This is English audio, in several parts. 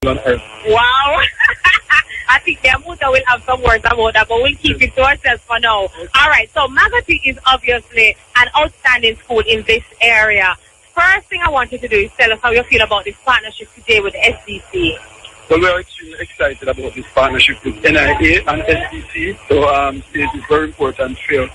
on earth. Wow. I think the Muta will have some words about that, but we'll keep it to ourselves for now. All right, so Magati is obviously an outstanding school in this area. First thing I want you to do is tell us how you feel about this partnership today with SDC. Well, we are extremely excited about this partnership with NIA and SDC. So it is very important here.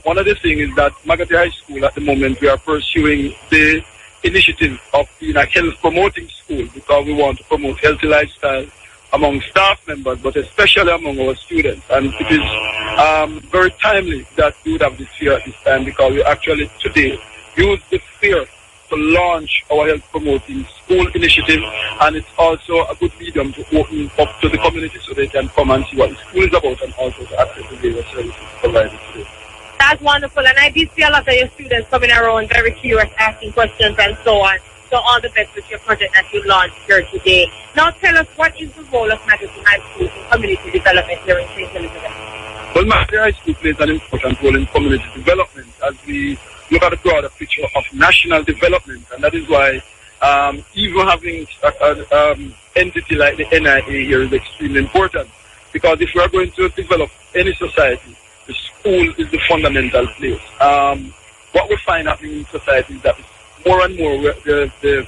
One of the things is that Magi High School at the moment, we are pursuing the initiative of being a health promoting school because we want to promote healthy lifestyle among staff members, but especially among our students. And it is very timely that we would have this fair at this time because we actually today use this fair to launch our health promoting school initiative, and it's also a good medium to open up to the community so they can come and see what the school is about and also to access the various services provided today. That's wonderful, and I did see a lot of your students coming around very curious, asking questions and so on. So all the best with your project that you launched here today. Now tell us, what is the role of Magi High School in community development here in St. Elizabeth? Well, Magi High School plays an important role in community development as we look at the broader picture of national development, and that is why even having an entity like the NIA here is extremely important, because if we are going to develop any society, the school is the fundamental place. What we find happening in society is that more and more the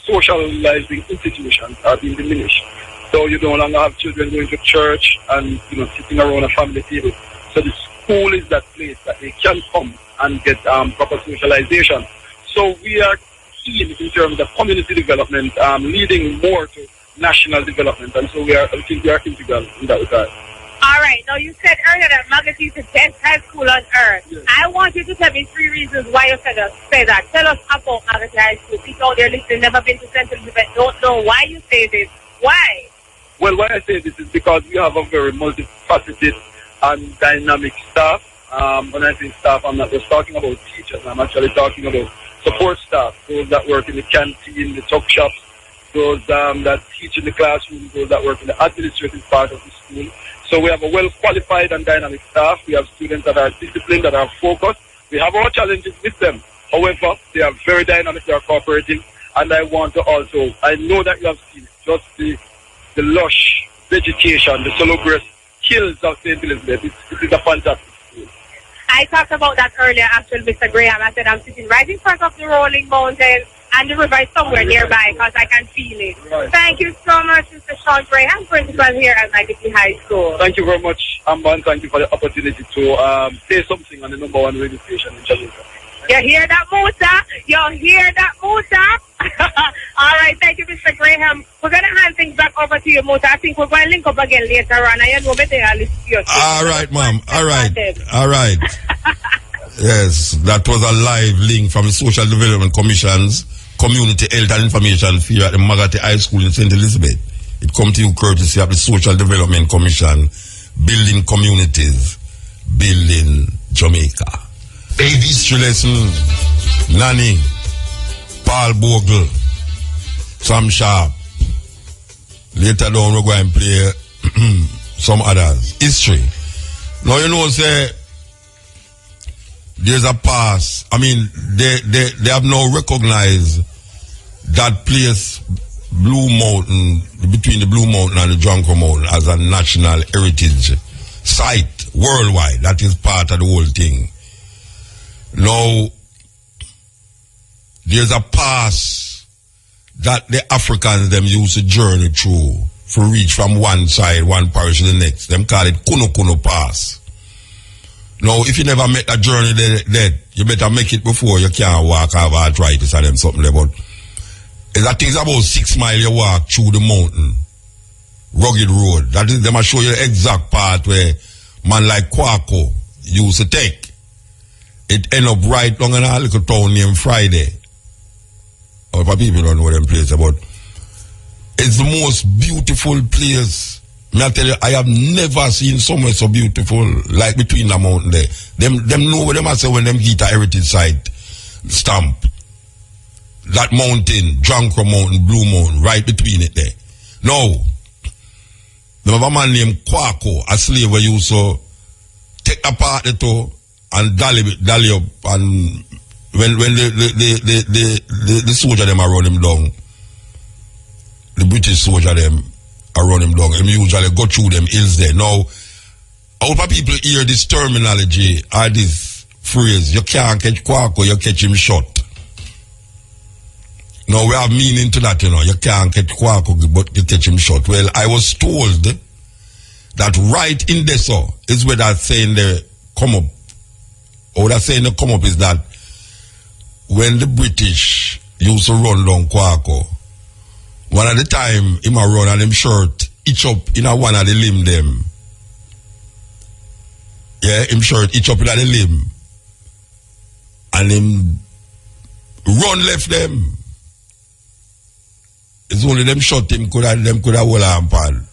socializing institutions are being diminished. So you no longer have children going to church and sitting around a family table. So the school is that place that they can come and get proper socialization. So we are keen in terms of community development, leading more to national development, and so I think we are integral in that regard. All right. Now, you said earlier that Magati is the best high school on earth. Yes. I want you to tell me 3 reasons why you say that. Tell us about Magati High School. People out there listening, never been to St. Elizabeth, don't know why you say this. Why? Well, why I say this is because we have a very multifaceted and dynamic staff. When I say staff, I'm not just talking about teachers. I'm actually talking about support staff, those that work in the canteen, the tuck shops, those that teach in the classroom, those that work in the administrative part of the school. So we have a well-qualified and dynamic staff. We have students that are disciplined, that are focused. We have our challenges with them. However, they are very dynamic, they are cooperative. And I want to also, I know that you have seen just the lush vegetation, the salubrious hills of St. Elizabeth. It is a fantastic school. I talked about that earlier, actually, Mr. Graham. I said I'm sitting right in front of the rolling mountains, and the river is somewhere nearby because I can feel it. Right. Thank you so much, Mr. Sean Graham, principal here at Magi High School. Thank you very much, Amber, and thank you for the opportunity to say something on the #1 radio station in Jamaica. You hear that, Musa? You hear that, Musa? All right, thank you, Mr. Graham. We're going to hand things back over to you, Musa. I think we're going to link up again later on. I know better I'll listen to you. All right, ma'am. All right. All right. Yes, that was a live link from the Social Development Commission's Community Health and Information Fair at the Magi High School in St. Elizabeth. It comes to you courtesy of the Social Development Commission, building communities, building Jamaica. History lesson, Nani, Paul Bogle, Sam Sharp. Later down we're going to play some others. History. Now you know, say, there's a past. I mean, they have now recognized that place, Blue Mountain, between the Blue Mountain and the Jonko Mountain, as a national heritage site worldwide. That is part of the whole thing. Now, there's a pass that the Africans them used to journey through to reach from one side, one parish to the next. Them call it Kuno Kuno Pass. Now, if you never make that journey there, you better make it before you can't walk, have arthritis or them something there. But that takes about 6 miles you walk through the mountain, rugged road. That is, them will show you the exact part where man like Kwaku used to take. It end up right long in a little town named Friday. Or for people don't know them places, but it's the most beautiful place. I tell you, I have never seen somewhere so beautiful like between the mountain there. Them know what them I say when them get a heritage site stamp. That mountain, Jonko Mountain, Blue Mountain, right between it there. Now, there was a man named Kwaku, a slave who used to take apart the toe and dally up, and when the soldier them are run him down, the British soldier them are run him down. Him usually go through them hills there. Now, how people hear this terminology or this phrase, you can't catch Kwaku, you catch him shot. Now we have meaning to that, you know. You can't catch Kwaku, but you catch him shot. Well, I was told that right in there so is where that saying the come up. Or that saying the come up is that when the British used to run down Kwaku, one at the time him a run and him shirt itch up in a one of the limb them. Yeah, him shirt itch up in a the limb. And him run left them. It's only them shot him could have hold on pan.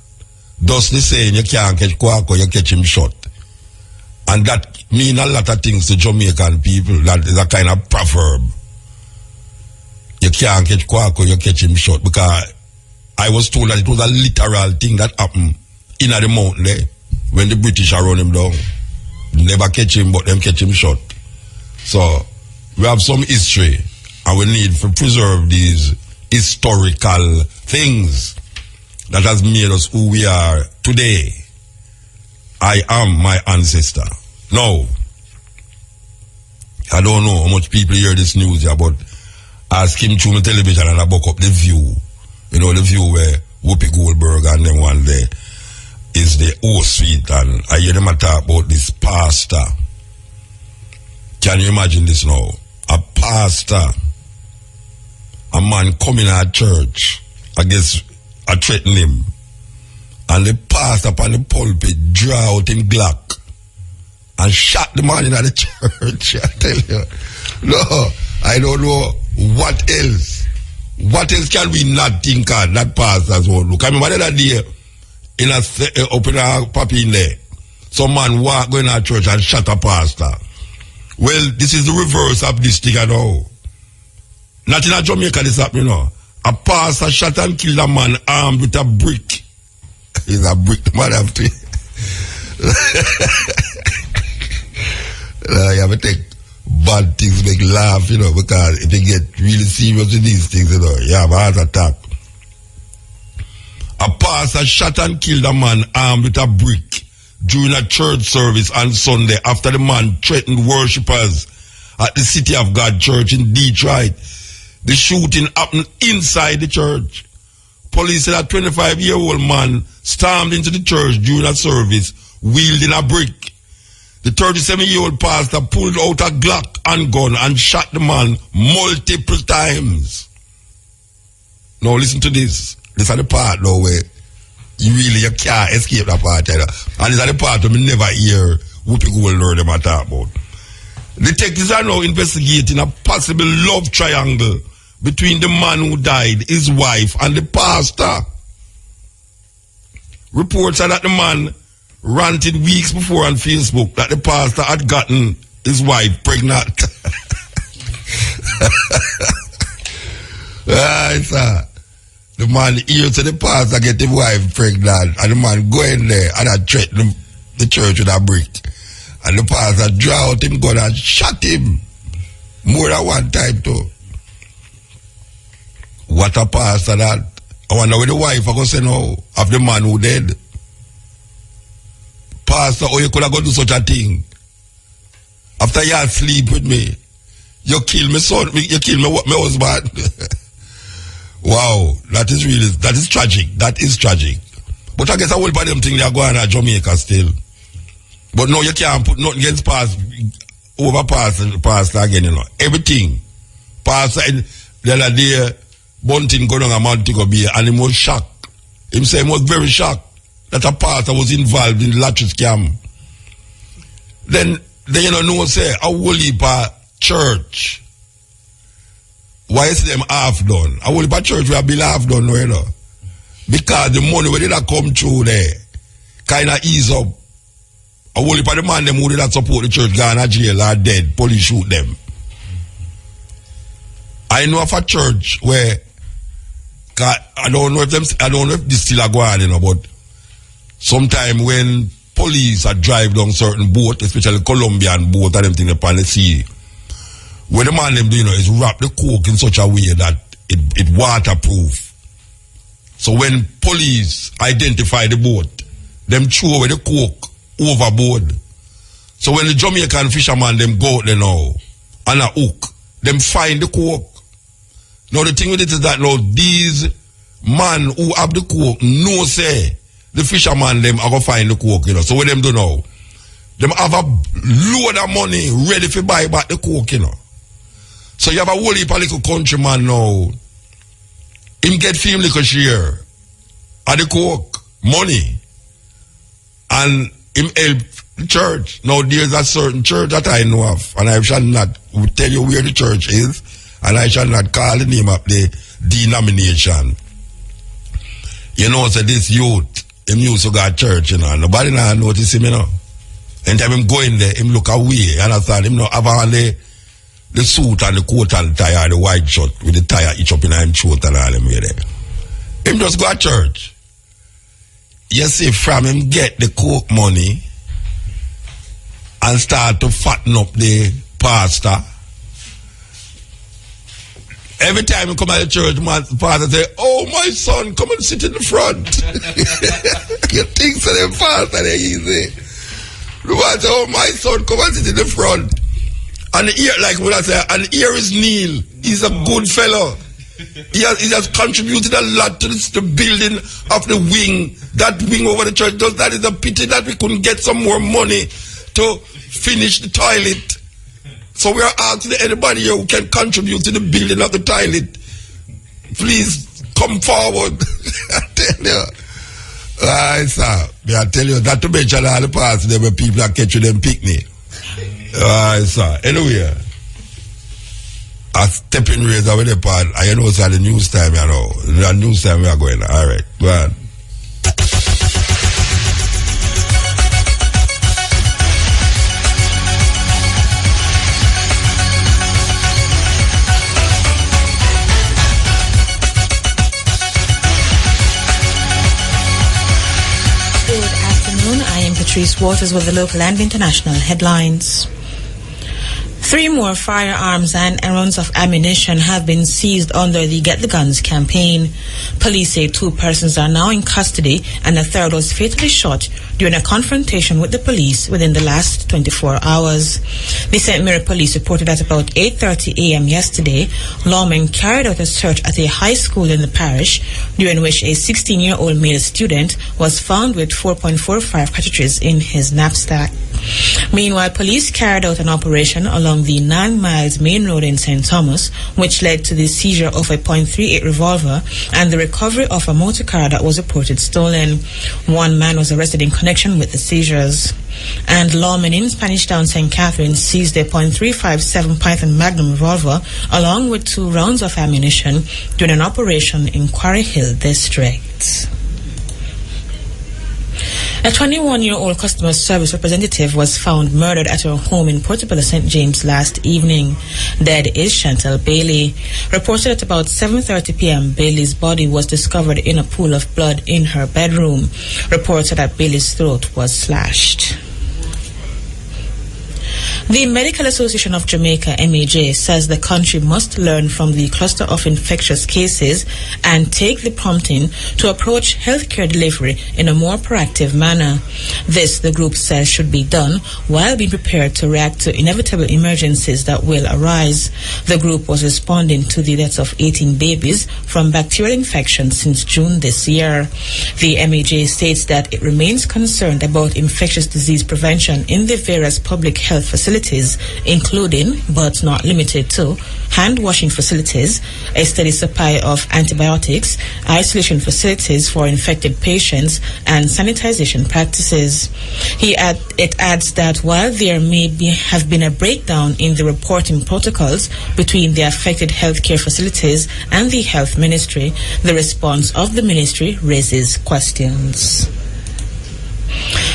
Thus the saying you can't catch Kwaku, you catch him shot. And that mean a lot of things to Jamaican people. That is a kind of proverb. You can't catch Kwaku, you catch him shot. Because I was told that it was a literal thing that happened in the mountain there when the British are run him down. Never catch him, but them catch him shot. So we have some history and we need to preserve these historical things that has made us who we are today. I am my ancestor. Now, I don't know how much people hear this news here, but I skim through my television and I buck up the View. You know, the View where Whoopi Goldberg and them one day is the host suite, and I hear them talk about this pastor. Can you imagine this now? A pastor, a man coming at church, I guess I threaten him, and the pastor upon the pulpit draw out him Glock and shot the man in the church. I tell you, no, I don't know what else. What else can we not think of that pastor's own look? I remember that day in a open a puppy in there, some man walk going to church and shot a pastor. Well, this is the reverse of this thing, you know. Not in a Jamaica this happening, you know. A pastor shot and killed a man armed with a brick. He's a brick, the man have to. You have to take bad things, make laugh, you know, because if you get really serious with these things, you know, you have a heart attack. A pastor shot and killed a man armed with a brick during a church service on Sunday after the man threatened worshippers at the City of God Church in Detroit. The shooting happened inside the church. Police said a 25-year-old man stormed into the church during a service wielding a brick. The 37-year-old pastor pulled out a Glock and gun and shot the man multiple times. Now listen to this. This is the part now where you can't escape that part. And this is the part where we never hear Whoopi Goldberg them talk about. Detectives are now investigating a possible love triangle between the man who died, his wife, and the pastor. Reports are that the man ranted weeks before on Facebook that the pastor had gotten his wife pregnant. The man here to the pastor get his wife pregnant, and the man go in there and I threaten the church with a brick. And the pastor draw out him gun and shot him more than one time too. What a pastor that. I wonder where the wife are going to say now of the man who dead. Pastor, oh, you could have gone do such a thing. After you had sleep with me, you kill my son, you kill my husband. Wow, that is tragic. That is tragic. But I guess I will buy them thing they are going to Jamaica still. But no, you can't put nothing against pastor again, you know. Everything. Pastor, the other day, Bunting going on a Montego Bay, and he was shocked. He said he was very shocked that a pastor was involved in the lottery scam. Then you know, say, a whole heap of church. Why is them half done? A whole heap of church will be half done, you know. Because the money where did that come through there, kind of ease up. A whole heap of the man them who did not support the church gone to jail are dead. Police shoot them. I know of a church where I don't know if this still a go on, you know, but sometime when police are drive down certain boat, especially Colombian boat and them thing upon the sea, what the man them do, you know, is wrap the coke in such a way that it waterproof. So when police identify the boat, them throw away the coke overboard. So when the Jamaican fisherman them go out there now on a hook, them find the coke. Now the thing with it is that now these man who have the coke know say the fisherman them are gonna find the coke, you know. So what them do now? Them have a load of money ready to buy back the coke, you know. So you have a whole heap of little countryman now. Him get film little share of the coke money, and him help the church. Now there's a certain church that I know of, and I shall not tell you where the church is, and I shall not call the name of the denomination. You know, so this youth, him used to go to church, you know, nobody now notice him, you know. Anytime him go in there, him look away, you understand? Him not have on the suit and the coat and the tie, the white shirt with the tie each up in him throat and all them way there. Him just go to church. You see, from him get the coke money and start to fatten up the pastor. Every time he come to the church, man, the pastor say, "Oh, my son, come and sit in the front." You think so, the pastor, they easy. The man say, "Oh, my son, come and sit in the front." And here, like what I say, and here is Neil. He's a good fellow. He has contributed a lot to the building of the wing. That wing over the church. That is a pity that we couldn't get some more money to finish the toilet. So we are asking anybody here who can contribute to the building of the toilet, please come forward. I tell you. Alright, sir. I tell you, that to mention all the parts there where people are catching them picnic. Alright, sir. Anyway, I step in raise over the part. I know it's at the news time, you know. The news time we are going. Alright, go on. Patrice Waters with the local and international headlines. 3 more firearms and rounds of ammunition have been seized under the Get the Guns campaign. Police say 2 persons are now in custody and a third was fatally shot during a confrontation with the police within the last 24 hours. The St. Mary Police reported at about 8:30 a.m. yesterday, lawmen carried out a search at a high school in the parish, during which a 16-year-old male student was found with 4.45 cartridges in his knapsack. Meanwhile, police carried out an operation along the 9 Miles main road in St. Thomas, which led to the seizure of a .38 revolver and the recovery of a motor car that was reported stolen. 1 man was arrested in connection with the seizures. And lawmen in Spanish Town, St. Catherine, seized a .357 Python Magnum revolver along with 2 rounds of ammunition during an operation in Quarry Hill District. A 21-year-old customer service representative was found murdered at her home in Portobello, St. James last evening. Dead is Chantal Bailey. Reported at about 7:30 p.m., Bailey's body was discovered in a pool of blood in her bedroom. Reported that Bailey's throat was slashed. The Medical Association of Jamaica, MAJ, says the country must learn from the cluster of infectious cases and take the prompting to approach healthcare delivery in a more proactive manner. This, the group says, should be done while being prepared to react to inevitable emergencies that will arise. The group was responding to the deaths of 18 babies from bacterial infection since June this year. The MAJ states that it remains concerned about infectious disease prevention in the various public health facilities, including, but not limited to, hand-washing facilities, a steady supply of antibiotics, isolation facilities for infected patients, and sanitization practices. It adds that while there may have been a breakdown in the reporting protocols between the affected healthcare facilities and the health ministry, the response of the ministry raises questions.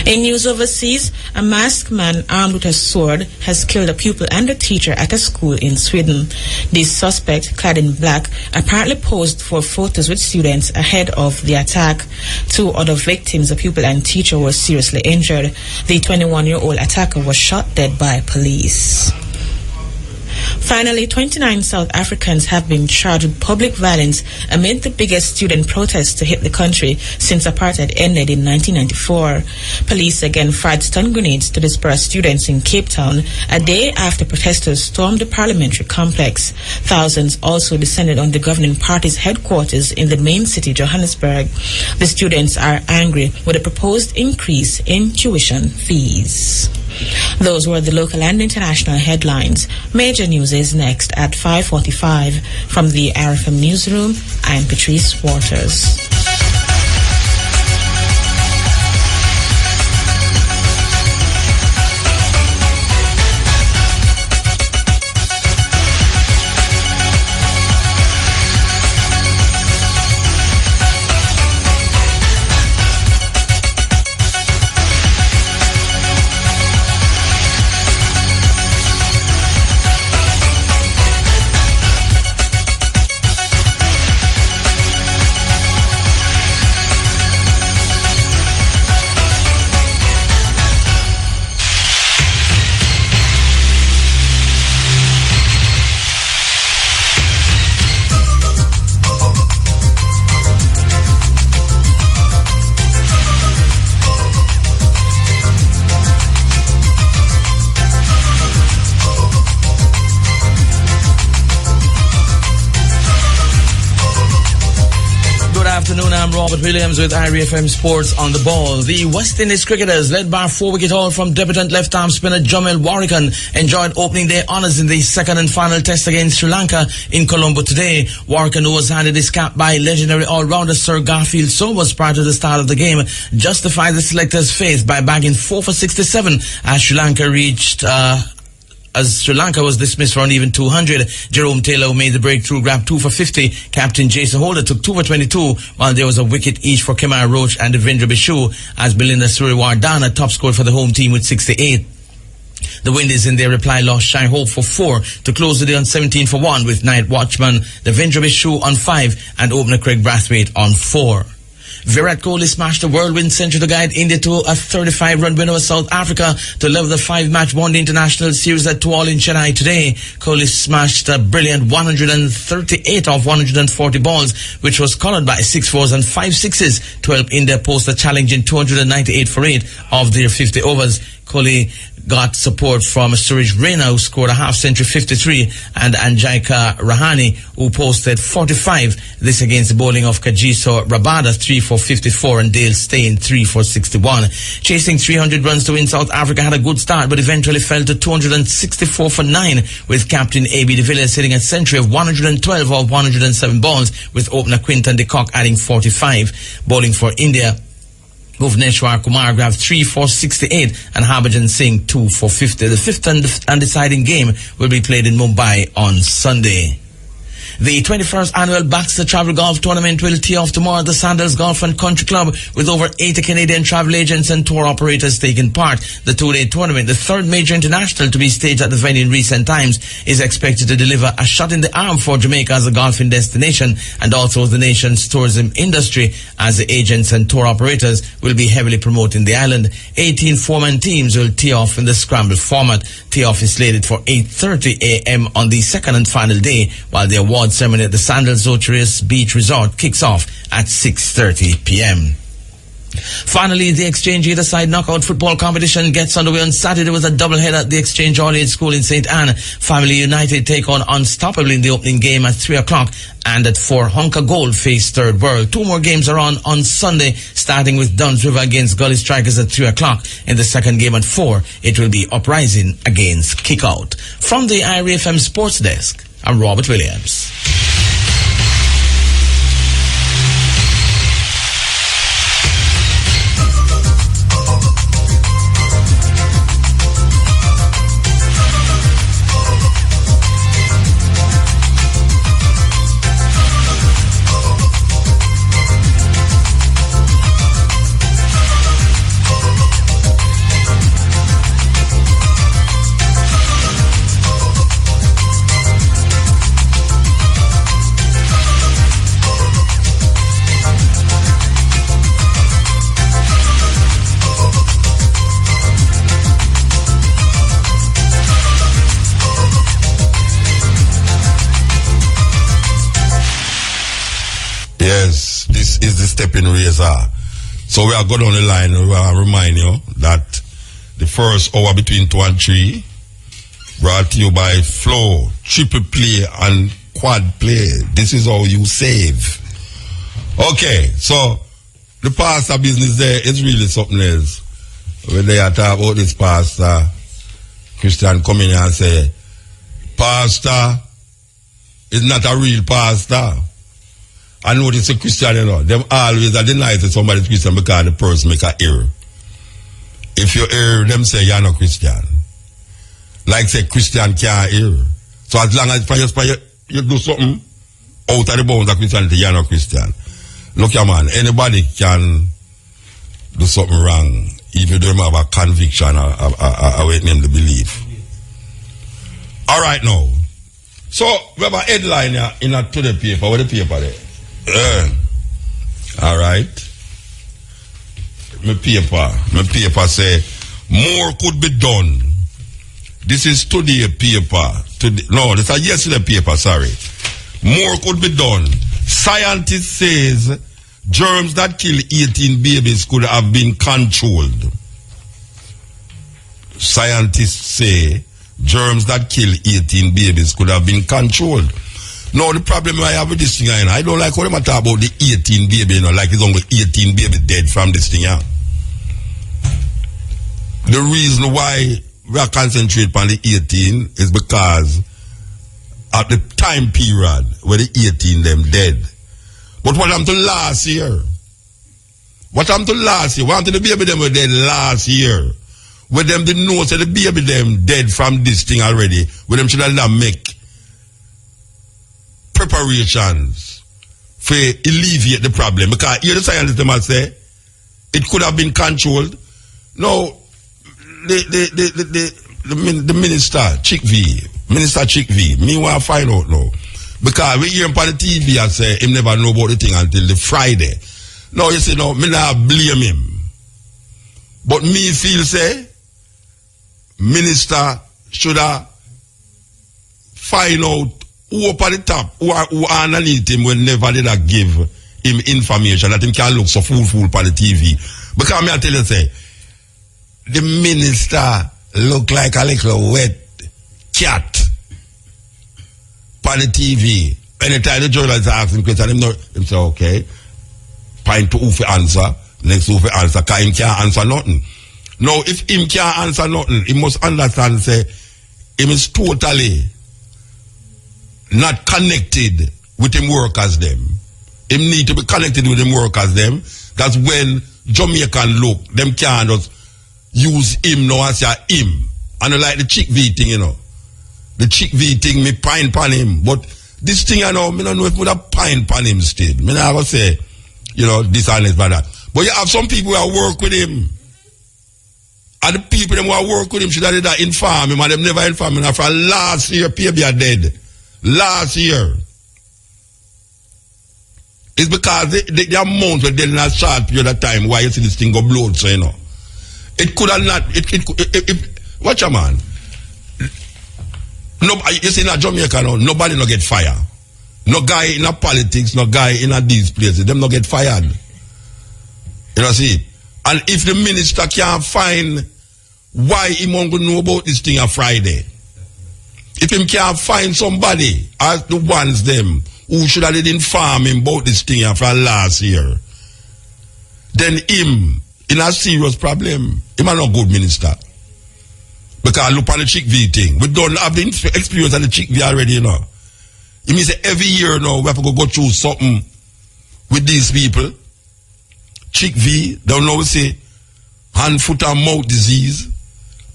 In news overseas, a masked man armed with a sword has killed a pupil and a teacher at a school in Sweden. The suspect, clad in black, apparently posed for photos with students ahead of the attack. 2 other victims, a pupil and teacher, were seriously injured. The 21-year-old attacker was shot dead by police. Finally, 29 South Africans have been charged with public violence amid the biggest student protests to hit the country since apartheid ended in 1994. Police again fired stun grenades to disperse students in Cape Town a day after protesters stormed the parliamentary complex. Thousands also descended on the governing party's headquarters in the main city, Johannesburg. The students are angry with a proposed increase in tuition fees. Those were the local and international headlines. Major news is next at 5:45. From the RFM newsroom, I am Patrice Waters. I'm Robert Williams with IRFM Sports on the ball. The West Indies cricketers, led by a 4-wicket haul from debutant left-arm spinner Jamil Warrican, enjoyed opening day honours in the second and final test against Sri Lanka in Colombo today. Warrican, who was handed his cap by legendary all-rounder Sir Garfield Sobers prior to the start of the game, justified the selectors' faith by bagging 4 for 67 as Sri Lanka was dismissed for an even 200. Jerome Taylor, who made the breakthrough, grabbed 2 for 50. Captain Jason Holder took 2 for 22, while there was a wicket each for Kemar Roach and Devendra Bishu, as Belinda Suriwardana top scored for the home team with 68. The Windies, in their reply, lost Shai Hope for 4 to close the day on 17 for 1, with night watchman Devendra Bishu on 5 and opener Craig Brathwaite on 4. Virat Kohli smashed a whirlwind century to guide India to a 35-run win over South Africa to level the 5-match one-day international series at 2-all in Chennai today. Kohli smashed a brilliant 138 of 140 balls, which was coloured by 6 fours and 5 sixes to help India post a challenging 298 for 8 of their 50 overs. Kohli got support from Suresh Raina, who scored a half-century 53, and Anjaika Rahane, who posted 45. This against the bowling of Kagiso Rabada, 3 for 54, and Dale Steyn, 3 for 61. Chasing 300 runs to win, South Africa had a good start, but eventually fell to 264 for 9, with captain A.B. de Villiers hitting a century of 112 of 107 balls, with opener Quinton de Kock adding 45. Bowling for India, Bhuvneshwar Kumar grabbed 3 for 68 and Harbhajan Singh 2 for 50. The fifth and deciding game will be played in Mumbai on Sunday. The 21st annual Baxter Travel Golf Tournament will tee off tomorrow at the Sandals Golf and Country Club, with over 80 Canadian travel agents and tour operators taking part. The two-day tournament, the third major international to be staged at the venue in recent times, is expected to deliver a shot in the arm for Jamaica as a golfing destination, and also the nation's tourism industry, as the agents and tour operators will be heavily promoting the island. 18 four-man teams will tee off in the scramble format. Tee-off is slated for 8:30 a.m. on the second and final day, while the award ceremony at the Sandals Ocherous Beach Resort kicks off at 6:30 p.m. Finally, the Exchange Either Side knockout football competition gets underway on Saturday with a doubleheader at the Exchange All-Age School in St. Anne. Family United take on Unstoppable in the opening game at 3 o'clock, and at 4, Honka Gold face Third World. 2 more games are on Sunday, starting with Duns River against Gully Strikers at 3 o'clock. In the second game at 4, it will be Uprising against Kickout. From the IRFM Sports Desk, I'm Robert Williams. Yes, this is the stepping razor. So we are going on the line. We will remind you that the first hour between 2 and 3 brought to you by Flow, triple play and quad play. This is how you save. Okay, so the pastor business there is really something else. When they are talking about this pastor, Christian come in and say, pastor is not a real pastor. I know it's a Christian, you know. Them always deny that somebody's Christian because the person make a error. If you err, them say you're not Christian. Like say Christian can't err. So as long as you do something out of the bounds of Christianity, you're not Christian. Look here, man, anybody can do something wrong if you don't have a conviction or what name the belief. All right, now. So, we have a headline here in a today paper. What the paper there? All right. My paper say, more could be done. This is today paper. No, this is yesterday paper, sorry. More could be done. Scientists says germs that kill 18 babies could have been controlled. Scientists say germs that kill 18 babies could have been controlled. Now the problem I have with this thing, I don't like how they talk about the 18 baby, you know, like it's only 18 baby dead from this thing. The reason why we are concentrating on the 18 is because at the time period where the 18 them dead. But what happened to last year? What happened to last year? What happened to the baby them were dead last year? Where them didn't know that the baby them dead from this thing already. Where them should have make preparations for alleviate the problem. Because here the scientists them say it could have been controlled. No, the minister Minister Chickvee, me want to find out now. Because we hear him on the TV and say him never know about the thing until the Friday. Now you see, no, me not blame him. But me feel say minister should have find out who up at the top, who underneath him will never did I give him information that him can look so fool on the TV. Because me I tell you say, the minister look like a little wet cat on the TV. Anytime the journalist asks him question, him say, okay, point to who for answer, next who for answer, because him can't answer nothing. Now, if him can't answer nothing, he must understand, say, him is totally not connected with him workers them. Him need to be connected with him workers them. That's when Jamaican look, them can't just use him now as him. And like the Chickvee thing, you know. The Chickvee thing, me pine pan him. But this thing, I know, me don't know if me have pine pan him still. Me never say, you know, dishonest by that. But you have some people who work with him. And the people who work with him should have inform him, and them never inform him. And for last year, baby are dead. Last year. It's because the amount were dead in a short period of time why you see this thing go blow, so you know. It could have not, watch a man. No, you see in Jamaica now, nobody no get fired. No guy in a politics, no guy in a these places, them no get fired. You know see? And if the minister can't find why he won't know about this thing on Friday, if him can't find somebody as the ones them who should have informed him about this thing from last year, then him in a serious problem. Him are not good minister. Because look on the Chickvee thing. We don't have the experience of the Chickvee already, you know. It means that every year now we have to go through something with these people. Chickvee, don't know we say hand, foot and mouth disease.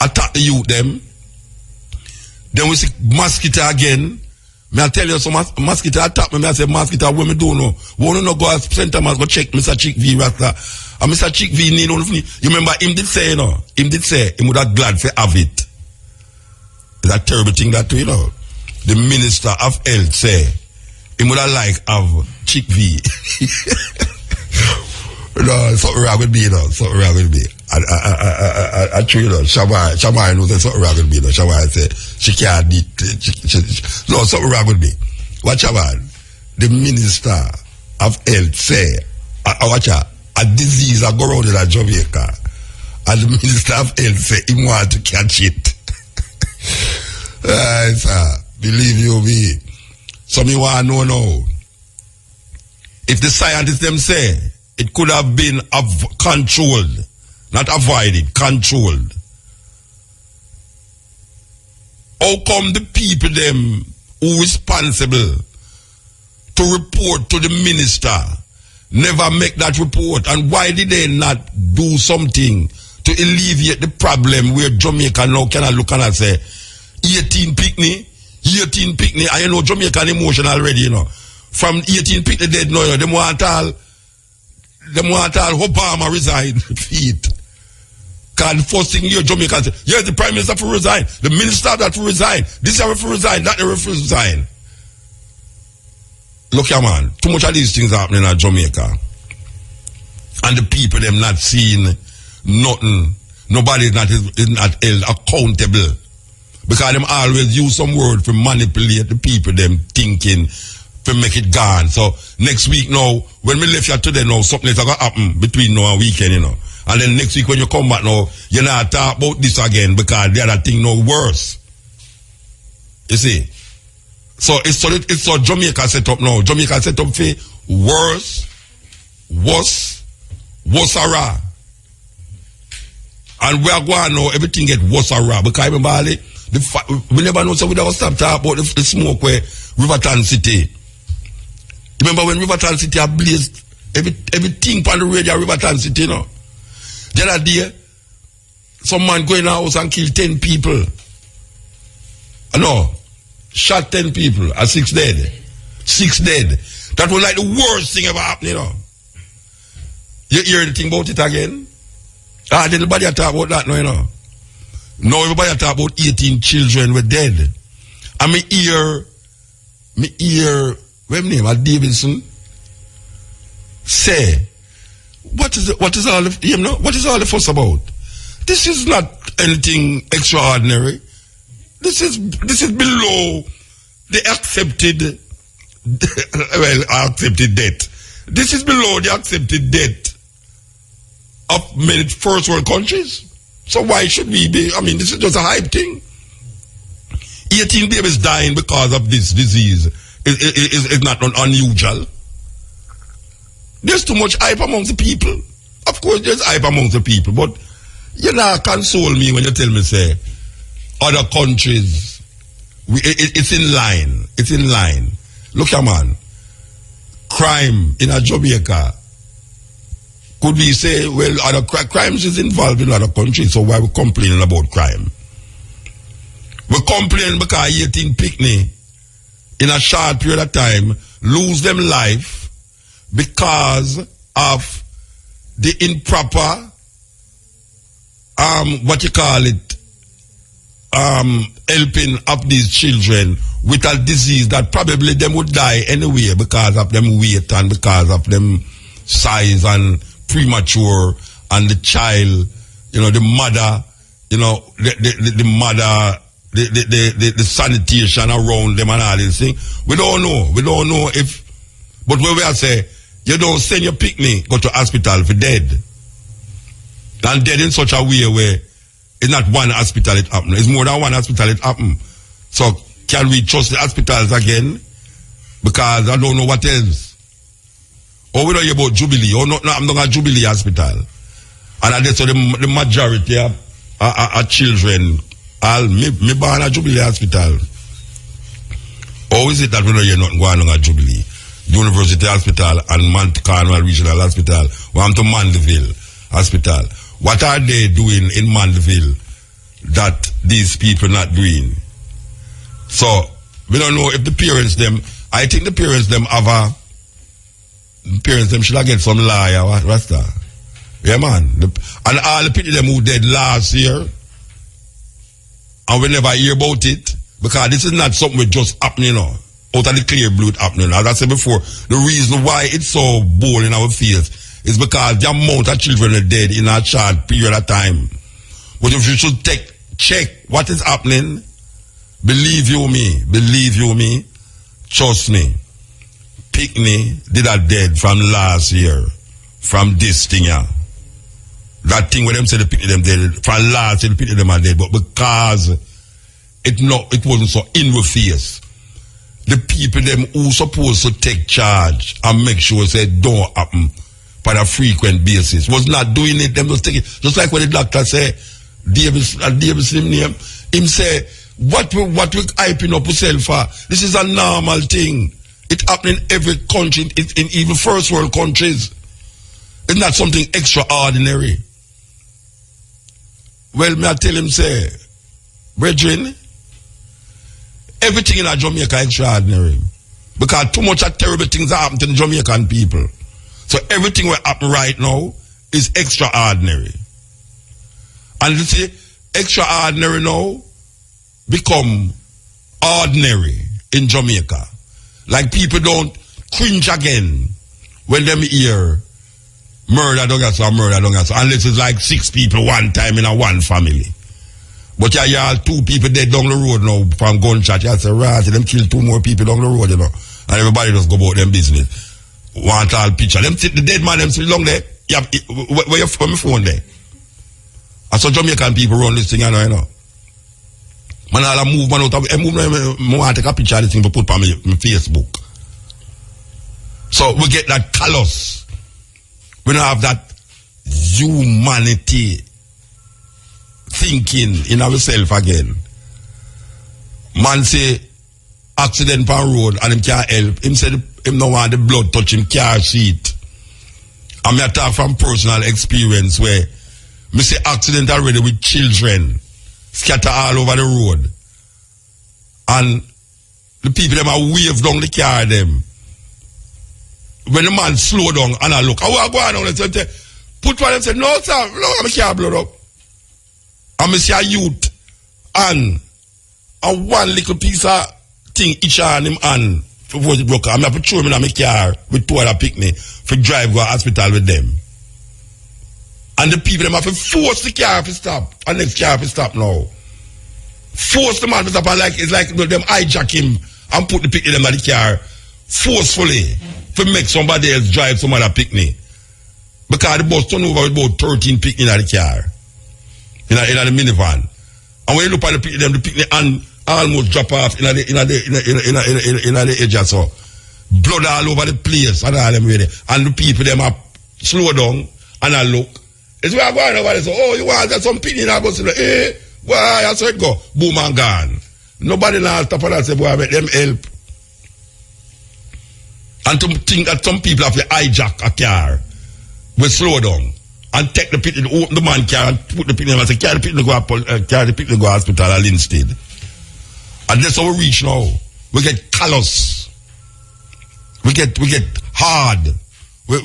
Attack the youth them. Then we see mosquito again. May I tell you some mosquito attack me. I say mosquito what me do know. Wanna no go center man go check Mr. Chickvee rasta. And Mr. Chickvee need only. You remember him did say, you know, him did say he would have glad for have it. It's a terrible thing that you know. The Minister of Health say he would have like have Chickvee. No, something wrong with me, you know. Something wrong with me. I true, you know, Shamai knows there's something wrong with me, you know. Shamai say she can't eat. No, something wrong with me. Watch out, man. The minister of Health say, watch out, a disease a go around in Jamaica, and the Minister of Health say he want to catch it. Believe you me. So me want to know now, if the scientists them say it could have been controlled, not avoided, controlled, how come the people them who responsible to report to the minister never make that report? And why did they not do something to alleviate the problem where Jamaica now cannot look and say 18 picnic, and you know Jamaican emotion already, you know. From 18 picnic dead now, you know, them want all Obama resign feet. Because the first thing here Jamaica say, yes, the Prime Minister for resign, the Minister that for resign, this have for resign, that have for resign. Look here, man, too much of these things happening in Jamaica. And the people them not seeing nothing. Nobody is not held accountable. Because them always use some word to manipulate the people them thinking to make it gone. So next week now, when we left here today now, something is going to happen between now and weekend, you know. And then next week when you come back now, you're not talk about this again because the other thing now worse. You see? So it's so Jamaica set up now. Jamaica set up for worse, and we are going now, everything get worse because remember we never know, so we never stop talking about the smoke where Riverton City. Remember when Riverton City are blazed, everything on the radio Riverton City, you know. The other day, some man go in a house and kill 10 people. No, shot 10 people and 6 dead. 6 dead. That was like the worst thing ever happened, you know. You hear anything about it again? Then nobody talk about that, no, you know. Now everybody talk about 18 children were dead. And me hear, what's name? Davidson say, what is all the fuss about? This is not anything extraordinary. This is below the accepted debt. This is below the accepted debt of many first world countries. So why should we be? I mean, this is just a hype thing. 18 babies dying because of this disease is not unusual. There's too much hype amongst the people. Of course, there's hype amongst the people, but you know, console me when you tell me, say, other countries, it's in line. It's in line. Look here, man. Crime in Jamaica. Could we say, well, other crimes is involved in other countries, so why we complaining about crime? We complain because 18 picnic in a short period of time lose them life because of the improper, helping of these children with a disease that probably them would die anyway because of them weight and because of them size and premature, and the child, you know, the mother, you know, the mother, the sanitation around them and all these things. We don't know if, but when we are say, you don't send your picnic, go to hospital for dead. And dead in such a way where it's not one hospital it happen. It's more than one hospital it happen. So can we trust the hospitals again? Because I don't know what else. Or we don't hear about Jubilee. Or not, I'm not a Jubilee hospital. And that's so the majority are children. Me born at Jubilee hospital. Or is it that we don't hear nothing going on at Jubilee? University Hospital and Mount Carmel Regional Hospital. We am to Mandeville Hospital. What are they doing in Mandeville that these people not doing? So, we don't know if the parents them, I think the parents them have parents them should have get some lawyer, what's that? Yeah, man. And all the people them who dead last year, and we never hear about it, because this is not something that just happening, you know, out of the clear blue happening. As I said before, the reason why it's so bold in our fields is because the amount of children are dead in a short period of time. But if you should check what is happening, believe you me, trust me, picnic did a dead from last year, from this thing here. That thing where them say the picnic them dead, from last year the picnic them are dead, but because it wasn't so in the face, the people them who supposed to take charge and make sure say don't happen on a frequent basis was not doing it. Them just take it. Just like when the doctor say, Davis name, him say, what we hyping up ourselves for? This is a normal thing. It happens in every country, in even first world countries. It's not something extraordinary. Well, may I tell him, say, brethren, everything in Jamaica is extraordinary. Because too much of terrible things happen to the Jamaican people. So everything will happen right now is extraordinary. And you see, extraordinary now become ordinary in Jamaica. Like people don't cringe again when them hear murder don't get so, unless it's like 6 people one time in a one family. But you all 2 people dead down the road now from gunshot. You say, right, them kill 2 more people down the road, you know. And everybody just go about them business. Want all picture. Them sit the dead man, them sit long there. Yeah, where you from? My phone there. I saw Jamaican people run this thing, you know. Man, I'll move man out of I want to take a picture of this thing to put on my Facebook. So we get that callous. We don't have that humanity thinking in ourselves again. Man say accident on road and him can't help. Him said him no want the blood touch him car seat. And me talk from personal experience where me say accident already with children scatter all over the road. And the people them are wave down the car them. When the man slow down and I look, I go on and say, put one and say, no sir, no, I'm car blood up. And me see a youth and a one little piece of thing each on him hand before it broke. I'm going to throw him in my car with 2 other picnic for drive go to hospital with them. And the people them have to force the car to stop. And next car to stop now. Force the man to stop and it's like them hijack him and put the picnic them in the car forcefully to make somebody else drive some other picnic. Because the bus turned over with about 13 picnic in the car. In the minivan. And when you look at the picnic and almost drop off in the edge or so. Blood all over the place and all them way there. And the people them are slow down and I look. It's where I go over there. So, oh, you want some picnic? I go say, why? I saw it go. Boom and gone. Nobody now stop and say, boy, I make them help. And to think that some people have to hijack a car will slow down and take the picnic, open the man car and put the picnic and say, carry the picnic go hospital at Linstead. And that's how we reach now. We get callous. We get hard. We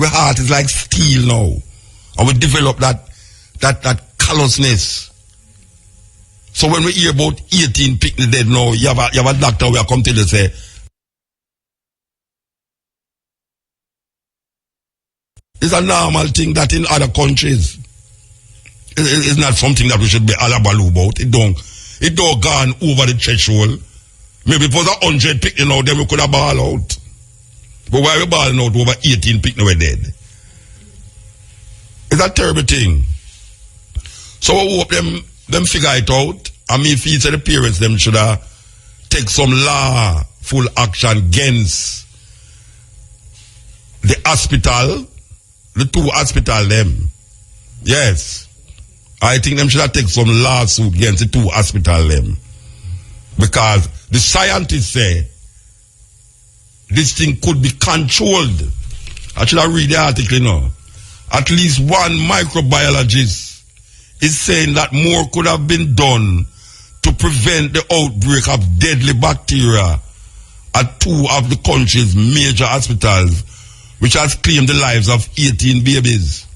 heart is like steel now. And we develop that callousness. So when we hear about 18 picnic dead now, you have a doctor who come to you and say, it's a normal thing that in other countries. It's not something that we should be alabaloo about. It don't gone over the threshold. Maybe if it was 100 picnic now, then we could have ball out. But why are we balling out over 18 picnic were dead? It's a terrible thing. So I hope them figure it out. And me feel that the parents them should take some lawful action against the hospital, the 2 hospital them. Yes. I think them should take some lawsuit against the 2 hospital them. Because the scientists say this thing could be controlled. I should have read the article now. At least one microbiologist is saying that more could have been done to prevent the outbreak of deadly bacteria at 2 of the country's major hospitals, which has claimed the lives of 18 babies.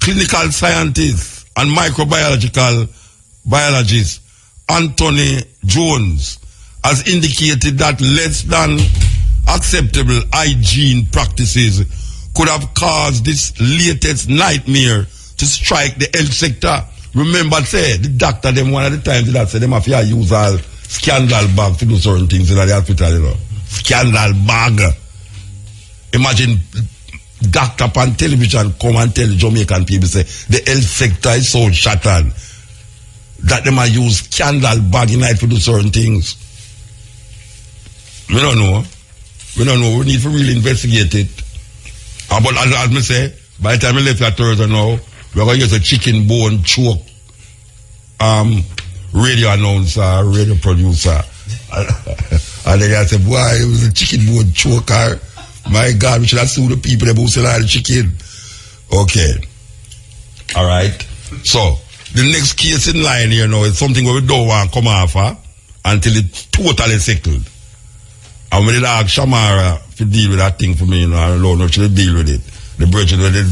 Clinical scientists and microbiological biologist Anthony Jones has indicated that less than acceptable hygiene practices could have caused this latest nightmare to strike the health sector. Remember, say the doctor them one of the times that say them have to use all scandal bag to do certain things in the hospital, you know. Scandal bag. Imagine doctor on television come and tell Jamaican people say the health sector is so shattered that they might use scandal bag in life to do certain things. We don't know. We don't know. We need to really investigate it. But as me say, by the time we left that Thursday now, we're going to use a chicken bone choke radio announcer, radio producer. And then I said, boy, it was a chicken bone choker. My God, we should have sued the people that sell all the chicken. Okay. All right. So, the next case in line here now is something where we don't want to come off until it's totally settled. And when they ask Shamara to deal with that thing for me, you know, I don't know, she deal with it. The bridge where they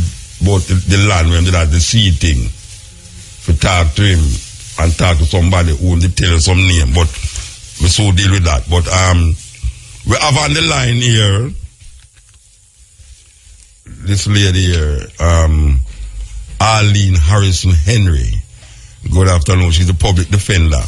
bought the land where they had the sea thing. To talk to him and talk to somebody who will tell some name. But we so deal with that. But we have on the line here this lady here, Arlene Harrison Henry. Good afternoon. She's a public defender.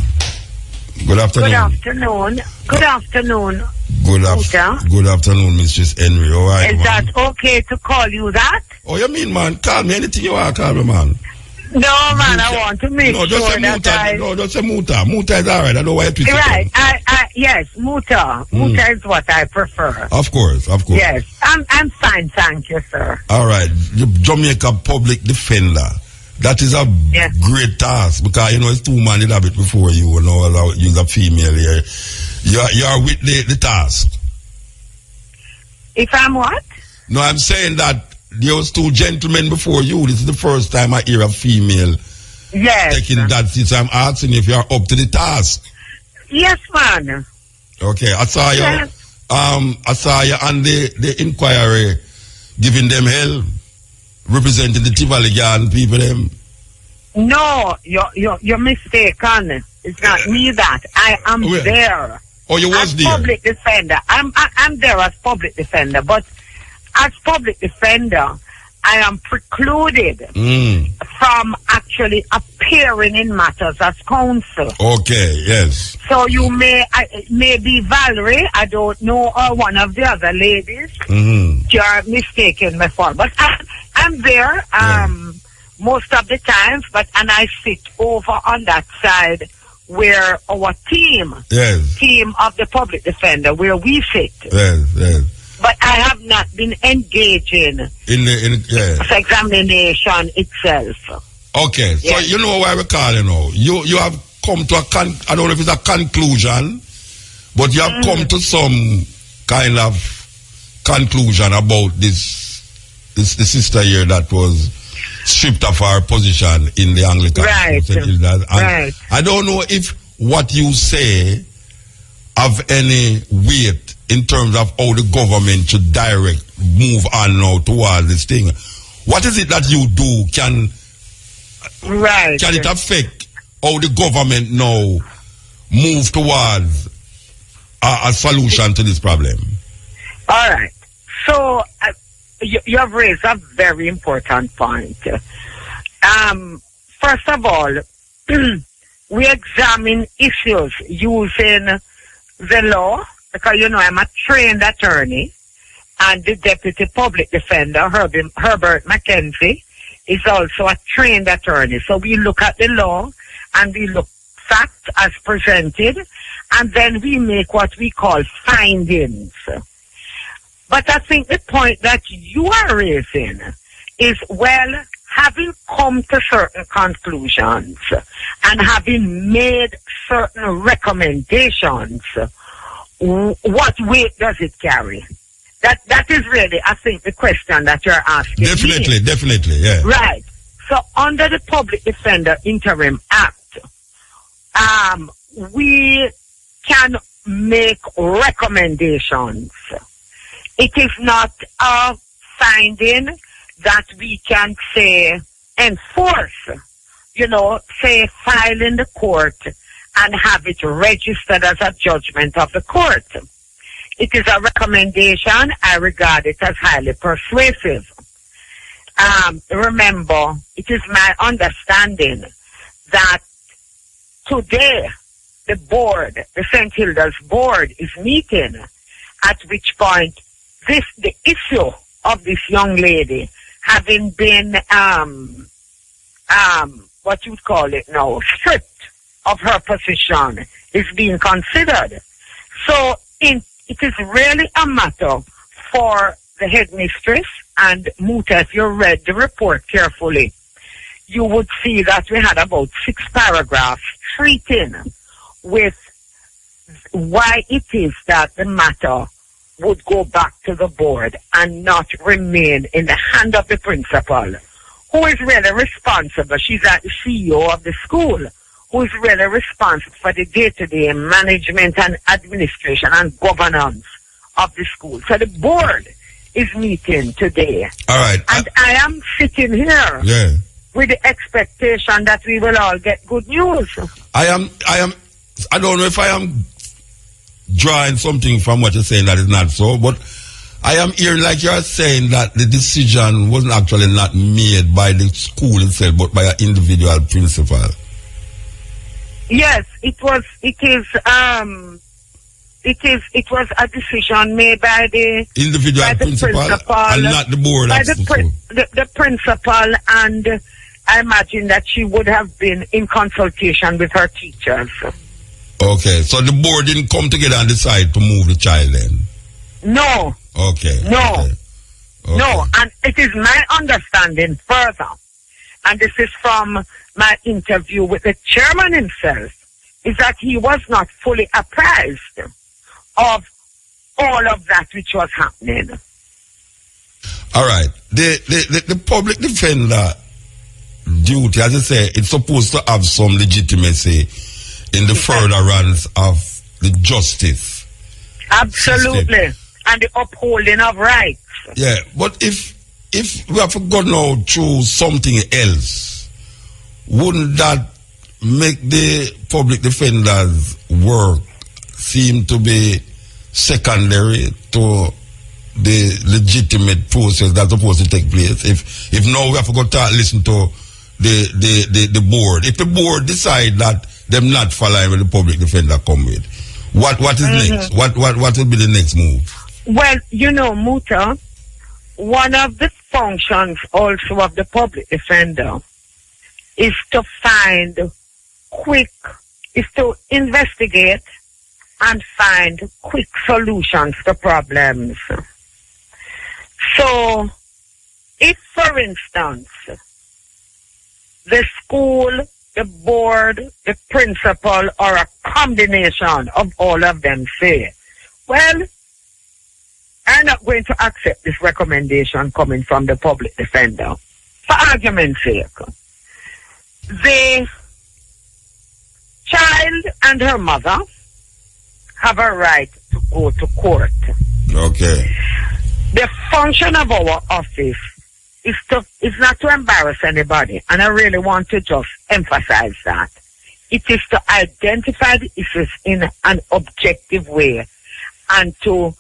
Good afternoon. Good afternoon. Good afternoon. Good afternoon, Mistress Henry. All right, Is man. that okay to call you that? Oh, you mean, man? Call me anything you want to call me, man. No, man, I want to make No, sure just say that Muta. No, just say Muta. Muta is all right. I know why you twist it. Right. Yes, Muta. Muta is what I prefer. Of course. Yes. I'm fine, thank you, sir. All right. The Jamaica public defender. That is a great task because, you know, it's two men that have it before you know, use a female here. You are with the task. If I'm what? No, I'm saying that there was two gentlemen before you. This is the first time I hear a female taking that seat. So I'm asking if you are up to the task. Yes, man. Okay, I saw you. I saw you on the inquiry giving them hell, representing the Tivoli Garden people. Them. No, you're mistaken. It's not me that. I am there. Oh, you was as there. Public defender. I'm there as public defender, but as public defender, I am precluded from actually appearing in matters as counsel. Okay, yes. So you may be Valerie, I don't know, or one of the other ladies. You're mistaken me for. But I'm there most of the times, and I sit over on that side where our team of the public defender, where we sit. Yes. But I have not been engaging in the examination itself. Okay, so you know why we're calling now. You have come to I don't know if it's a conclusion, but you have come to some kind of conclusion about this sister here that was stripped of her position in the Anglican Church. Right. I don't know if what you say have any weight in terms of how the government should move on now towards this thing. What is it that you do? Can it affect how the government now move towards a solution to this problem? All right. So you have raised a very important point. First of all, we examine issues using the law, because, you know, I'm a trained attorney, and the deputy public defender, Herbert McKenzie, is also a trained attorney. So we look at the law, and we look facts as presented, and then we make what we call findings. But I think the point that you are raising is, well, having come to certain conclusions and having made certain recommendations, what weight does it carry? That is really, I think, the question that you're asking. Definitely, yeah. Right. So under the Public Defender Interim Act, we can make recommendations. It is not a finding that we can say enforce, you know, say file in the court and have it registered as a judgment of the court. It is a recommendation. I regard it as highly persuasive. Remember, it is my understanding that today the board, the St. Hilda's board is meeting, at which point the issue of this young lady having been, what you would call it now, stripped of her position is being considered. So it is really a matter for the headmistress, and Muta, if you read the report carefully, you would see that we had about 6 paragraphs treating with why it is that the matter would go back to the board and not remain in the hand of the principal, who is really responsible. She's the CEO of the school, who is really responsible for the day-to-day management and administration and governance of the school. So the board is meeting today. All right. And I am sitting here with the expectation that we will all get good news. I don't know if I am drawing something from what you're saying that is not so, but I am hearing like you're saying that the decision wasn't actually not made by the school itself, but by an individual principal. Yes, it was a decision made by the individual principal and not the board. By the principal, and I imagine that she would have been in consultation with her teachers. Okay, so the board didn't come together and decide to move the child then? No. Okay. No. Okay. No, and it is my understanding further, and this is from my interview with the chairman himself, is that he was not fully apprised of all of that which was happening. All right. The public defender duty, as I say, it's supposed to have some legitimacy in the furtherance of the justice. Absolutely. System. And the upholding of rights. Yeah, but if we have to go now through something else, wouldn't that make the public defender's work seem to be secondary to the legitimate process that's supposed to take place? If now we have to go listen to the board. If the board decide that them not following what the public defender come with, what is next? What will be the next move? Well, Muta, one of the functions also of the public defender is to investigate and find quick solutions to problems. So, if, for instance, the school, the board, the principal, or a combination of all of them say, well, I'm not going to accept this recommendation coming from the public defender, for argument's sake, the child and her mother have a right to go to court. Okay. The function of our office is not to embarrass anybody, and I really want to just emphasize that. It is to identify the issues in an objective way and to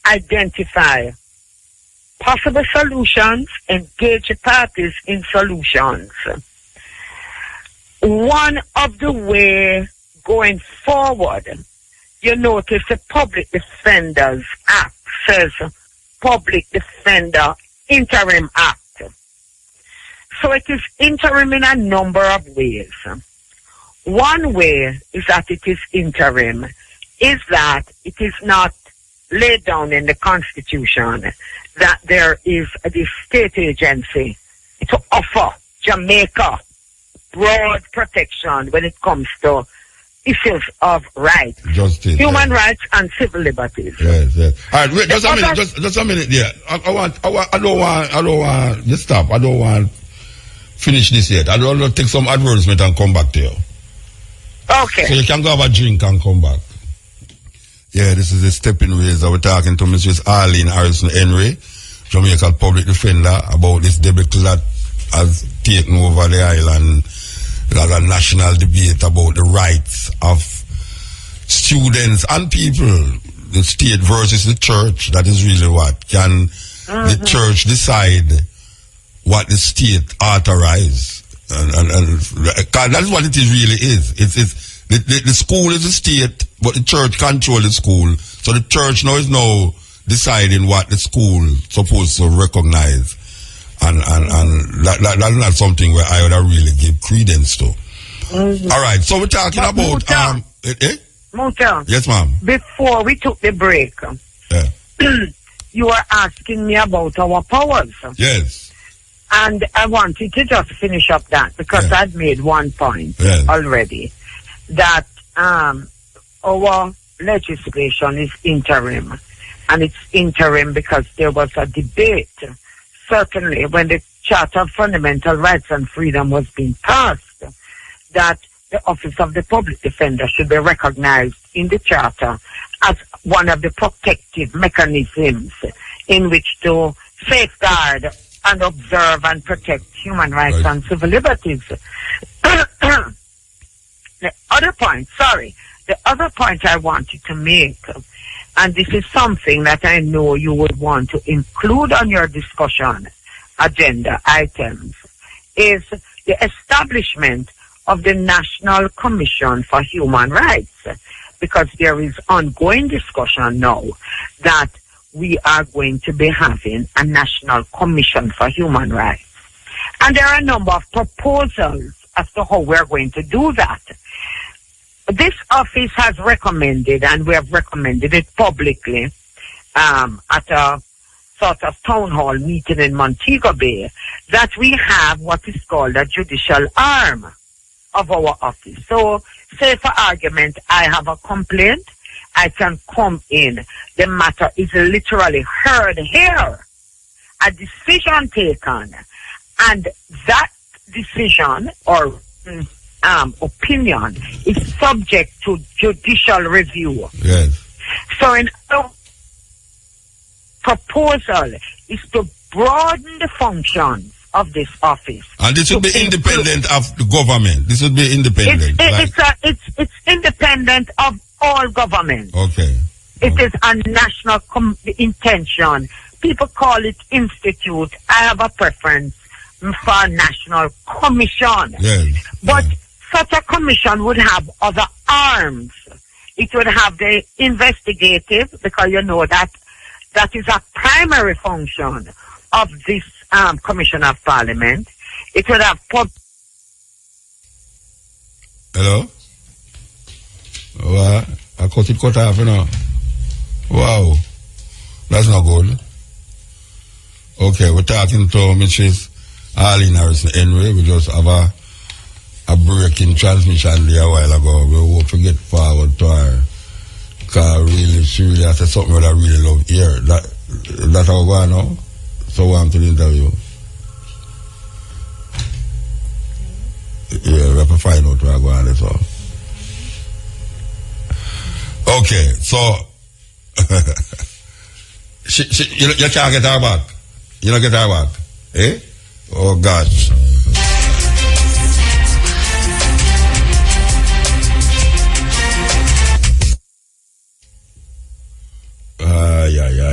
identify possible solutions, engage parties in solutions. One of the way going forward, you notice the Public Defenders Act says Public Defender Interim Act. So it is interim in a number of ways. One way is that it is interim, is that it is not laid down in the Constitution that there is a state agency to offer Jamaica broad protection when it comes to issues of rights, justice, human rights, and civil liberties. Yes, yes. All right, wait, just a minute. Yeah, I don't want. Just stop. I don't want finish this yet. I don't want to take some advertisement and come back to you. Okay. So you can go have a drink and come back. Yeah, this is the Stepping Ways. We're talking to Mrs. Arlene Harrison Henry, Jamaica Public Defender, about this debacle that has taken over the island. There's a national debate about the rights of students and people, the state versus the church. That is really what. Can the church decide what the state authorize? And that is what it really is. The school is the state, but the church control the school. So the church now is now deciding what the school supposed to recognize. And that's not something where I would really give credence to. Mm-hmm. All right, so we're talking about... Muta, yes, ma'am. Before we took the break, you were asking me about our powers. Yes. And I wanted to just finish up that because I'd made one point already. That our legislation is interim. And it's interim because there was a debate, certainly when the Charter of Fundamental Rights and Freedom was being passed, that the Office of the Public Defender should be recognized in the Charter as one of the protective mechanisms in which to safeguard and observe and protect human rights and civil liberties. The other point I wanted to make, and this is something that I know you would want to include on your discussion agenda items, is the establishment of the National Commission for Human Rights, because there is ongoing discussion now that we are going to be having a National Commission for Human Rights. And there are a number of proposals as to how we're going to do that. This office has recommended, and we have recommended it publicly at a sort of town hall meeting in Montego Bay, that we have what is called a judicial arm of our office. So, say for argument, I have a complaint, I can come in. The matter is literally heard here, a decision taken, and that decision or opinion is subject to judicial review. Yes. So in our proposal is to broaden the functions of this office. And this will be independent of the government. This will be independent. It's independent of all government. Okay. It is a national intention. People call it institute. I have a preference for national commission. Yes. But such a commission would have other arms. It would have the investigative, because you know that is a primary function of this Commission of Parliament. It would have Hello? Well, I cut off, you know. Wow. That's not good. Okay, we're talking to Mrs. Arlene Harrison anyway. We just have a break in transmission there a while ago. We hope to get forward to her. Because she really has said something that I really love here. That's how we go now. So I'm to the interview. Yeah, we have to find out where I go on this one. Okay, so you can't get her back. You don't get her back. Eh? Oh gosh.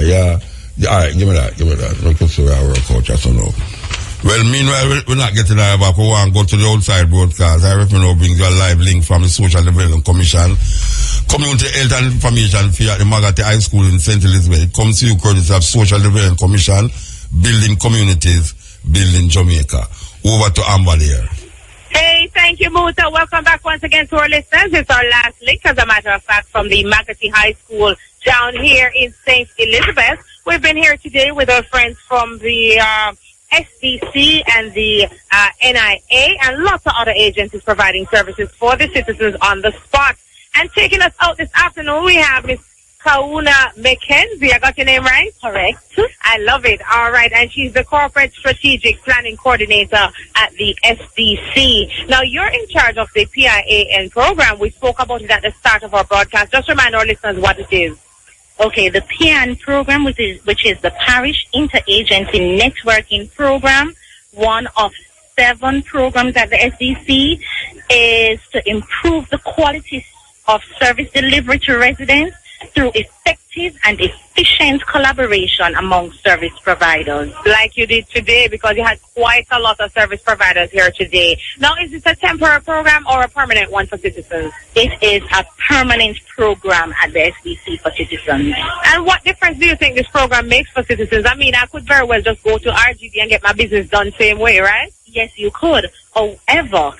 Yeah. Alright, give me that. Let me see where I work out just now. Well, meanwhile, we're not getting her back. We want to go to the outside broadcast. I reckon now brings you a live link from the Social Development Commission. Community Health and Information Fair at the Magi High School in St. Elizabeth. It comes to you courtesy of Social Development Commission, building communities, building Jamaica. Over to Amber there. Hey, thank you, Muta. Welcome back once again to our listeners. It's our last link, as a matter of fact, from the Magi High School down here in St. Elizabeth. We've been here today with our friends from the SDC and the NIA and lots of other agencies providing services for the citizens on the spot. And taking us out this afternoon, we have Miss Kauna McKenzie. I got your name right? Correct. I love it. All right. And she's the Corporate Strategic Planning Coordinator at the SDC. Now, you're in charge of the PIAN program. We spoke about it at the start of our broadcast. Just remind our listeners what it is. Okay, the PIAN program, which is the Parish Interagency Networking Program, one of 7 programs at the SDC, is to improve the quality of service delivery to residents through effective active and efficient collaboration among service providers. Like you did today, because you had quite a lot of service providers here today. Now, is this a temporary program or a permanent one for citizens? It is a permanent program at the SDC for citizens. And what difference do you think this program makes for citizens? I mean, I could very well just go to RGB and get my business done same way, right? Yes, you could. However,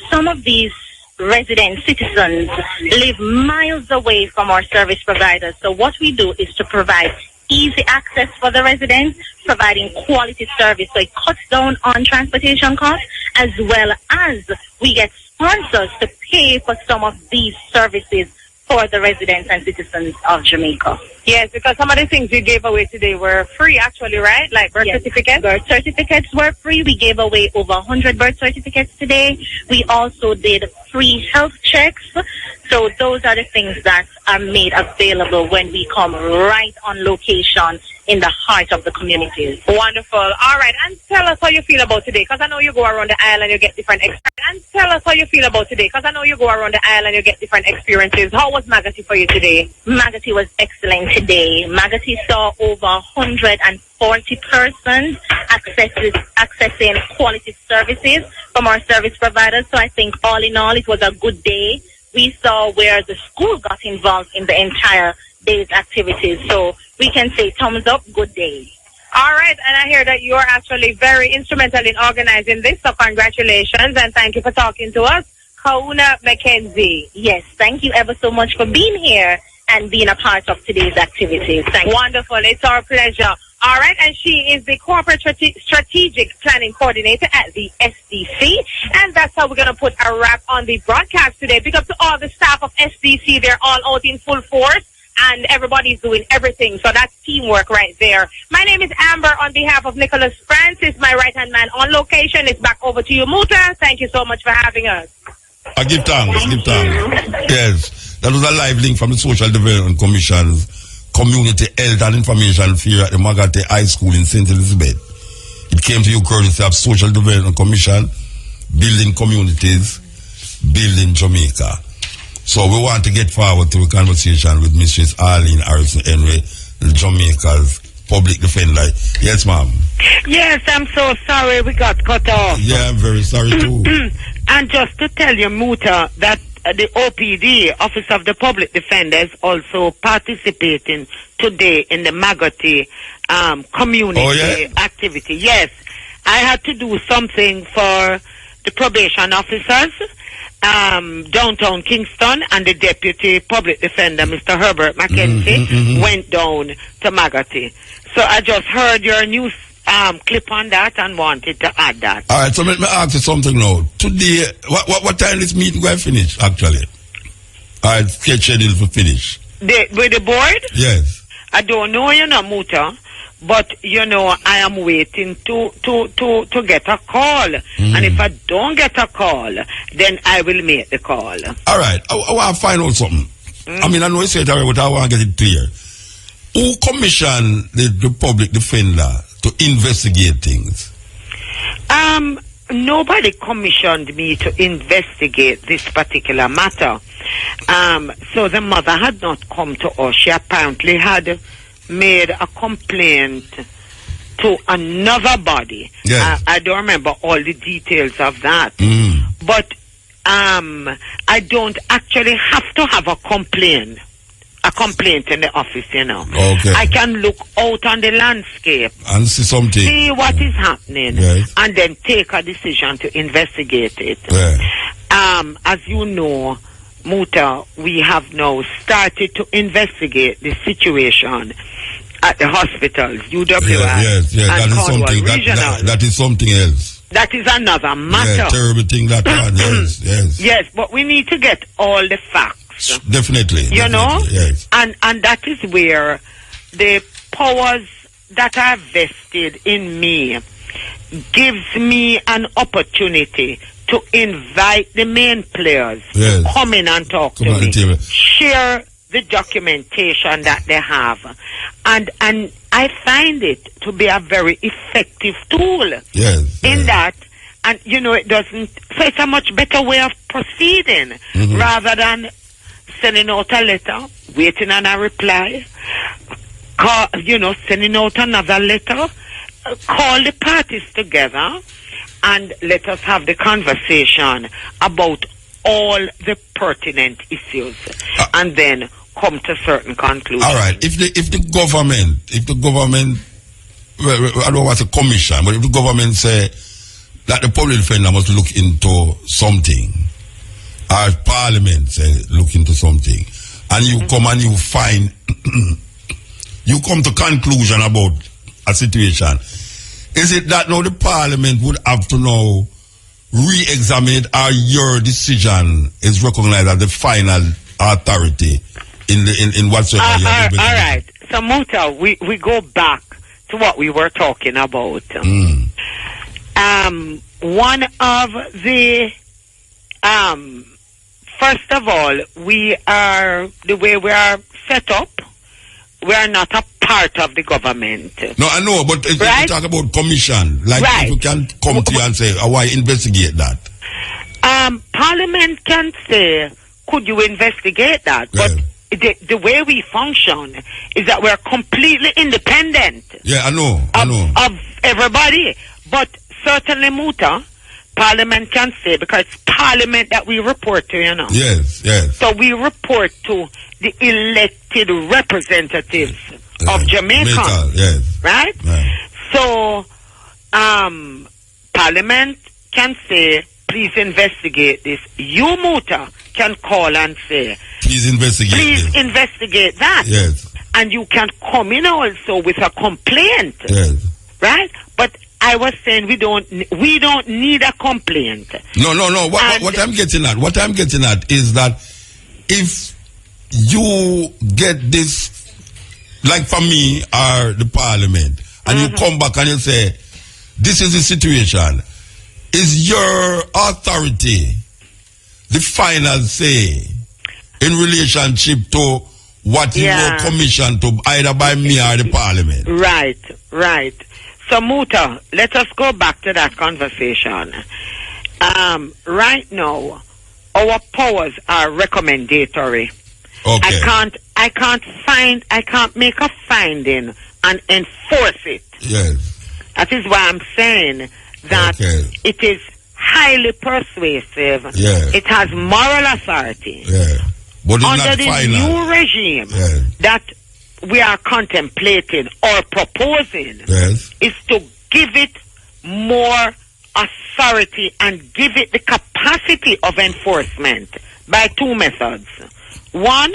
some of these resident citizens live miles away from our service providers. So what we do is to provide easy access for the residents, providing quality service. So it cuts down on transportation costs, as well as we get sponsors to pay for some of these services for the residents and citizens of Jamaica. Yes, because some of the things you gave away today were free, actually, right? Like birth certificates? Birth certificates were free. We gave away over 100 birth certificates today. We also did free health checks. So those are the things that are made available when we come right on location in the heart of the communities. Wonderful. All right. And tell us how you feel about today, because I know you go around the island, you get different experiences. And tell us how you feel about today, because I know you go around the island, you get different experiences. How was Magati for you today? Magati was excellent today. Magati saw over 140 persons accessing quality services from our service providers. So I think all in all, it was a good day. We saw where the school got involved in the entire day's activities. So we can say thumbs up, good day. All right, and I hear that you are actually very instrumental in organizing this, so congratulations, and thank you for talking to us, Kauna McKenzie. Yes, thank you ever so much for being here and being a part of today's activities. Thank you. Wonderful, it's our pleasure. All right, and she is the Corporate Strategic Planning Coordinator at the SDC, and that's how we're going to put a wrap on the broadcast today. Big up to all the staff of SDC, they're all out in full force. And everybody's doing everything. So that's teamwork right there. My name is Amber on behalf of Nicholas Francis, my right-hand man on location. It's back over to you, Muta. Thank you so much for having us. I give thanks. Yes, that was a live link from the Social Development Commission's Community Health and Information Fair at the Magi High School in St. Elizabeth. It came to you courtesy of Social Development Commission, Building Communities, Building Jamaica. So we want to get forward to a conversation with Mrs. Arlene Harrison Henry, Jamaica's public defender. Yes, ma'am. Yes, I'm so sorry we got cut off. Yeah, I'm very sorry too. And just to tell you, Muta, that the OPD, Office of the Public Defender, is also participating today in the Magati community activity. Yes, I had to do something for the probation officers. Downtown Kingston, and the Deputy Public Defender, Mr. Herbert Mackenzie, went down to Magati. So I just heard your news clip on that and wanted to add that. All right, so let me ask you something now. Today, what time this meeting going to finish, actually? All right, get scheduled for finish. With the board? Yes. I don't know, Muta. But, I am waiting to get a call. And if I don't get a call, then I will make the call. All right. I want to find out something. I mean, I know you said it already, but I want to get it clear. Who commissioned the public defender to investigate things? Nobody commissioned me to investigate this particular matter. So the mother had not come to us. She apparently had made a complaint to another body. Yes. I don't remember all the details of that. But I don't actually have to have a complaint in the office, Okay. I can look out on the landscape and see something. See what is happening, yes, and then take a decision to investigate it. Yeah. As you know, Muta, we have now started to investigate the situation at the hospitals, UWI, yes, and that is Cornwall something. Regional. That is something else. That is another matter. Yeah, terrible thing that one. Yes. Yes, but we need to get all the facts. Definitely. You know? Yes. And that is where the powers that are vested in me gives me an opportunity to invite the main players to come in and talk to me, share the documentation that they have, and I find it to be a very effective tool. Yes. In that, and it doesn't. So it's a much better way of proceeding rather than sending out a letter, waiting on a reply, sending out another letter, call the parties together, and let us have the conversation about all the pertinent issues, and then come to certain conclusions. All right. If the government, well, I don't know what's a commission, but if the government say that the public defender must look into something, or Parliament say look into something, and you come and you find, you come to conclusion about a situation, is it that now the Parliament would have to now re-examine it, or your decision is recognized as the final authority in whatsoever you're doing? All right. So, Muta, we go back to what we were talking about. One of the, first of all, the way we are set up, we are not a part of the government. No, I know, but if you talk about commission, like if you can come to you and say, why investigate that? Parliament can say, could you investigate that? Yeah. But the way we function is that we're completely independent. Yeah, I know. Of everybody. But certainly, Muta, Parliament can say, because it's Parliament that we report to, Yes. So we report to the elected representatives of Jamaica. Yes. Right? So, Parliament can say, please investigate this. You, Muta, can call and say, please investigate that. Yes. And you can come in also with a complaint. Yes. Right? But I was saying we don't need a complaint. No. What I'm getting at is that if you get this, like for me or the Parliament, and you come back and you say, this is the situation, is your authority the final say in relationship to what you were commissioned to, either by me or the Parliament? Right. So, Muta, let us go back to that conversation. Right now, our powers are recommendatory. Okay. I can't make a finding and enforce it. Yes. That is why I'm saying that it is highly persuasive. Yeah. It has moral authority. Yeah. But it's under not the final. new regime that we are contemplating or proposing is to give it more authority and give it the capacity of enforcement by two methods. One,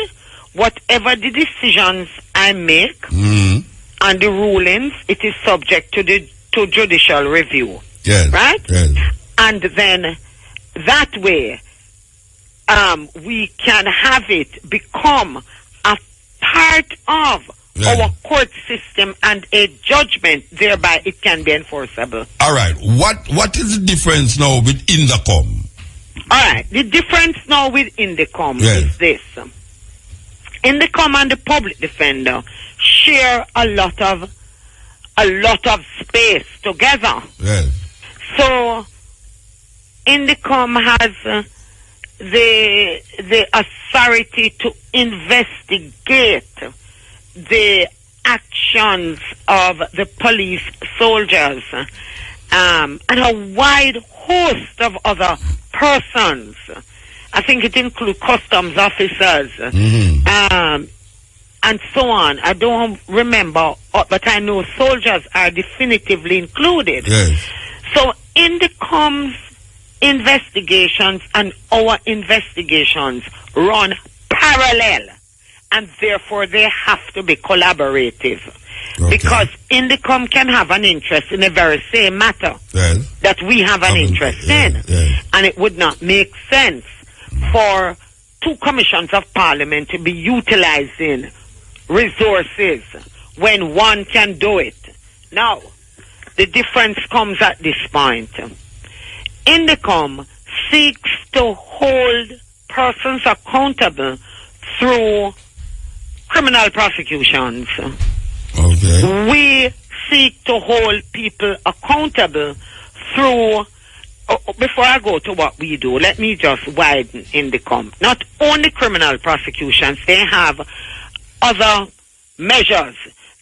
whatever the decisions I make and the rulings, it is subject to judicial review. Yes. Right? Yes. And then that way we can have it become a part of our court system and a judgment, thereby it can be enforceable. All right. What is the difference now with Indicom? All right. The difference now with Indicom is this. Indicom and the public defender share a lot of space together. Yes. So Indicom has the authority to investigate the actions of the police soldiers and a wide host of other persons. I think it includes customs officers and so on. I don't remember, but I know soldiers are definitively included. Yes. So Indicom's investigations and our investigations run parallel, and therefore they have to be collaborative. Okay. Because Indicom can have an interest in the very same matter that we have an interest in. And it would not make sense for two commissions of Parliament to be utilizing resources when one can do it. Now, the difference comes at this point. Indicom seeks to hold persons accountable through criminal prosecutions. Okay. We seek to hold people accountable through before I go to what we do, let me just widen in the not only criminal prosecutions, they have other measures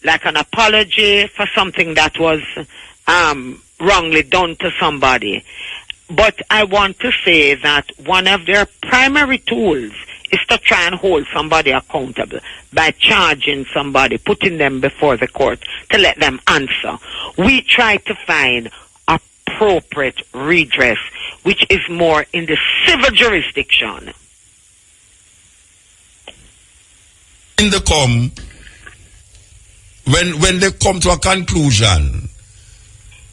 like an apology for something that was wrongly done to somebody. But I want to say that one of their primary tools is to try and hold somebody accountable by charging somebody, putting them before the court to let them answer. We try to find appropriate redress, which is more in the civil jurisdiction. In the when they come to a conclusion,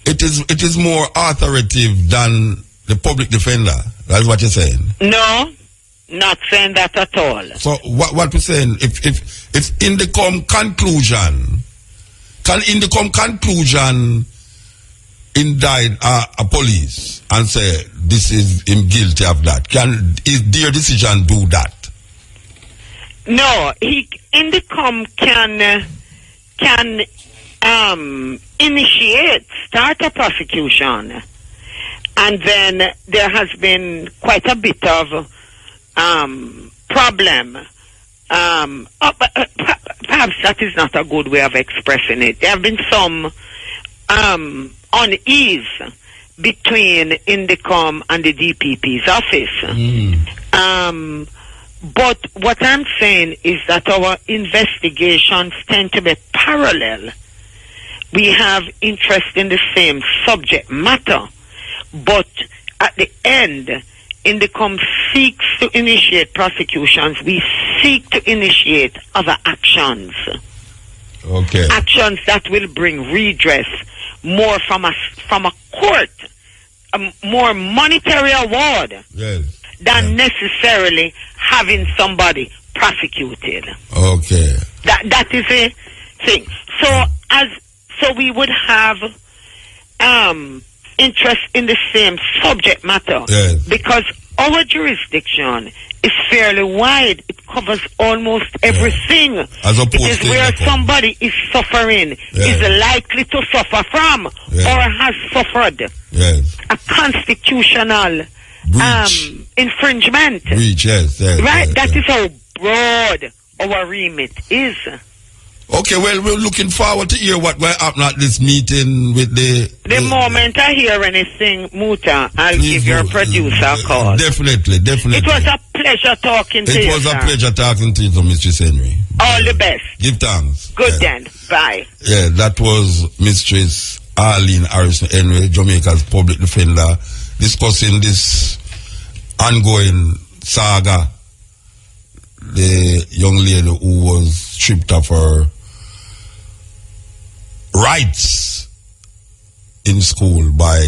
it is more authoritative than the public defender. That's what you're saying. No, not saying that at all. So what we're saying, if in the conclusion, can in the conclusion indict a police and say this is him guilty of that? Is their decision do that? No, INDECOM can start a prosecution, and then there has been quite a bit of problem. Perhaps that is not a good way of expressing it. There have been some unease between INDECOM and the DPP's office. But what I'm saying is that our investigations tend to be parallel. We have interest in the same subject matter, but at the end, INDECOM seeks to initiate prosecutions. We seek to initiate other actions. Okay. Actions that will bring redress more from a court, a more monetary award. Yes. Than necessarily having somebody prosecuted. Okay. That is a thing. So we would have interest in the same subject matter. Yes. Because our jurisdiction is fairly wide. It covers almost everything. As opposed it is to where somebody is suffering, is likely to suffer from, or has suffered a constitutional infringement. Breach, yes. Right, that is how broad our remit is. Okay, well, we're looking forward to hear what will happen at this meeting with the moment I hear anything, Muta, I'll give your producer a call. Definitely. It was a pleasure talking to you. It was a pleasure talking to you, Mistress Henry. All the best. Give thanks. Good then. Bye. Yeah, that was Mistress Arlene Harrison Henry, Jamaica's public defender, discussing this ongoing saga. The young lady who was stripped of her rights in school by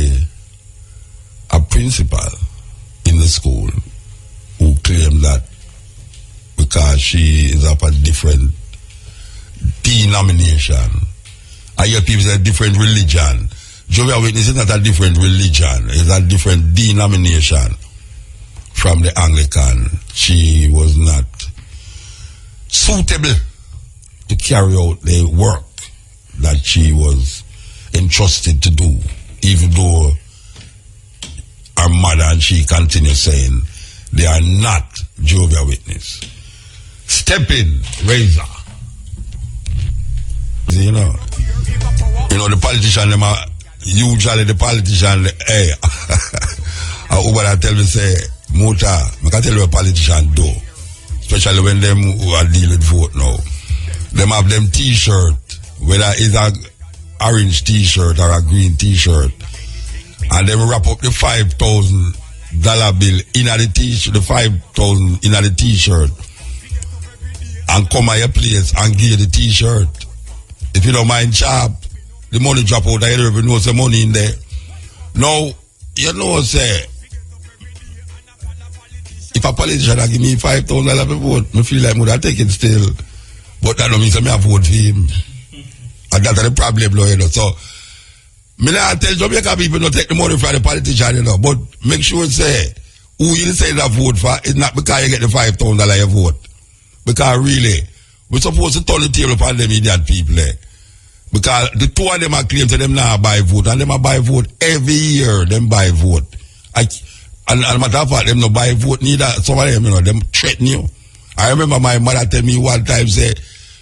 a principal in the school who claimed that because she is of a different denomination. I hear people say different religion. Jehovah's Witness is not a different religion, it's a different denomination from the Anglican. She was not suitable to carry out the work that she was entrusted to do, even though her mother and she continue saying they are not Jehovah's Witness. Step in, razor. You know, the politician, them are usually the politician, hey, I tell me say, Muta, I can tell you a politician do. Especially when them who are dealing with vote now. Them have them t-shirt, whether it's a orange t-shirt or a green t-shirt, and them wrap up the $5,000 bill in the t-shirt, the 5,000 in the t-shirt, and come at your place and give you the t-shirt. If you don't mind sharp, the money drop out, I don't know some money in there. Now, you know, say, if a politician give me $5,000 to vote, I feel like I take it still. But that don't mean I vote for him. And that's the problem, you know. So, I not tell Jamaica people not take the money from the politician, you know. But make sure say, who you say that vote for is not because you get the $5,000 you vote. Because really, we're supposed to turn the table upon them idiot people, Because the two of them are claiming to them now buy vote, and them are buy vote every year, them buy vote. And matter of fact, them no buy vote neither. Some of them, you know, them threaten you. I remember my mother tell me one time, say,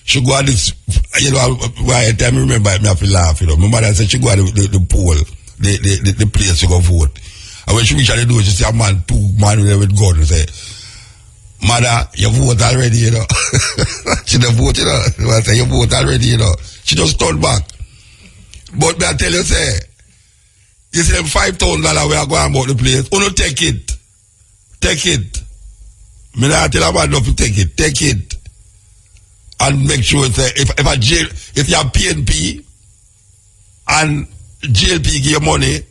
she go at this, you know, by the time I remember, I have to laugh, you know. My mother said she go at the poll, the place to go vote. And when she reach out the door, she see a man, two man with gun, and say, mother, you vote already, you know. She don't vote, you know. I say, you vote already, you know. She just turned back. But me I tell you, say, you see them $5,000 we are going about the place. Oh no, take it. Take it. Me not tell about enough to take it. Take it. And make sure say if you have PNP and JLP give you money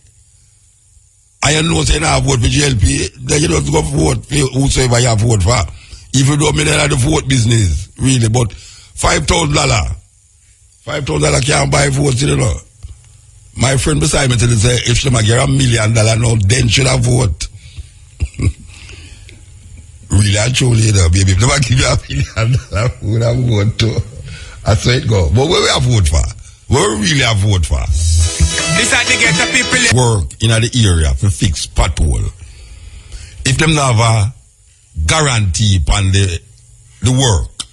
and you know say you have vote for JLP, then you don't go vote for whosoever you have vote for. Even though me not the vote business, really, but $5,000 can't buy votes, you know. My friend beside me today say if she might get $1 million now, then should have vote. Really and truly, you know, baby, if never give you $1 million, would have vote too. That's where it go. But where we have vote for? Where we really have vote for? This is to get the people work in the area to fix pothole. If them not have a guarantee upon the work.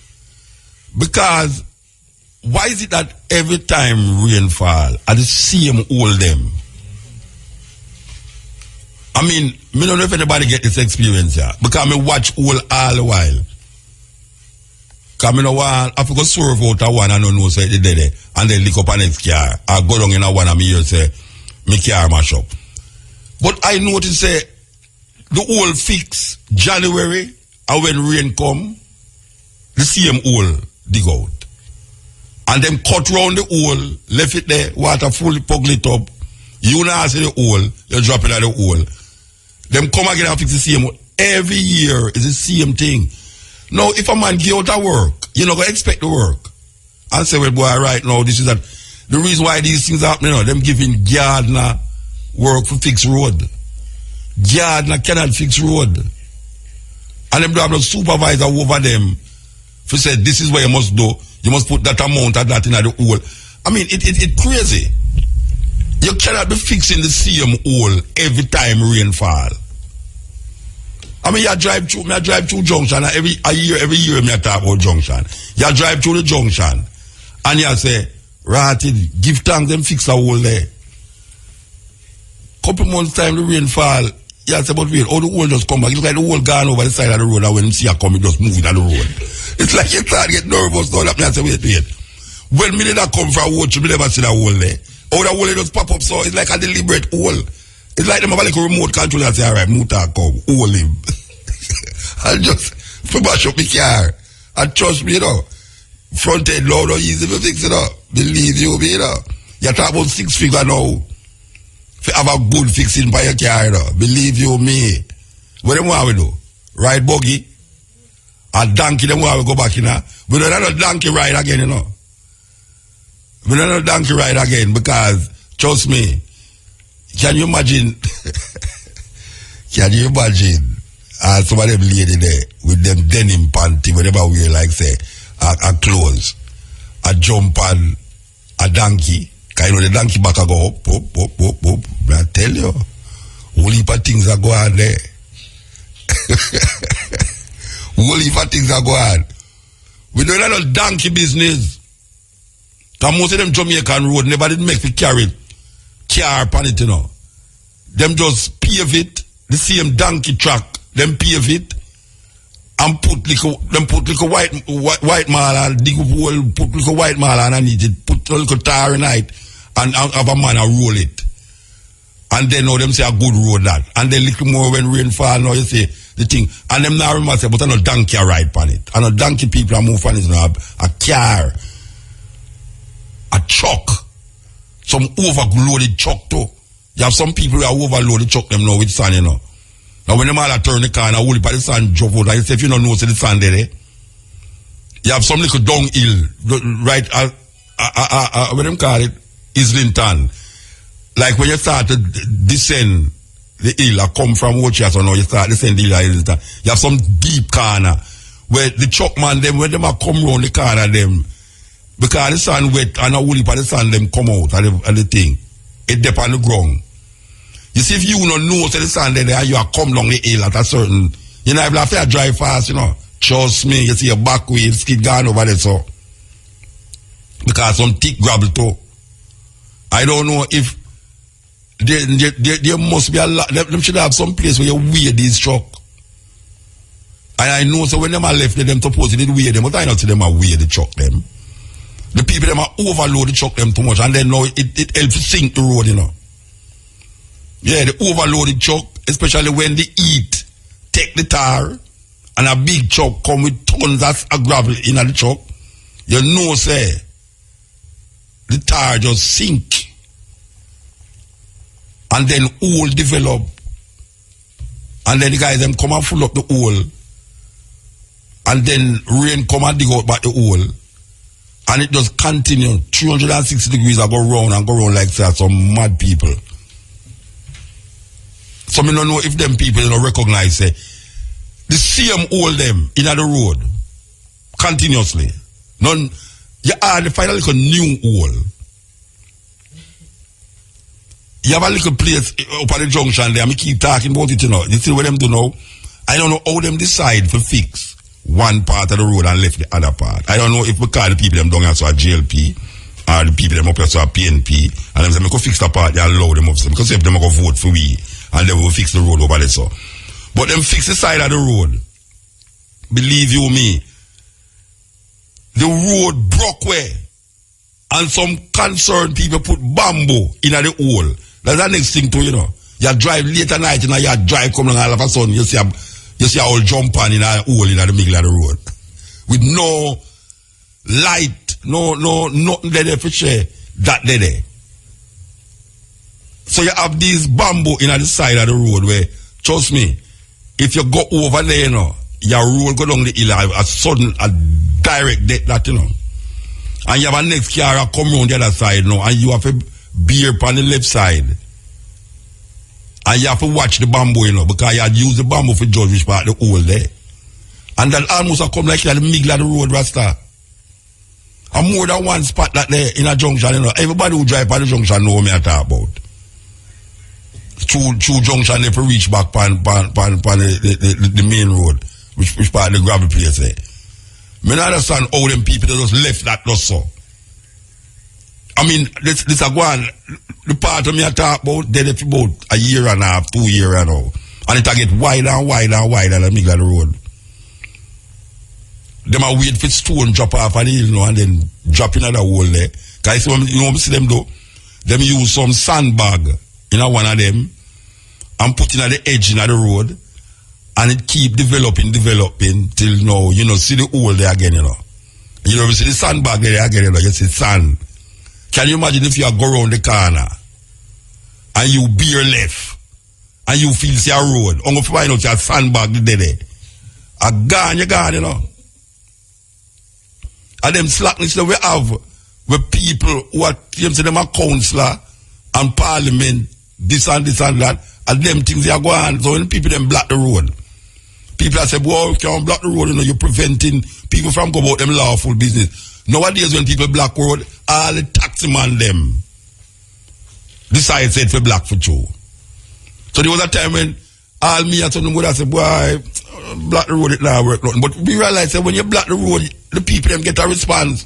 Because why is it that every time rain fall, I the same all them? I mean, me don't know if anybody get this experience here. Because me watch all the while. Because me no want, I forgot serve out a one and no know say they dead. And then lick up a next car. I go down in a one and me hear say, me car mash up. But I notice say, the hole fix January, and when rain come, the same hole dig out. And them cut round the hole, left it there, water fully puggle it up. You now see the hole, you drop it at the hole. Them come again and fix the same hole. Every year is the same thing. Now, if a man get out of work, you're not going to expect the work. And say, well, boy, right now, this is that. The reason why these things happen, you know, them giving gardener work for fix road. Gardener cannot fix road. And them do have a supervisor over them. If you say, this is what you must do, you must put that amount of that in the hole. I mean, it crazy. You cannot be fixing the same hole every time rain fall. I mean, I drive through junction, and every year me talk about junction. You drive through the junction, and you say, Ratty, give thanks, them fix a hole there. Couple months time the rain fall, you say, but wait, all the hole just come back. It look like the hole gone over the side of the road, and when you see it come, it just move it on the road. It's like you start get nervous now. I say, wait. When me that come from a hole, you never see that hole there. How the hole just pop up, so it's like a deliberate hole. It's like them have like a remote control and say, all right, Muta, come, hold him. And just mash up the car. And trust me, you know, front end load or easy to fix it up. Believe you me, you know. You talk about 6 figures now. If have a good fixing by your car, you know. Believe you me. What them want we do? Ride buggy. A donkey, them want we go back, you know. We don't have a donkey ride again, you know. We don't have a donkey ride again because, trust me, can you imagine some of them lady there with them denim panty, whatever we like say, a clothes, a jump on a donkey. Cause you know the donkey back a go up. I tell you, whole heap of things are going on there. Whole heap of things are going on. We don't have no donkey business. Cause most of them Jamaican road never did make the carry car upon it, you know. Them just pave it, the same donkey track, them pave it, and put like a white mala, dig a hole, put like a white mala underneath it, put a little tar in it, and have a man roll it. And then now them say a good road that. And then little more when rain fall, now you say the thing. And them now remember say, but I no donkey ride on it. And no donkey people are move on it, you know, a car, a truck, some overloaded truck too. You have some people who are overloaded truck them now with sand, you know. Now when them all turn the car and hold it by the sand drop out, like if you don't know, see the sand there, you have some little downhill, right, what them call it, Islington. Like when you start to descend the hill, or come from Wochas or now you start descend the hill, Islington, you have some deep corner where the truck man, them, when them are come round the corner, them, because the sand wet and a whole heap of the sand them come out and the thing. It dip on the ground. You see, if you don't know to the sand there, you are come down the hill at a certain, you know, if you have to drive fast, you know. Trust me, you see your back wheel, skid gone over there, so. Because some thick gravel too. I don't know if there must be a lot, them should have some place where you weigh these truck. And I know, so when them are left, them supposed to weigh them, but I not see them are weigh the truck them. The people them are overload the truck them too much, and then now it helps sink the road, you know. Yeah, the overloaded truck, especially when the heat take the tar, and a big truck come with tons of gravel in the truck, you know, say, the tar just sink. And then hole develop. And then the guys them come and full up the hole. And then rain come and dig out back the hole. And it just continue. 360 degrees I go round and go round like that. Some mad people. So me don't know if them people don't recognize the same hole them in the road. Continuously. None, you hardly find a little new hole. You have a little place up at the junction there. I keep talking about it, you know. You see what them do now? I don't know how them decide to fix one part of the road and left the other part. I don't know if we call the people them down here so a GLP or the people them up here so a PNP and them say, we could fix the part, they allow them up. Because if them go vote for we and then we will fix the road over there so. But them fix the side of the road. Believe you me, the road broke way and some concerned people put bamboo in the hole. That's the next thing too, you know. You drive late at night, you know, you drive coming all of a sudden, you see a whole jump on in a hole in the middle of the road. With no light, nothing there for share, that there. So you have these bamboo in the side of the road where, trust me, if you go over there, you know, your road go down the hill, a direct death that, you know. And you have a next car come round the other side now, and you have a beer on the left side. And you have to watch the bamboo, you know, because you had used the bamboo for judge which part the hole there. And that almost come like in the middle of the road, Rasta. And more than one spot that there in a junction, you know. Everybody who drive by the junction know what me I talk about. Two junction there for reach back on the main road, which part of the gravel place there. I don't understand how them people just left that just so. I mean, this is one, the part of me I talk about, dead for about a year and a half, 2 years and now. And it get wider and wider and wider in the middle of the road. Them a wait for stone drop off on the hill now and then drop in another hole there. Because you know what I see them do? Them use some sandbag in one of them and put in at the edge in the road. And it keep developing till now, you know, see the hole there again, you know. You know, you see the sandbag there again, you know, you see sand. Can you imagine if you go around the corner and you beer left and you feel see a road, I'm going to find out your sandbag there. You gone, you know. And them slackness that we have with people who are, you say them a councillor and parliament, this and that, and them things they are going. So when people them block the road, people are saying, well, you can't block the road, you know, you're preventing people from going about them lawful business. Nowadays when people block road, all the taxi man them decide said for black for true. So there was a time when all me and some would have said, boy, block the road, it now work nothing. But we realize that when you block the road, the people them get a response.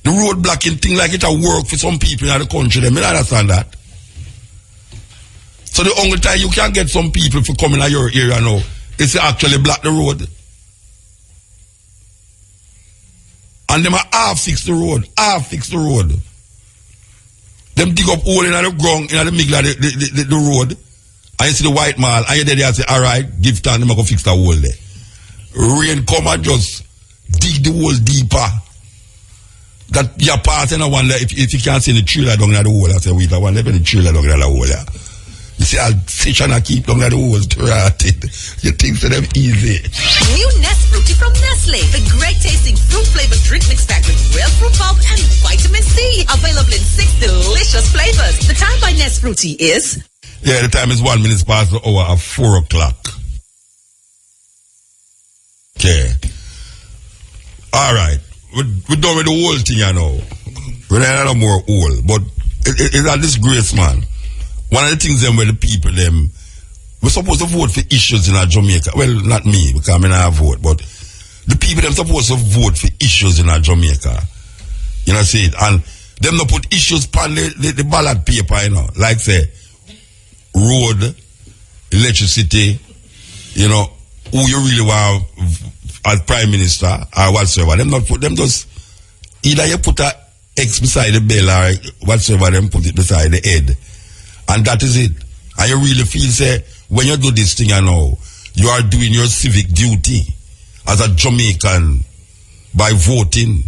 The road blocking thing like it a work for some people in the country, them. I understand that. So the only time you can get some people for coming to your area now is to actually block the road. And them half fix the road. Them dig up hole in the ground, in the middle of the road. And you see the white mall, and you there and say, alright, give time, them go fix the hole there. Rain come and just dig the hole deeper. That your part in a one, if you can't see the trailer down in the hole, I say, wait, I want to the trailer down in the hole there. You see, I'll sit and I keep down the holes to it. You think to them easy. New Nest Fruity from Nestle. The great tasting fruit flavored drink mix packed with real fruit pulp and vitamin C. Available in 6 delicious flavors. The time by Nest Fruity is? Yeah, the time is 1 minute past the hour of 4 o'clock. Okay. Alright. We're done with the whole thing, you know. We're not no more whole. But it's a disgrace, man. one of the things them where the people them we're supposed to vote for issues in our Jamaica. Well, not me, because I mean I vote, but the people them supposed to vote for issues in our Jamaica. You know, see it, and them not put issues on the ballot paper, you know, like say road, electricity, you know, who you really want as prime minister or whatsoever. Them not put them just either you put a X beside the bell or whatsoever, them put it beside the head. And that is it. And you really feel say when you do this thing, you know, you are doing your civic duty as a Jamaican by voting.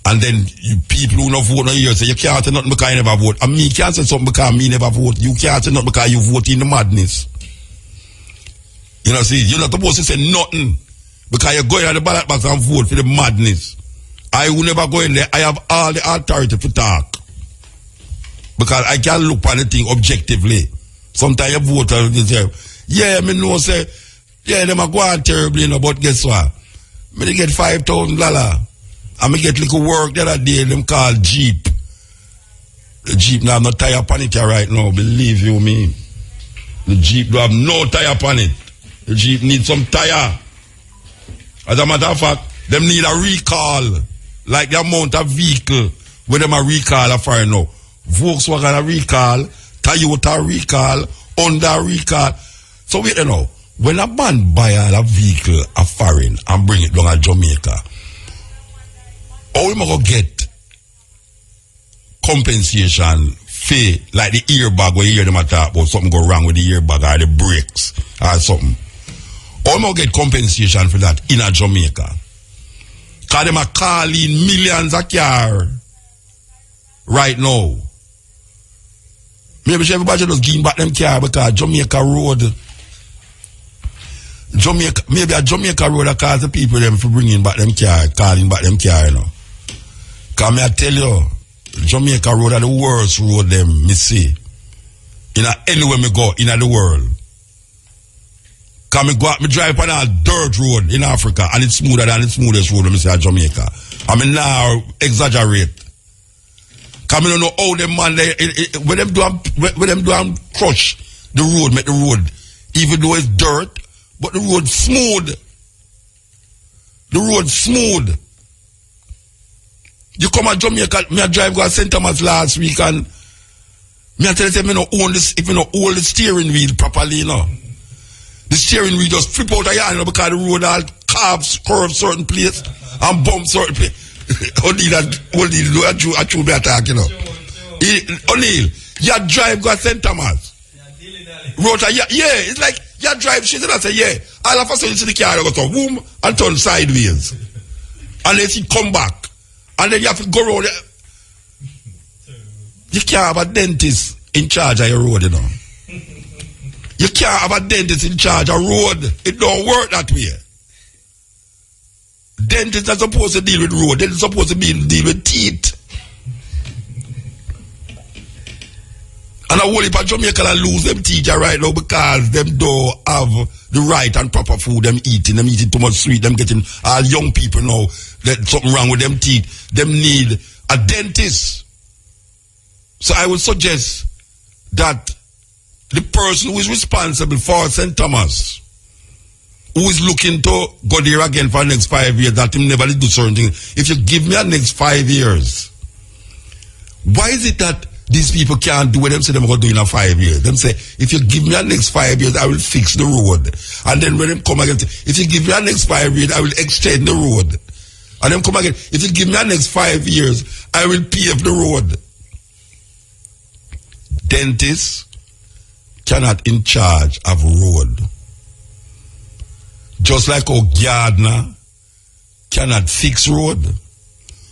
And then you people who don't vote no year say you can't say nothing because you never vote. And me can't say something because me never vote. You can't say nothing because you vote in the madness. You know, see, you're not supposed to say nothing because you're going at the ballot box and vote for the madness. I will never go in there. I have all the authority to talk. Because I can look on the thing objectively. Sometimes you vote and you say, yeah, me know say, yeah, them are going terribly, you know, but guess what? Me get $5,000. And me get little work the other day, them call Jeep. The Jeep now have no tire on it right now, believe you me. The Jeep don't have no tire on it. The Jeep needs some tire. As a matter of fact, them need a recall. Like the amount of vehicle where them a recall a foreign now. Volkswagen a recall, Toyota a recall, Honda a recall. So wait you know, when a man buy a vehicle a foreign and bring it down to Jamaica, how we going to get compensation fee like the airbag where you hear them talk about something go wrong with the airbag or the brakes or something? How we going to get compensation for that in a Jamaica? Because them are calling millions of cars right now. Maybe everybody just give back them car because Jamaica road. Maybe a Jamaica road that cause the people them for bringing back them car, calling back them car, you know. Because I tell you, Jamaica road are the worst road them me see. Anywhere me go in the world. Because me drive on a dirt road in Africa and it's smoother than the smoothest road me see at Jamaica. I mean now exaggerate. Because I don't know how them man when them do crush the road, make the road, even though it's dirt, but the road smooth. The road smooth. You come at Jamaica, me a drive go to St. Thomas last week and me a tell you me no own this if you no hold the steering wheel properly, you know. The steering wheel just flip out of your hand because the road all curve certain place and bump certain place. O'Neil, I should be attacking, you know. O'Neil, you drive go to St. Thomas. Road, yeah, it's like you drive shit and I say, yeah. All of a sudden you see the car go to boom and turn sideways. And then it come back. And then you have to go around. You can't have a dentist in charge of your road, you know. You can't have a dentist in charge of road. It don't work that way. Dentists are supposed to deal with road. They're supposed to deal with teeth. And a whole heap of Jamaica lose them teeth right now because them don't have the right and proper food them eating. Them eating too much sweet. Them getting all young people now that something wrong with them teeth. Them need a dentist. So I would suggest that the person who is responsible for St. Thomas, who is looking to go there again for the next 5 years, that him never do certain things. If you give me a next 5 years, why is it that these people can't do what them say they're going to do in a 5 years? Them say, if you give me a next 5 years, I will fix the road. And then when them come again, if you give me a next 5 years, I will extend the road. And then come again, if you give me a next 5 years, I will pave the road. Dentists cannot in charge of road. Just like a gardener cannot fix road.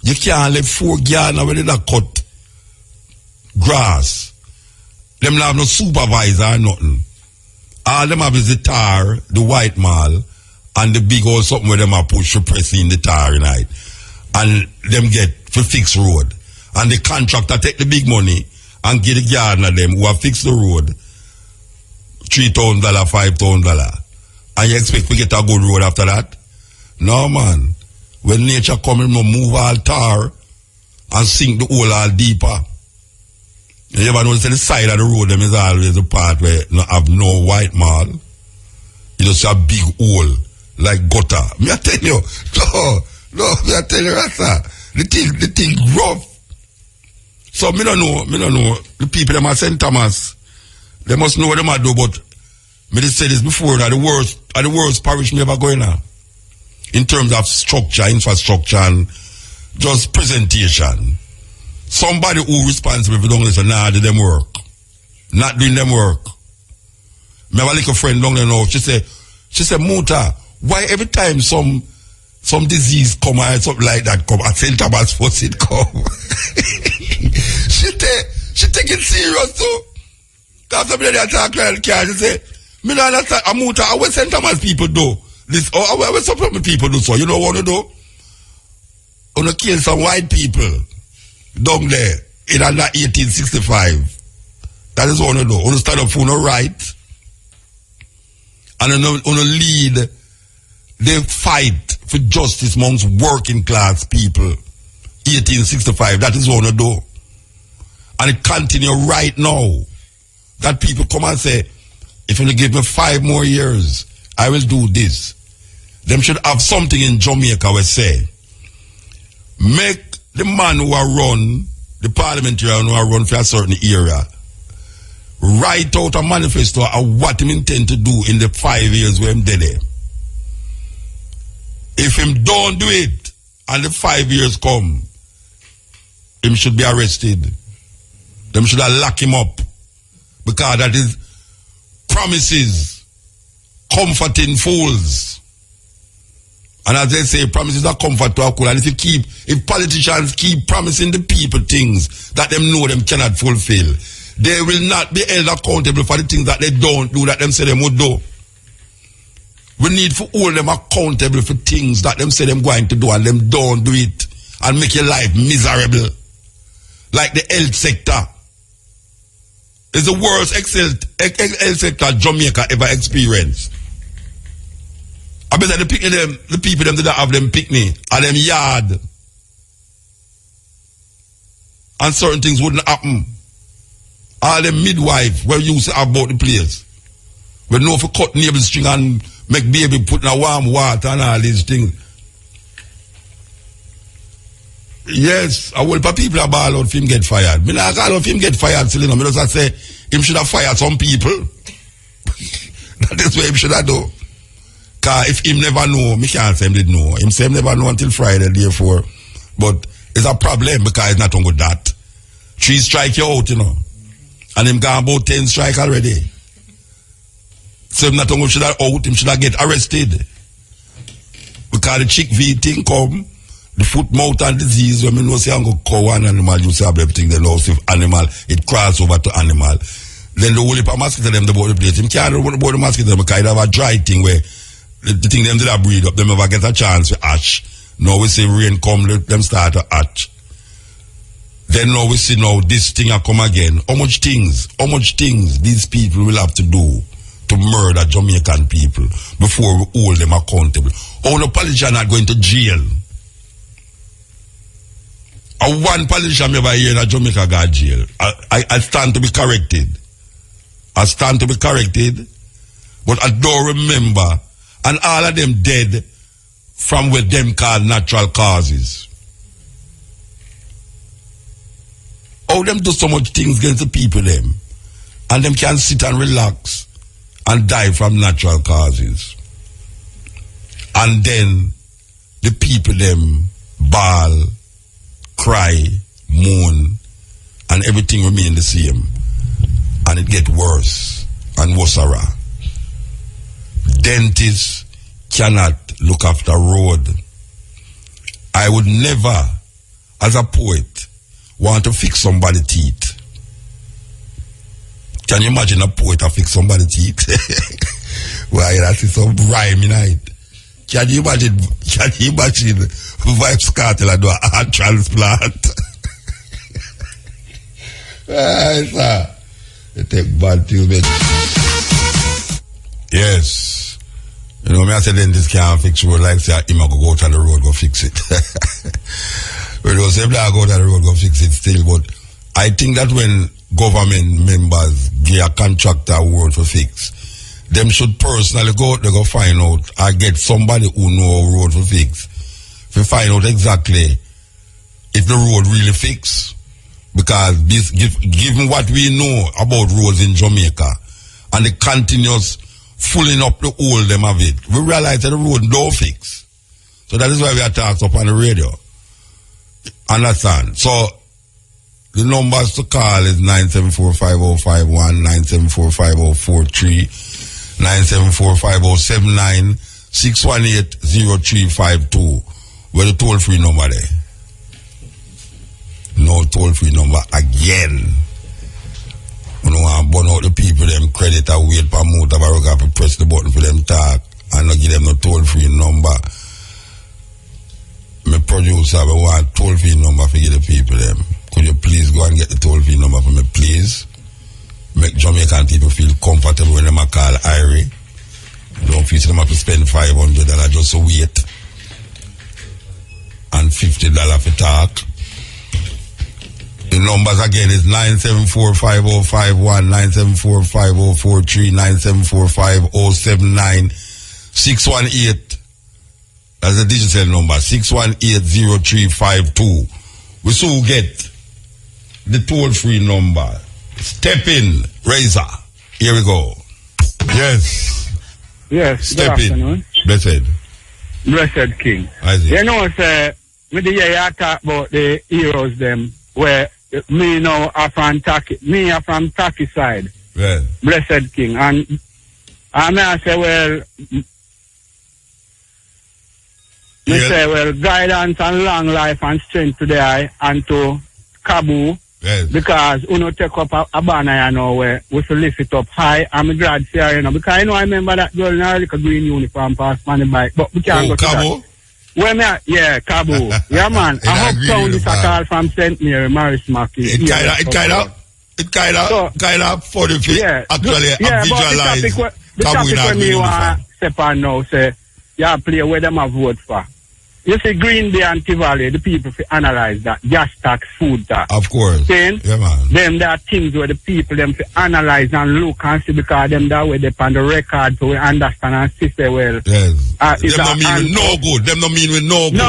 You can't let 4 gardener when they cut grass. Them not have no supervisor or nothing. All them have is the tar, the white mall, and the big old something where them are push to press in the tar in it. And them get to fix road. And the contractor take the big money and give the gardener them who have fixed the road $3,000, $5,000. And you expect we get a good road after that? No, man. When nature come in, move all tar and sink the hole all deeper. You ever notice the side of the road them is always the part where you have no white marl. You just have a big hole like gutter. Me I tell you, no, me I tell you Rasta. The thing rough. So me don't know. The people them at St. Thomas, they must know what them a do, but me just said this before that the worst parish me ever going on. In terms of structure, infrastructure, and just presentation. Somebody who responsible for don't listen, nah, do them work. Not doing them work. Me have a little friend down there now, she said, Muta, why every time some disease come or something like that come, at St. Thomas first it come? she take it serious too. Because somebody that talk like that, she say, me don't understand, Muta, how will St. Thomas people do this? Or how will some people do so? You know what to do? You want to kill some white people down there in 1865. That is what you do. You want to stand up for no right. And you want to lead the fight for justice amongst working class people. 1865. That is what you do. And it continue right now. That people come and say, if you give me 5 more years, I will do this. Them should have something in Jamaica where say, make the man who are run, the parliamentarian who are run for a certain area, write out a manifesto of what him intend to do in the 5 years where him dead there. If him don't do it, and the 5 years come, him should be arrested. Them should have lock him up. Because that is promises, comforting fools. And as they say, promises are comfort to a cool. And if politicians keep promising the people things that them know them cannot fulfill, they will not be held accountable for the things that they don't do, that them say them would do. We need to hold them accountable for things that them say them going to do and them don't do it and make your life miserable. Like the health sector. It's the worst health sector Jamaica ever experienced. I bet that the people them that have them picnic and them yard. And certain things wouldn't happen. All them midwife where you used to have about the place. We know for cut navel string and make baby put in a warm water and all these things. Yes, a whole people are ball out for him get fired. Me not call out for him get fired, still, you know. Me just say him should have fired some people. That is what him should have do. Cause if him never know, me can't say him did know. Him say him never know until Friday, therefore. But it's a problem because it's not on with that. 3 strike you out, you know. And him gone about 10 strike already. So him not on should have out, him should have get arrested. Because the chick V thing come. The foot, mouth, and disease, when we know say I'm going to call one animal, you say everything, they know if animal, it cross over to animal. Then the whole heap of mosquito them about the place. Him can't know about the mosquito because it have a dry thing where the thing them did a breed up, them never get a chance to hatch. Now we see rain come, them start to hatch. Then now we see now this thing a come again. How much things these people will have to do to murder Jamaican people before we hold them accountable? How the politicians are going to jail? One politician ever here in Jamaica got jail. I stand to be corrected. But I don't remember. And all of them dead from what them call natural causes. How them do so much things against the people them. And them can sit and relax and die from natural causes. And then the people them bawl, cry, moan, and everything remain the same. And it get worse and worse. Dentists cannot look after road. I would never, as a poet, want to fix somebody's teeth. Can you imagine a poet to fix somebody's teeth? Why, that's some rhyme in it. Can you imagine Vibes Cartel and do a heart transplant? Sir. They take bad things, man. Yes. You know, me I say dentist can't fix road like say him go out on the road go fix it. But those say I go out on the road go fix it still. But I think that when government members give a contractor road for fix, them should personally go out there go find out or get somebody who know a road for fix to find out exactly if the road really fix. Because this, given what we know about roads in Jamaica and the continuous filling up the hole them of it, we realize that the road don't fix. So that is why we are talking up on the radio. Understand? So the numbers to call is 974-5051, 974-5043, 974-5079, 618-0352. Where the toll-free number there? No toll-free number again. We don't want to burn out the people, them credit or wait for Mutabaruka to press the button for them talk and not give them no toll-free number. My producer, I want toll-free number for give the people them. Could you please go and get the toll-free number for me, please? Make Jamaican people feel comfortable when they call Irie. Don't feel them have to spend $500 just to wait. And $50 for talk. The numbers again is 974-5051, 974-5043, 974-5079, 618. That's the digital number, 618-0352. We soon get the toll-free number. Step in, Razor. Here we go. Yes. Yes, Step in. Blessed. Blessed King. You know, sir, with the year I talk about the heroes them, where me now are from Taki side. Yeah. Blessed King. And I say, well, guidance and long life and strength to the eye and to Kabu. Yes. Because we don't take up a banner, you know, where we should lift it up high. I'm glad to hear, you know, because I remember that girl in a little green uniform past on the bike, but we can't go to Kabu? that. Well, Kabu. Yeah, man. I hope town is a call from St. Mary, Maris Mackey. It kind of for the fit. Yeah. Actually, yeah, visualize but the topic when me want to step on now, say, play where them have vote for. You see, Green Bay and Tivoli, the people analyze that. Gas tax, food tax. Of course. Then, yeah, man. Them, there are things where the people, them analyze and look and see because them that way they on the record so we understand and see say, well. Yes. Them don't mean with no good. Them don't mean with no good.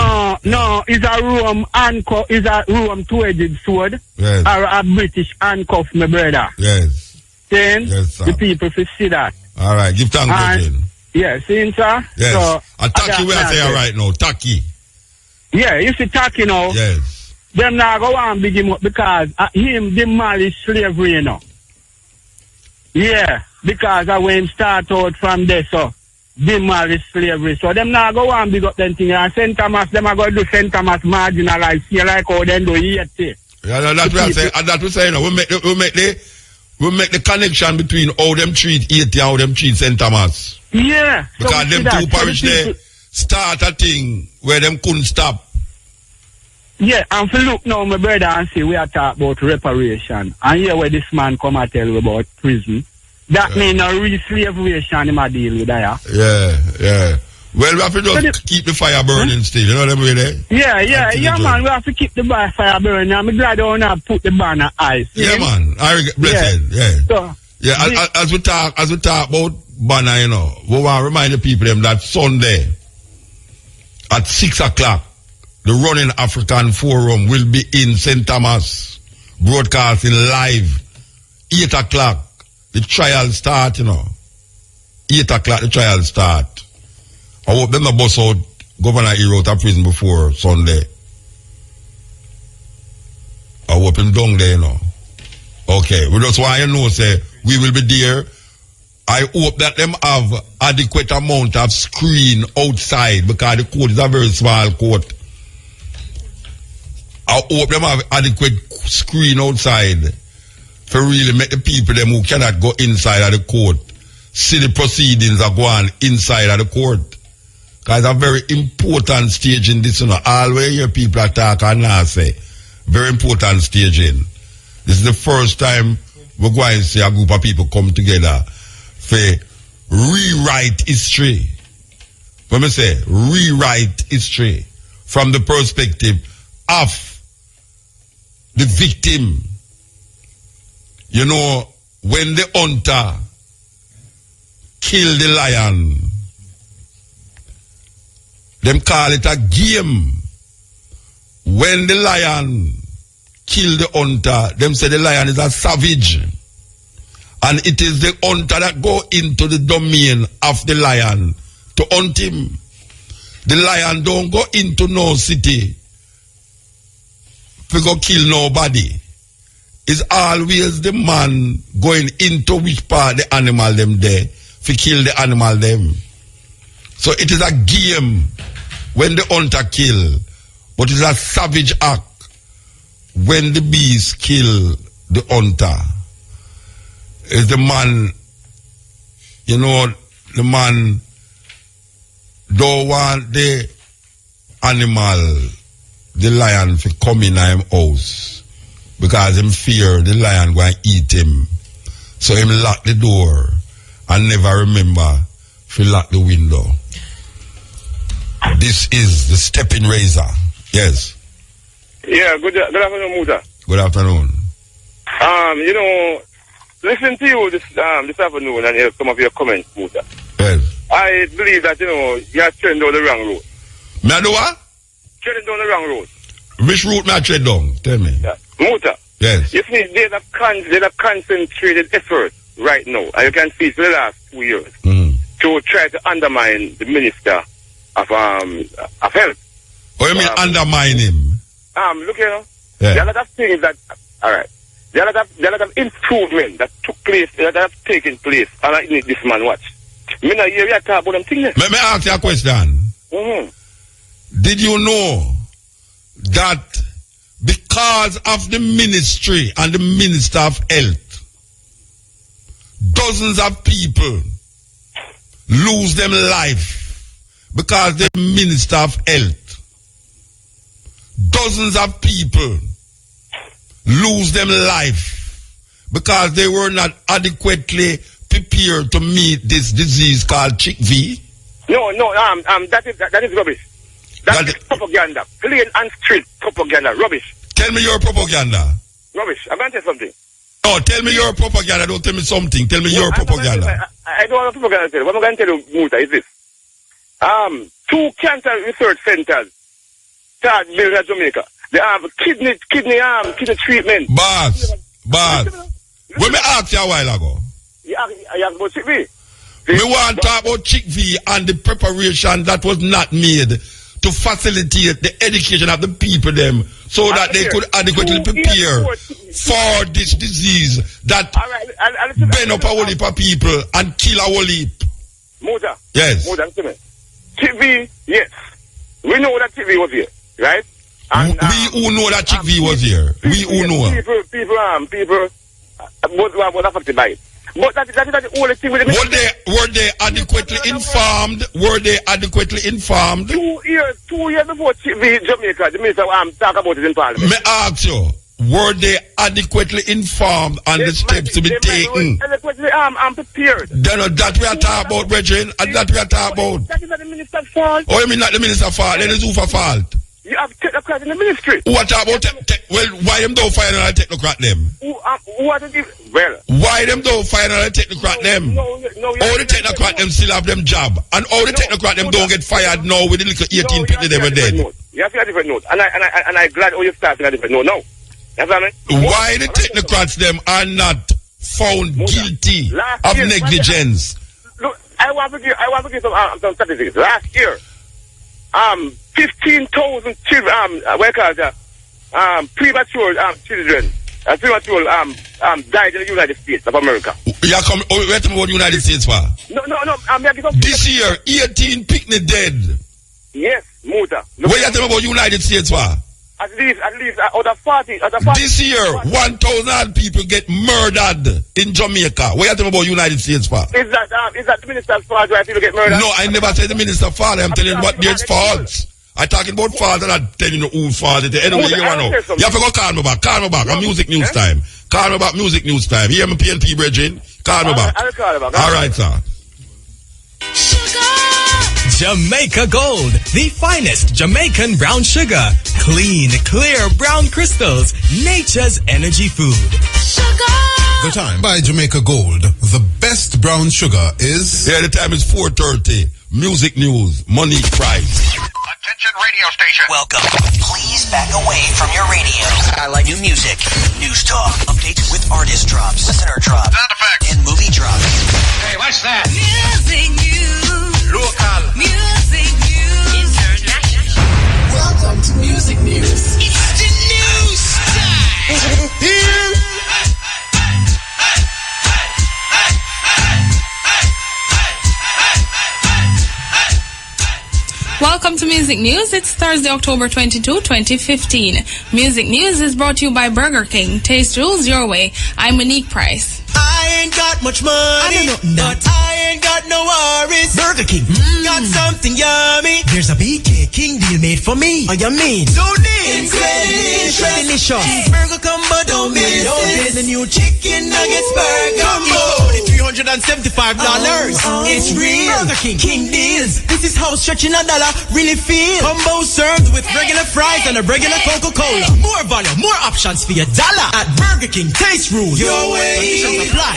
No. Is a Rome handcuff, is a Rome two-edged sword. Yes. Or a British handcuff, my brother. Yes. Then, yes, the people will see that. All right. Give thanks again. Yeah, see, sir? Yes. So, and Taki, we are saying right now. Taki. Yeah, you see Taki now. Yes. Them now go and big him up because him demolish slavery, you know. Yeah, because when him start out from there, so demolish slavery. So them now go and big up them thing. And St. Thomas, them are going to do St. Thomas marginalized here like how them do here. Yeah, that's what I say. And that's what I say, you know. We make the connection between how them treat Haiti and how them treat St. Thomas. Yeah. Because them two parish there start a thing where them couldn't stop. Yeah, and for look now, my brother, and see, we are talking about reparation. And here where this man come and tell you about prison. That means a re-slaveration him a deal with that, yeah. Well, we have to just keep the fire burning still, you know what I mean? Yeah, man, we have to keep the fire burning. I'm glad I don't have to put the banner ice. Yeah, man. Blessed, yeah. So, as we talk about banner, you know, we want to remind the people them that Sunday at 6 o'clock, the Running African Forum will be in St. Thomas, broadcasting live. 8 o'clock, the trial start, you know. 8 o'clock, the trial start. I hope them not bust out Governor Hero out of prison before Sunday. I hope him down there, you know. Okay, we just want you to know, say, we will be there. I hope that them have adequate amount of screen outside because the court is a very small court. I hope them have adequate screen outside for really make the people them who cannot go inside of the court see the proceedings are going inside of the court. Because it's a very important stage in this, you know. Always hear people attack and now say, very important stage in. This is the first time we're going to see a group of people come together for rewrite history. When we say rewrite history from the perspective of the victim You know, when the hunter kill the lion, them call it a game. When the lion kill the hunter, them say the lion is a savage. And it is the hunter that go into the domain of the lion to hunt him. The lion don't go into no city to go kill nobody. It's always the man going into which part the animal them there to kill the animal them. So it is a game when the hunter kill, but it's a savage act when the beast kill the hunter. Is the man, you know, the man don't want the animal, the lion, to come in him house because him fear the lion going to eat him. So him lock the door and never remember to lock the window. This is the stepping razor. Yes. Yeah, good afternoon, Muta. Good afternoon. You know, listen to you this afternoon and hear some of your comments, Muta. Yes. I believe that, you know, you are treading down the wrong road. Me I do what? Treading down the wrong road. Which route may I tread down? Tell me. Yeah. Muta. Yes. You see, there's a concentrated effort right now, and you can see it for the last 2 years, to try to undermine the Minister of Health. Oh, you mean undermine him? Look here, yeah. There are a lot of things that, alright, there are a lot of improvement that took place, that have taken place, and I need this man watch. Me not hear you talk about them things. Let me ask you a question. Did you know that because of the ministry and the Minister of Health, dozens of people lose them life because the Minister of Health? Dozens of people lose them life because they were not adequately prepared to meet this disease called chick-V? No, that is rubbish. That is propaganda. Plain and straight propaganda. Rubbish. Tell me your propaganda. Rubbish. I'm going to tell you something. No, tell me your propaganda. Don't tell me something. Tell me your propaganda. I don't want propaganda to tell you. What I'm going to tell you, Muta, is this. 2 cancer research centers start building in Jamaica. They have kidney treatment. Boss. When me asked you a while ago. You asked about chick-V. We want to talk about chick-V and the preparation that was not made to facilitate the education of the people them so that they could adequately prepare for this disease that bend up a whole heap of people and kill a whole heap. Muta. Yes. Muta, listen to me. chick-V, yes. We know that chick-V was here, right? And, we who know that chick-V was here. We who know. People was affected by it. But that's the only thing with the Were they adequately informed? Were they adequately informed? 2 years before chick-V Jamaica, the minister talk about it in Parliament. May I ask you, were they adequately informed on the steps to be taken? Adequately prepared. Then that we are talking about, brethren, and that we are talking about. That is not the minister's fault. Oh, you mean not the minister's fault? Then it's who for fault? You have technocrats in the ministry. What about well, why them don't fire another technocrat them? Who are the well? Why them don't fire another technocrat them? No, all the technocrat them still have them job, and all the technocrat them don't get fired now with the little 18 people they were dead. You have to a different note, and I'm glad all you start a different note now. Why the technocrats them are not found guilty of negligence? Look, I want to give some statistics. Last year, 15,000 children, premature children, died in the United States of America. You come, wait about the United States for? No. This year, 18 picnic dead. Yes, Muta. What you talking about United States for? At least out of 40. This year, 1,000 people get murdered in Jamaica. What you talking about United States for? Is that the minister's fault why people get murdered? No, I never said the minister's fault. I'm telling you what there's faults. I'm talking about fault and I'm telling you who's fault. Anyway, you know. You have to go call me back. I'm music news time. Call me back, music news time. Hear me PNP, brethren. Call me back. I'll call you back. All right, sir. Jamaica Gold, the finest Jamaican brown sugar. Clean, clear brown crystals. Nature's energy food. Sugar. The time by Jamaica Gold. The best brown sugar is... Yeah, the time is 4:30. Music news, money price. Attention radio station. Welcome. Please back away from your radio. I like new music, news talk, updates with artist drops, listener drops, sound effects, and movie drops. Hey, what's that? Music news. Local. Music news. International. Welcome to Music News. It's the news time. Welcome to Music News. It's Thursday, October 22, 2015. Music News is brought to you by Burger King. Taste rules your way. I'm Monique Price. I ain't got much money, but I ain't got no worries. Burger King, got something yummy. There's a BK King deal made for me. Oh, you mean? So this Incredilicious. Burger combo, don't miss it. The new chicken nuggets burger combo. Only $375. It's real. Burger King, King deals. This is how stretching a dollar really feels. Combo served with regular fries and a regular Coca-Cola. More volume, more options for your dollar at Burger King. Taste rules your way. Conditions apply.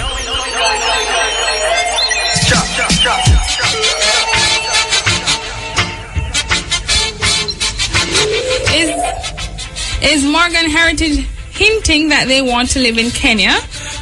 Is Morgan Heritage hinting that they want to live in Kenya?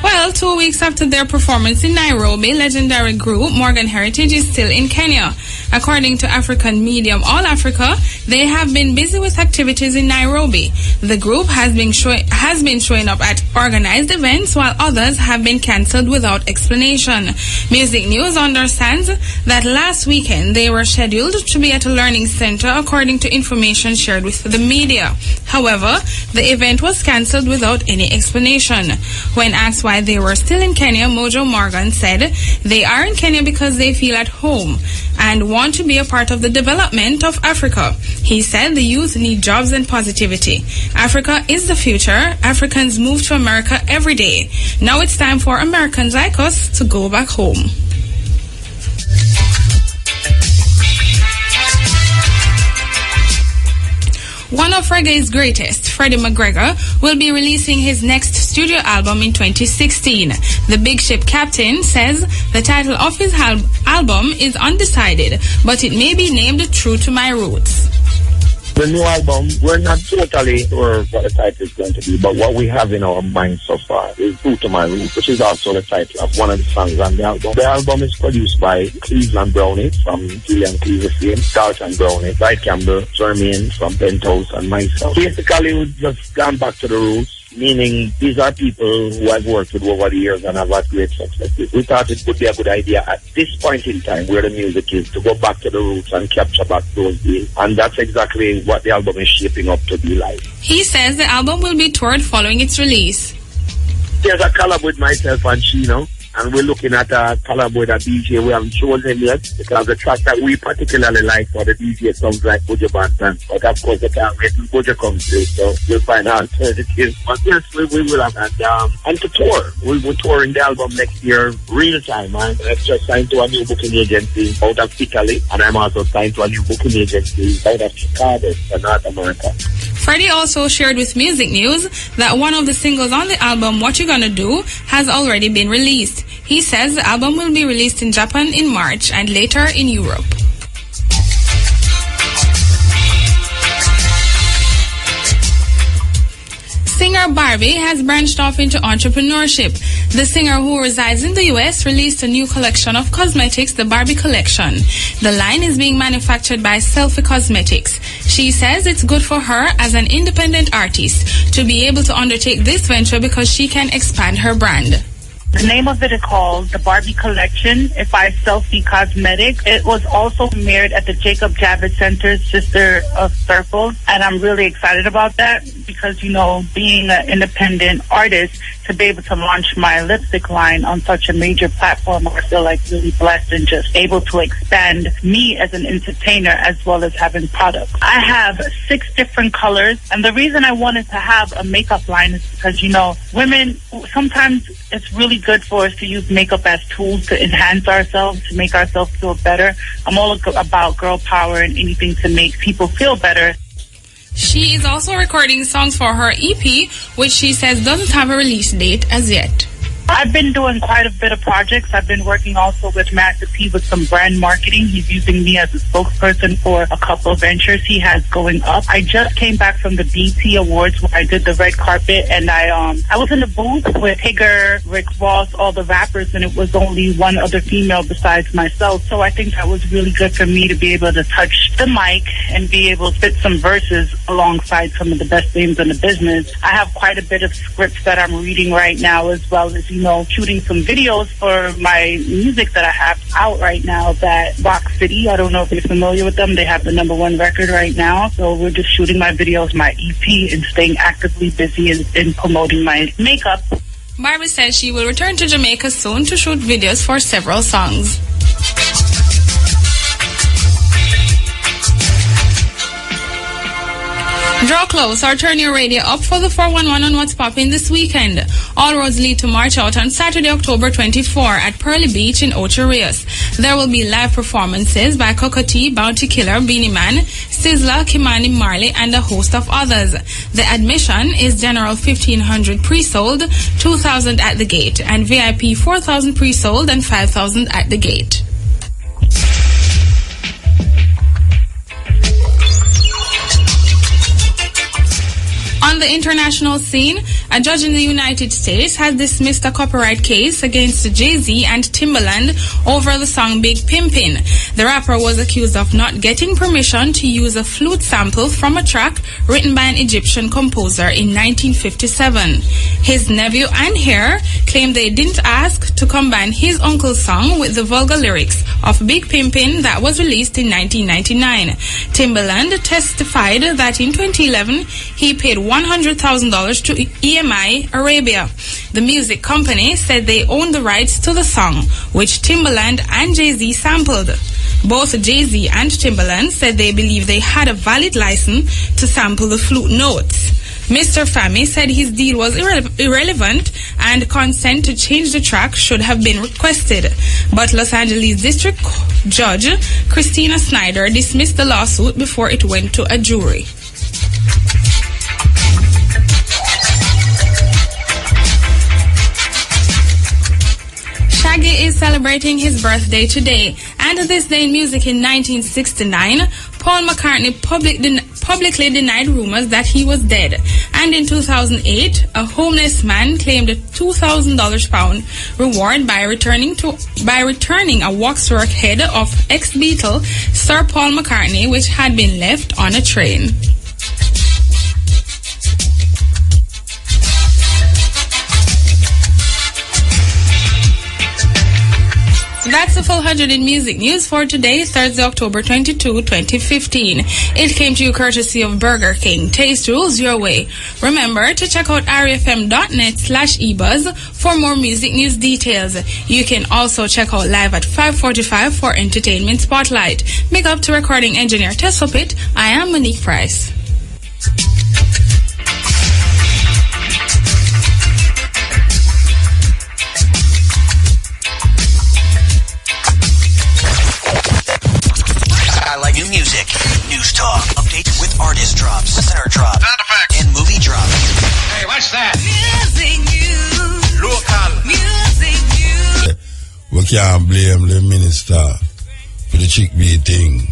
Well, 2 weeks after their performance in Nairobi, legendary group Morgan Heritage is still in Kenya. According to African Medium All Africa, they have been busy with activities in Nairobi. The group has been showing up at organized events, while others have been cancelled without explanation. Music News understands that last weekend they were scheduled to be at a learning center, according to information shared with the media. However, the event was cancelled without any explanation. When asked why they were still in Kenya, Mojo Morgan said they are in Kenya because they feel at home and want to be a part of the development of Africa. He said the youth need jobs and positivity. Africa is the future. Africans move to America every day. Now it's time for Americans like us to go back home. One of reggae's greatest, Freddie McGregor, will be releasing his next studio album in 2016. The Big Ship Captain says the title of his album is undecided, but it may be named True to My Roots. The new album, we're not totally sure what the title is going to be, but what we have in our mind so far is True to My Roots, which is also the title of one of the songs on the album. The album is produced by Cleveland Brownie from Gillian Cleaver fame, Dalton Brownie, Guy Campbell, Jermaine from Penthouse, and myself. Basically, we've just gone back to the roots, meaning these are people who I've worked with over the years and have had great success. We thought it would be a good idea at this point in time where the music is to go back to the roots and capture back those days. And that's exactly what the album is shaping up to be like. He says the album will be toured following its release. There's a collab with myself and Chino, and we're looking at a collab with a DJ. We haven't chosen yet because the track that we particularly like for the DJ sounds like Buja Banton. But of course, they can't wait till Buja comes through, so we'll find alternatives. But yes, we will have. And to tour. We'll be touring the album next year, real time, man. I've just signed to a new booking agency out of Italy, and I'm also signed to a new booking agency out of Chicago in North America. Freddie also shared with Music News that one of the singles on the album, What You Gonna Do, has already been released. He says the album will be released in Japan in March and later in Europe. Singer Barbie has branched off into entrepreneurship. The singer, who resides in the U.S., released a new collection of cosmetics, the Barbie Collection. The line is being manufactured by Selfie Cosmetics. She says it's good for her as an independent artist to be able to undertake this venture because she can expand her brand. The name of it is called the Barbie Collection. It's by Selfie Cosmetics. It was also premiered at the Jacob Javits Center's Sister of Circles, and I'm really excited about that because, you know, being an independent artist, to be able to launch my lipstick line on such a major platform, I feel like really blessed and just able to expand me as an entertainer as well as having products. I have 6 different colors, and the reason I wanted to have a makeup line is because, you know, women, sometimes it's really good for us to use makeup as tools to enhance ourselves, to make ourselves feel better. I'm all about girl power and anything to make people feel better. She is also recording songs for her EP, which she says doesn't have a release date as yet. I've been doing quite a bit of projects. I've been working also with Master P with some brand marketing. He's using me as a spokesperson for a couple of ventures he has going up. I just came back from the BT Awards where I did the red carpet, and I was in the booth with Higger, Rick Ross, all the rappers, and it was only one other female besides myself. So I think that was really good for me to be able to touch the mic and be able to spit some verses alongside some of the best names in the business. I have quite a bit of scripts that I'm reading right now, as well as, shooting some videos for my music that I have out right now. That Box City, I don't know if you're familiar with them. They have the #1 record right now. So we're just shooting my videos, my EP, and staying actively busy in promoting my makeup. Barbie says she will return to Jamaica soon to shoot videos for several songs. Draw close or turn your radio up for the 411 on What's Poppin' this weekend. All roads lead to March Out on Saturday, October 24 at Pearly Beach in Ocho Rios. There will be live performances by Cocotte, Bounty Killer, Beanie Man, Sizzla, Kimani Marley, and a host of others. The admission is general $1,500 pre-sold, $2,000 at the gate, and VIP $4,000 pre-sold and $5,000 at the gate. On the international scene, a judge in the United States has dismissed a copyright case against Jay-Z and Timbaland over the song Big Pimpin'. The rapper was accused of not getting permission to use a flute sample from a track written by an Egyptian composer in 1957. His nephew and heir claimed they didn't ask to combine his uncle's song with the vulgar lyrics of Big Pimpin' that was released in 1999. Timbaland testified that in 2011 he paid $100,000 to EMI Arabia. The music company said they owned the rights to the song, which Timbaland and Jay-Z sampled. Both Jay-Z and Timbaland said they believe they had a valid license to sample the flute notes. Mr. Fami said his deal was irrelevant and consent to change the track should have been requested. But Los Angeles District Judge Christina Snyder dismissed the lawsuit before it went to a jury. Shaggy is celebrating his birthday today, and this day in music in 1969, Paul McCartney publicly denied rumors that he was dead, and in 2008, a homeless man claimed a $2,000 reward by returning a waxwork head of ex-Beatle Sir Paul McCartney, which had been left on a train. That's the full 100 in music news for today, Thursday, October 22, 2015. It came to you courtesy of Burger King. Taste rules your way. Remember to check out rfm.net/ebuzz for more music news details. You can also check out live at 5:45 for Entertainment Spotlight. Big up to recording engineer Tess Hoppit. I am Monique Price. New music, news talk, updates with artist drops, listener drops, sound effects, and movie drops. Hey, what's that? Music news. Local. Music news. We can't blame the minister for the chick bee thing.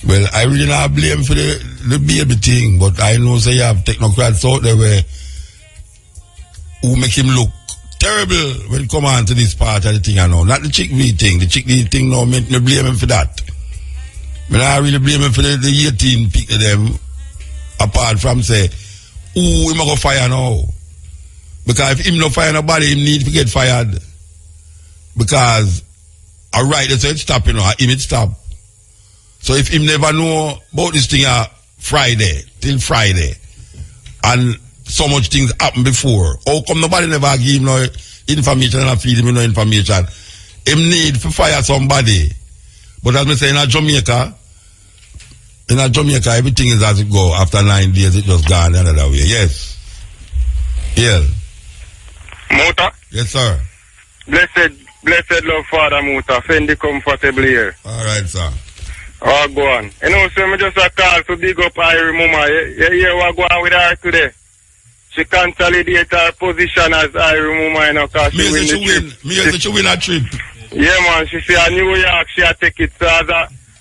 Well, I really not blame for the baby thing, but I know say you have technocrats out there who make him look terrible when it come on to this part of the thing I know. Not the chick bee thing. The chick bee thing now make me blame him for that. But I really blame him for the 18 people them, apart from say, him go fire now. Because if him no fire nobody, him need to get fired. Because alright, they say it stop, him it stop. So if him never know about this thing Friday, till Friday, and so much things happen before, how come nobody never give him no information and feed him no information? Him need to fire somebody. But as I say, in Jamaica, everything is as it go. After 9 days, it just gone another way. Yes. Yeah. Muta? Yes, sir. Blessed love, Father Muta. Fendi comfortably here. All right, sir. Oh, go on. You know, so I just a call to big up Irie Mama. You hear what go on with her today? she consolidate her position as Irish woman, you know, because she win the trip. Me said she win a trip. Yeah, man, she say a New York, she a take it. So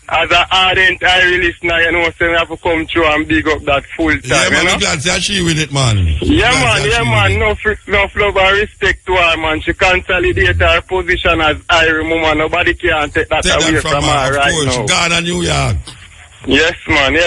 as a ardent Irish listener, you know, so we have to come through and big up that full time. Yeah, man, you know? I'm glad that she win it, man. Yeah, man. No love and respect to her, man. She consolidate her position as Irish woman. Nobody can take that away from her right now. She gone to New York. Yes, man.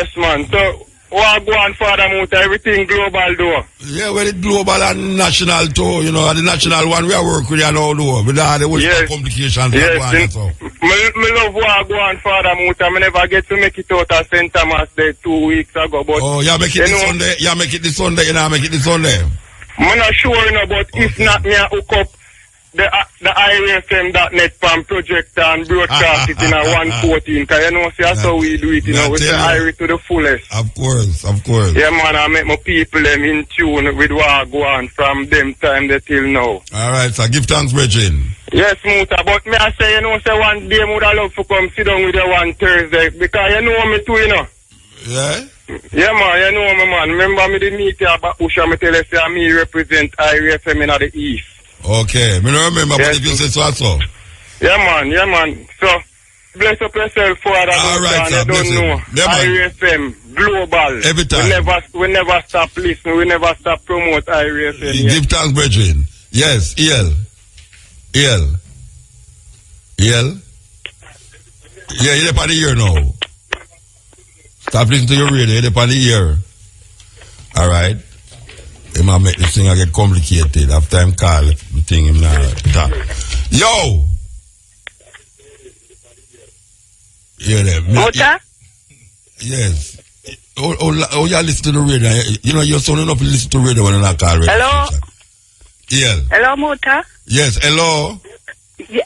So, what go on, Father Muta? Everything global, though. Yeah, well, it's global and national, too. You know, the national one we are working with, you know, though. With all the complications. Yes, me love what go on, Father Muta. I never get to make it out of St. Thomas Day 2 weeks ago. But make it this Sunday. Yeah, make it this Sunday. You know, make it this Sunday. I'm not sure, you know, but if not, me I hook up the IRFM.net from projector and broadcast it in a 114. Because you know, see, that's how we do it, you know, with the Irish to the fullest. Of course. Yeah, man, I make my people them in tune with what go on from them time till now. All right, so give thanks, Bridget. Yes, Muta, but me I say, you know, say one day I would love to come sit down with you one Thursday, because you know me too, you know. Yeah? Yeah, man, you know me, man. Remember me the meeting about Usha, me tell you, say, me represent IRFM in the East. Okay, me don't remember, but if you say so. Yeah, man. So, bless up yourself, Father. All right, sir, you don't know. Yeah, IRFM, global. Every time. We never stop listening. We never stop promote IRFM. Give thanks, Bridget. Yes, EL. Yeah, you're up on the ear now. Stop listening to your radio, you're up on the ear. Alright. It might make this thing get complicated. After I'm call the thing him now talk. Yo! Hear them. Mota? Yes. Oh, you listen to the radio. You know, you're sounding up to listen to radio when you're not call radio. Hello? Yeah. Hello, Mota? Yes, hello?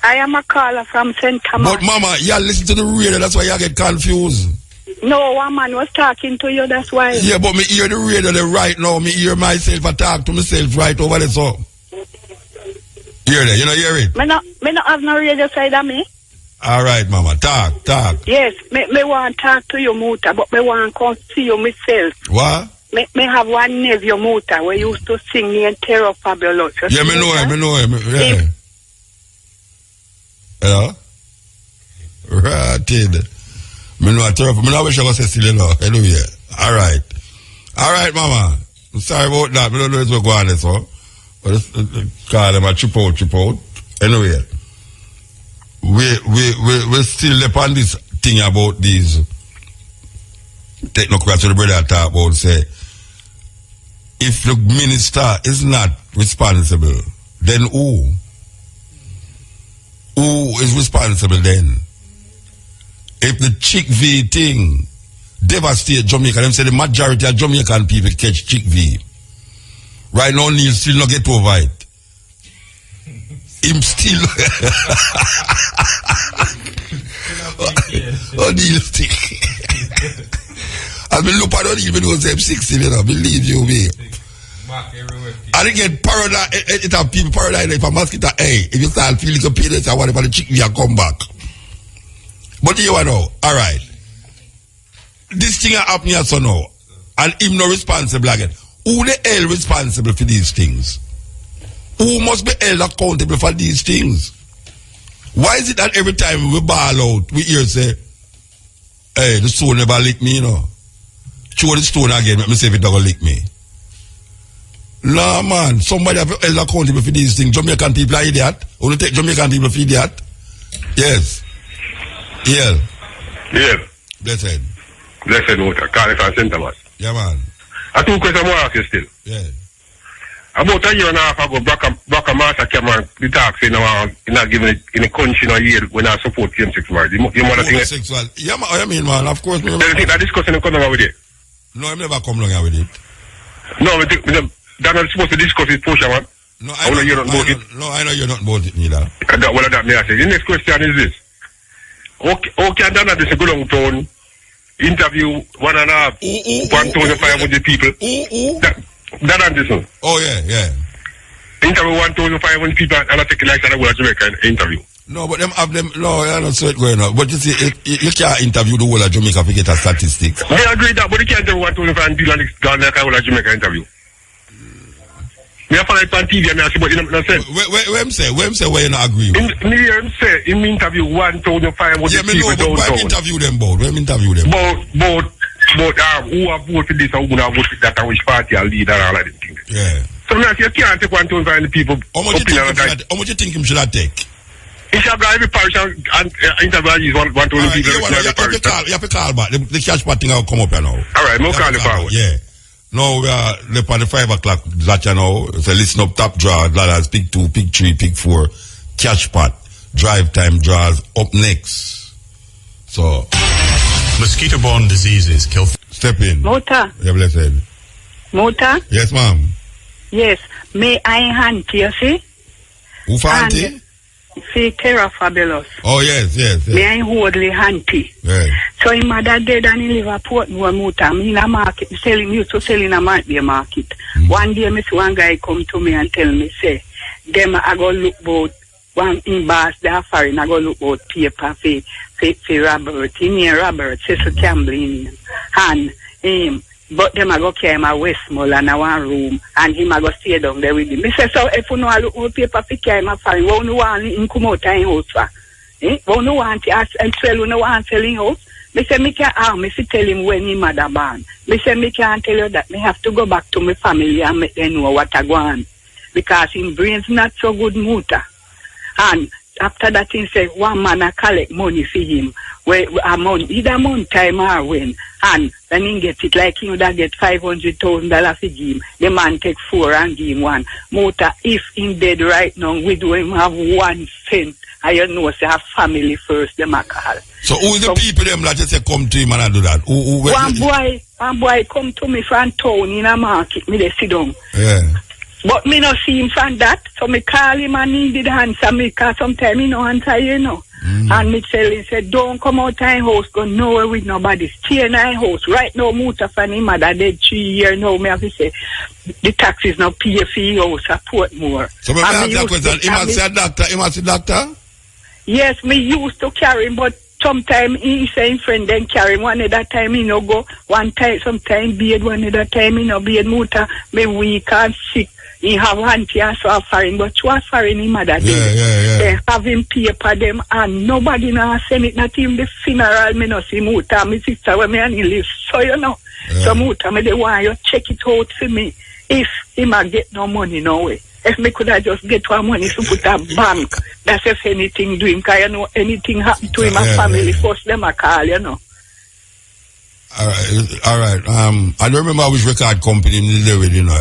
I am a caller from St. Thomas. But mama, you listen to the radio, that's why you get confused. No, one man was talking to you, that's why. Yeah, but me hear the radio there right now. Me hear myself, I talk to myself right over there, so. Hear that, you know, hear it? Me not have no radio side of me. All right, mama, talk. Yes, me want to talk to you, Muta, but me want to come see you myself. What? Me have one nephew, Muta, where used to sing me and Terror Fabulous. Yeah, me know him. Yeah. Hello? Ratted. Me know a Terror. Me know wish I was say hello, yeah. All right, mama. I'm sorry about that. Me don't know what's going on, so. But call them a trip out. Anyway. We still upon this thing about these technocrats the brother talk about, say, if the minister is not responsible, then who? Who is responsible then? If the Chick V thing devastate Jamaica, them say the majority of Jamaican people catch Chick V. Right now, Neil still not get over it. Him still. Neil still. I mean, look at it, even though it's 16, you know, believe you me. And again, paradise, it have people paradise, if a mosquito, hey, if you start feeling some pain, I want the Chick V and come back. But you know, alright. This thing happen here so now, and him no responsible again. Who the hell responsible for these things? Who must be held accountable for these things? Why is it that every time we ball out, we hear say, hey, the stone never lick me, you know? Throw the stone again, let me see if it doesn't lick me. Nah, man, somebody have held accountable for these things. Jamaican people are idiot. Only take Jamaican people for idiot. Yes. Yeah. Blessed. Blessed water. Calling from St. Thomas. Yeah, man. I two questions more ask you still. Yeah. About a year and a half ago, Braca Master came on the talk saying not giving it in a country in a year when I support same-sex marriage. You want to think sexual. Yeah, man, I mean, man, of course. Do you think that discussion come along with it? No, I never come along with it. No, they're not supposed to discuss it, Pusha, man. No, I know you're not about it. No, I know you're not about it, neither. That may I say. The next question is this. Okay, and then this go long town interview 1,500 people. That and this one. Oh yeah. Interview 1,500 people and I take it like that I Jamaica interview. No, but them have them. No, I don't see it going on. But you see, you can't interview the whole of Jamaica to get a statistics. I agree that, but you can't interview 1,500 people and it's gone like a whole of Jamaica interview. Me have it on TV and I say, but you know what I'm saying? Where him say where you not agree with? Me hear him say, him interview 1,500 people downtown. Where interview them about? Where interview them? But who have voted for this and who have voted for that and which party are leader and all of them things. Yeah. So now you can't take 1,500 people. How much you think him should have take? He should go every parish and interview 1,000 people. You have to call back. The cash part thing will come up now. Alright, no call forward. Yeah. Now we are left on the 5 o'clock that you know. So listen up, top draw, ladders, pick 2, pick 3, pick 4, cash pot, drive time draws up next. So mosquito-borne diseases kill. Step in. Mota. You're blessed. Mota? Yes, ma'am. Yes. May I auntie, you see? Who for auntie? See, Terra Fabulous. Oh, yes. May I hold the auntie? Yes. So his mother dead and he live at Portmore, Mota. I'm in a market, used to sell in a market. One day, I see one guy come to me and tell me, say, them I go look about one in bars, they are foreign, I go look about paper for Robert. He near Robert, Cecil Campbell, and him. But them I go carry my Westmoreland in one room and him I go stay down there with him. Me say, so if you know I look out paper for carry my foreign, why you want him come out in house for? Why you want and tell you no want selling house? Me say, me can't me see tell him when his mother born. Me say, me can't tell you that. Me have to go back to my family and make them know what I go on. Because his brain's not so good, Muta. And after that, he say, one man I collect money for him. Either month time or when. And then he get it like he would get $500,000 for him. The man take 4 and give him 1. Muta, if in dead right now, we do him have 1 cent. I know say have family first, them a call. So who is the people them that just say come to him and I do that? One boy come to me from town in a market, me they sit down. Yeah. But me no see him from that, so me call him and he did answer me, because sometimes he no answer, you know. And me tell him, say, don't come out of house, go nowhere with nobody, stay in house. Right now, Muta from him mother dead 3 years now, me have to say, the taxes now pay for your house, support more. So me ask that question, he must say doctor, he must say doctor? Yes, me used to carry him, but sometimes he say him friend then carry him. One other time he no go, one time, sometimes beard, one other time he no beard. Muta, me weak and sick. He have auntie also a foreign, but you are foreign him mother day. Yeah. They have him paper them and nobody now send it, not even the funeral, me no see Muta, my sister where me and he live. So you know. Yeah. So Muta, me they want you check it out for me. If he might get no money no way. If me could have just get one money to put a bank, that's if anything do him, because you know anything happen to him and family first them a call, you know. All right. I don't remember which record company in the with, you know.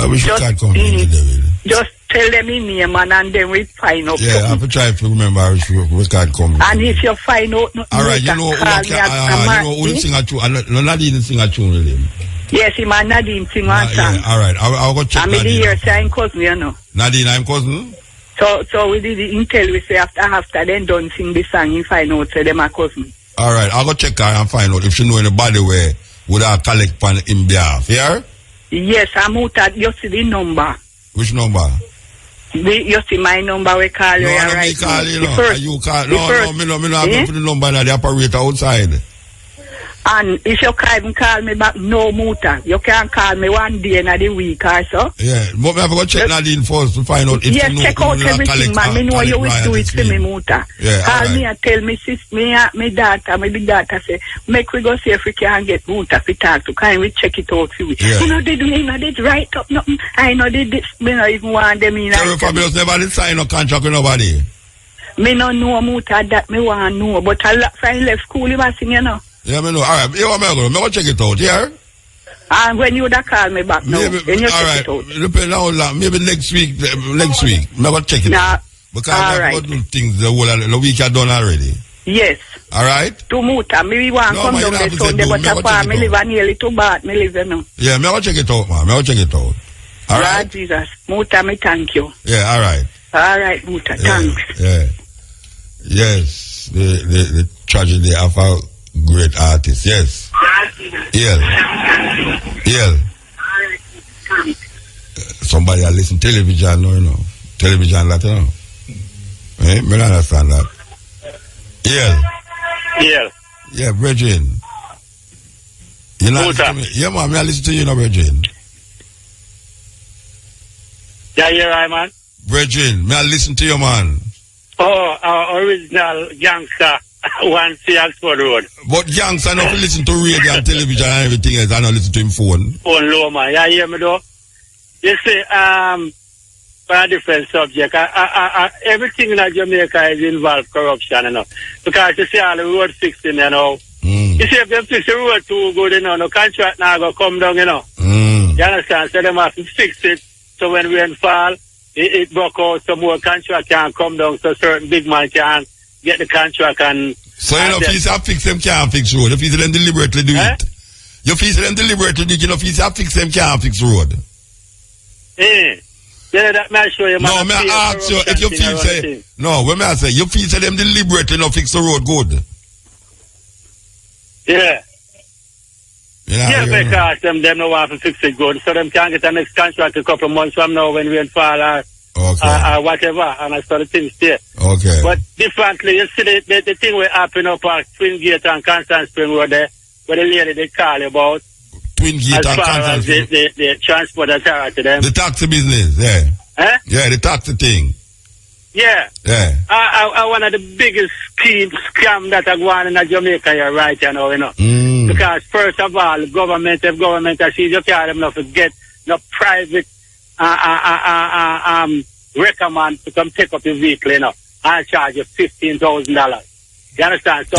Which record company in the just tell them in name and then we find out. Yeah, I have to try to remember which record company. And if you find out, all right, you know who will sing a tune? Nadine sing a tune with him. Yes, he man Nadine sing one song. Yeah, all right, I'll go check. I'm in the year saying cousin, you know. Nadine, I'm cousin. So we did the intel. We say after then don't sing the song, you find out say them a cousin. All right, I'll go check her and find out if she know anybody where would I collect on in behalf. Yeah. Yes, I'm out at you see the number. Which number? You see my number. We call you. No, right. Me call you. No, you call. No, me no have the number now. The operator outside. And if you can't call me back, no Muta. You can call me one day in the week or so. Yeah, but we have to check Nadine first to find out if you know. Check out everything, man. Me know you will do it for me, Muta. Yeah, call me and tell me, my daughter, my big daughter say, make we go see if we can get Muta to talk to. Can we check it out for you? Yeah. You know, they did write up nothing. I know they did. Me not even want them in. Terry Fabulous never did sign no contract with nobody. Me no know Muta that me want know, but a lot from left school, you must sing, you know. Yeah, me know. All right, you want me to go check it out, yeah? And when you would call me back now, maybe, then you it check out. Depending on how long, maybe next week, me go check it out. Because I have to do things the week are done already. Yes. All right? To Muta, me want come down the Sunday, but apart, me live nearly to Bath, me live, you know. Yeah, me go check it out, man. Me go check it out. All right? Lord Jesus. Muta, me thank you. Yeah, all right. All right, Muta, thanks. Yeah. Yes, the tragedy of a great artist, yes. Yeah. Somebody I listen television, no, you know. Television, that, you know. Eh? Me don't understand that. Yeah, Virgin. You know, yeah, man, I listen to you, no, Virgin. Yeah, you're right, man. Brethren, may I listen to you, man? Oh, our original gangster, 1C Oxford Road. But gangster not listen to radio and television and everything else. I don't listen to him phone. Phone low, man. Yeah, hear me though? You see, for a different subject, everything in Jamaica is involved corruption, you know. Because you see all the road fixing, you know. You see, if they fix the road too good, you know, no contract now go come down, you know. You understand? So they have to fix it. So when rain fall, it broke out, some more contract can come down, so certain big man can get the contract and... So you know, if you fix them, can't fix road. If you them deliberately do it. You feel them deliberately do it, you know, if you fix them, can't fix road. Yeah, that may show you, man. No, may I ask you, if you feel say... No, when I say, you feel say them deliberately not fix the road good? Yeah. Yeah, because them don't want to fix it good, so them can get the next contract a couple of months from now when rain fall or whatever, and I sort of things there. Okay. But differently, you see the thing will happen up at Twin Gate and Constant Spring Road there, where the lady they call about. Twin Gate and Constant Spring. The transport authority them. The taxi business, yeah. Yeah, the taxi thing. Yeah. Yeah. One of the biggest scam that are going on in Jamaica here right now, you know. Because first of all, if government has you can't have enough to get no private recommend to come take up your vehicle, you know, and charge you $15,000. You understand? So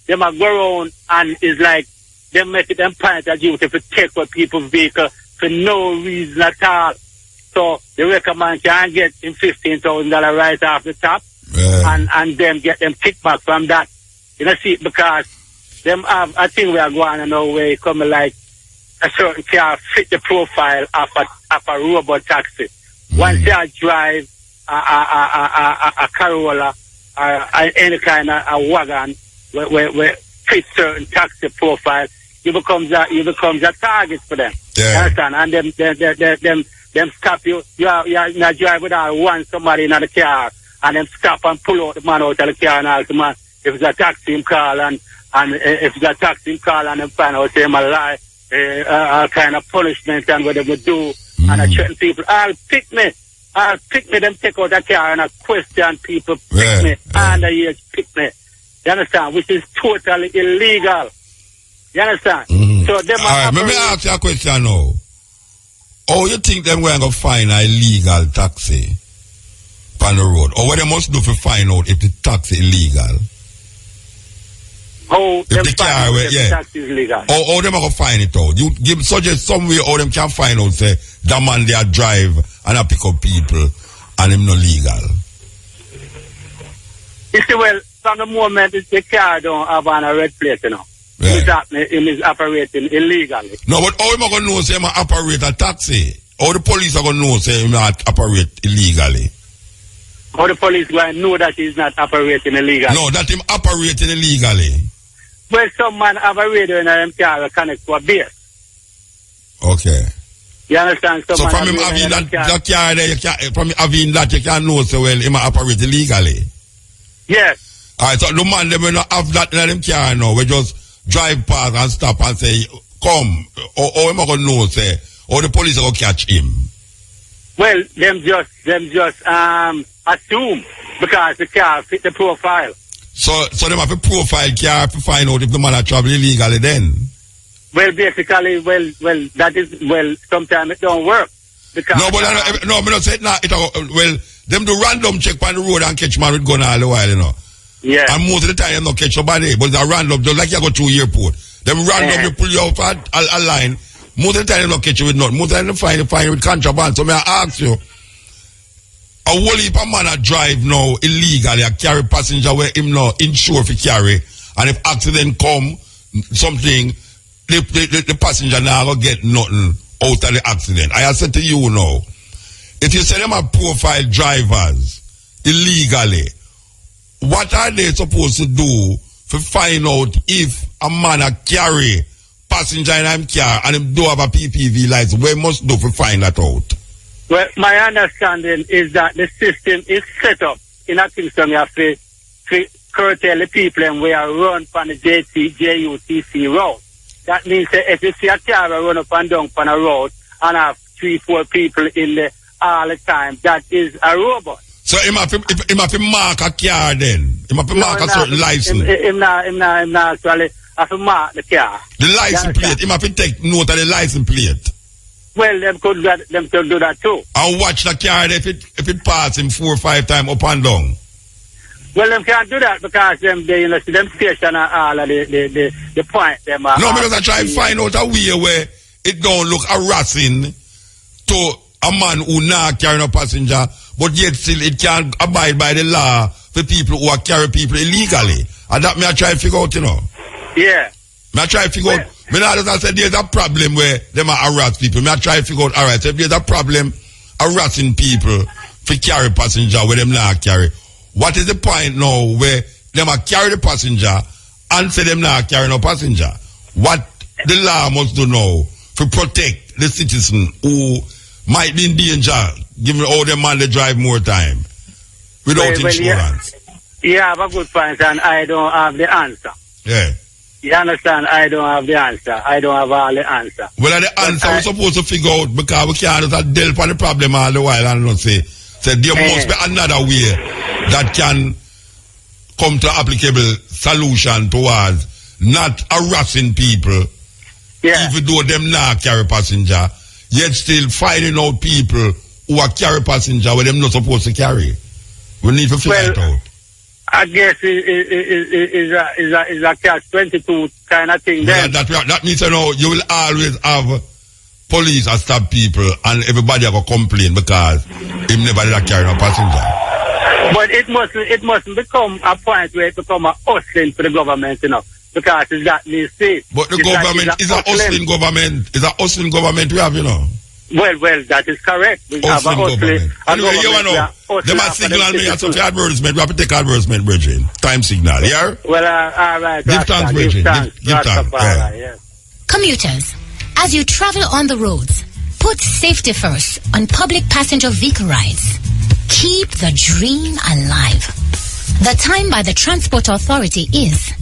they might go around and it's like they make it them point of duty to take up people's vehicle for no reason at all. So the recommend can get him $15,000 right off the top and then get them kickback from that. You know, see, because them have, I think we are going in our way, coming like a certain car fit the profile of a robot taxi. Once you drive a Corolla or any kind of a wagon where fit certain taxi profile, you becomes a target for them. Yeah. Understand? And them stop you. You're not driving without one somebody in the car, and them stop and pull out the man out of the car and ask the man if it's a taxi him call and if it's a taxi him call and them find out him a lie, all kind of punishment and what they would do and I threaten people. I'll pick me, them take out the car and I question people, pick me, underage pick me. You understand? Which is totally illegal. You understand? So them let me ask you a question now. How you think them going to find an illegal taxi on the road? Or what they must do to find out if the taxi illegal? How if the car if the taxi is legal? How them going to find it out? You give suggest some way how them can find out say that man they are drive and I pick up people and him not legal. You see, well, from the moment the car don't have on a red plate, you know. Him is operating illegally. No, but how am I going to know say him operate a taxi? How the police are going to know say him not operate illegally? How the police going to know that he's not operating illegally? No, that him operating illegally. Well, some man have a radio in a car connect to a base. Okay. You understand? So from him having that car there, from having that you can know so well him operate illegally? Yes. Alright, so the man they will not have that in them car now. We just drive past and stop and say, come, or am I going to know, say, or the police are going to catch him? Well, them just assume, because the car fit the profile. So them have a profile car to find out if the man are traveling illegally then? Well, basically, sometimes it don't work. Because no, but I'm not saying that. Well, them do random check on the road and catch man with gun all the while, you know. Yeah. And most of the time you don't catch nobody, but it's a random, just like you go through airport. Them random, you pull you out a line. Most of the time you don't catch you with nothing. Most of the time you find you with contraband. So may I ask you, a whole heap of man a drive now illegally, a carry passenger where him now insure for carry, and if accident come, something, the passenger now go get nothing out of the accident. I have said to you now, if you say them are profile drivers illegally, what are they supposed to do to find out if a man a carry passenger in him car and him do have a PPV license? What must do to find that out? Well, my understanding is that the system is set up in a Kingston. You have to curtail the people and we are run from the JUTC road. That means that if you see a car run up and down on a road and have 3-4 people in the all the time that is a robot. So him have to mark a car then? Him have to mark a certain license? Him not actually have to mark the car. The license plate? Him have to take note of the license plate? Well, them could do that too. And watch the car if it pass him 4 or 5 times up and down? Well, them can't do that because them station and all of the point. No, because I try to find out a way where it don't look harassing to a man who not carrying a passenger, but yet still it can abide by the law for people who are carrying people illegally. And that me I try to figure out, you know. Yeah. Me I try to figure out. Me not just say there's a problem where them are harass people. Me I try to figure out, alright, so if there's a problem harassing people for carry passenger where them not carry, what is the point now where them are carry the passenger and say them not carry no passenger? What the law must do now to protect the citizen who might be in danger, given all them man they drive more time without insurance? Yeah, have a good point, and I don't have the answer. Yeah. You understand? I don't have the answer. I don't have all the answer. Well, the answer we're supposed to figure out because we can't just deal with the problem all the while and not say there must be another way that can come to applicable solution towards not harassing people, even though them not carry passenger, yet still finding out people who are carry passenger where them not supposed to carry. We need to figure it out. I guess is a catch-22 kind of thing. Yeah, that means you know you will always have police that stop people and everybody will complain because him never did carry no passenger. But it mustn't become a point where it become a hustling for the government, you know, because it's that they say. But the government is a hustling government. It's a hustling government we have, you know. Well, that is correct. We have a hustling. Anyway, you know, they must signal me at some advertisement. We have to take advertisement, Bridget. Time signal, yeah? Well, all right. Give thanks, Bridget. Give thanks. Yeah. Commuters, as you travel on the roads, put safety first on public passenger vehicle rides. Keep the dream alive. The time by the Transport Authority is...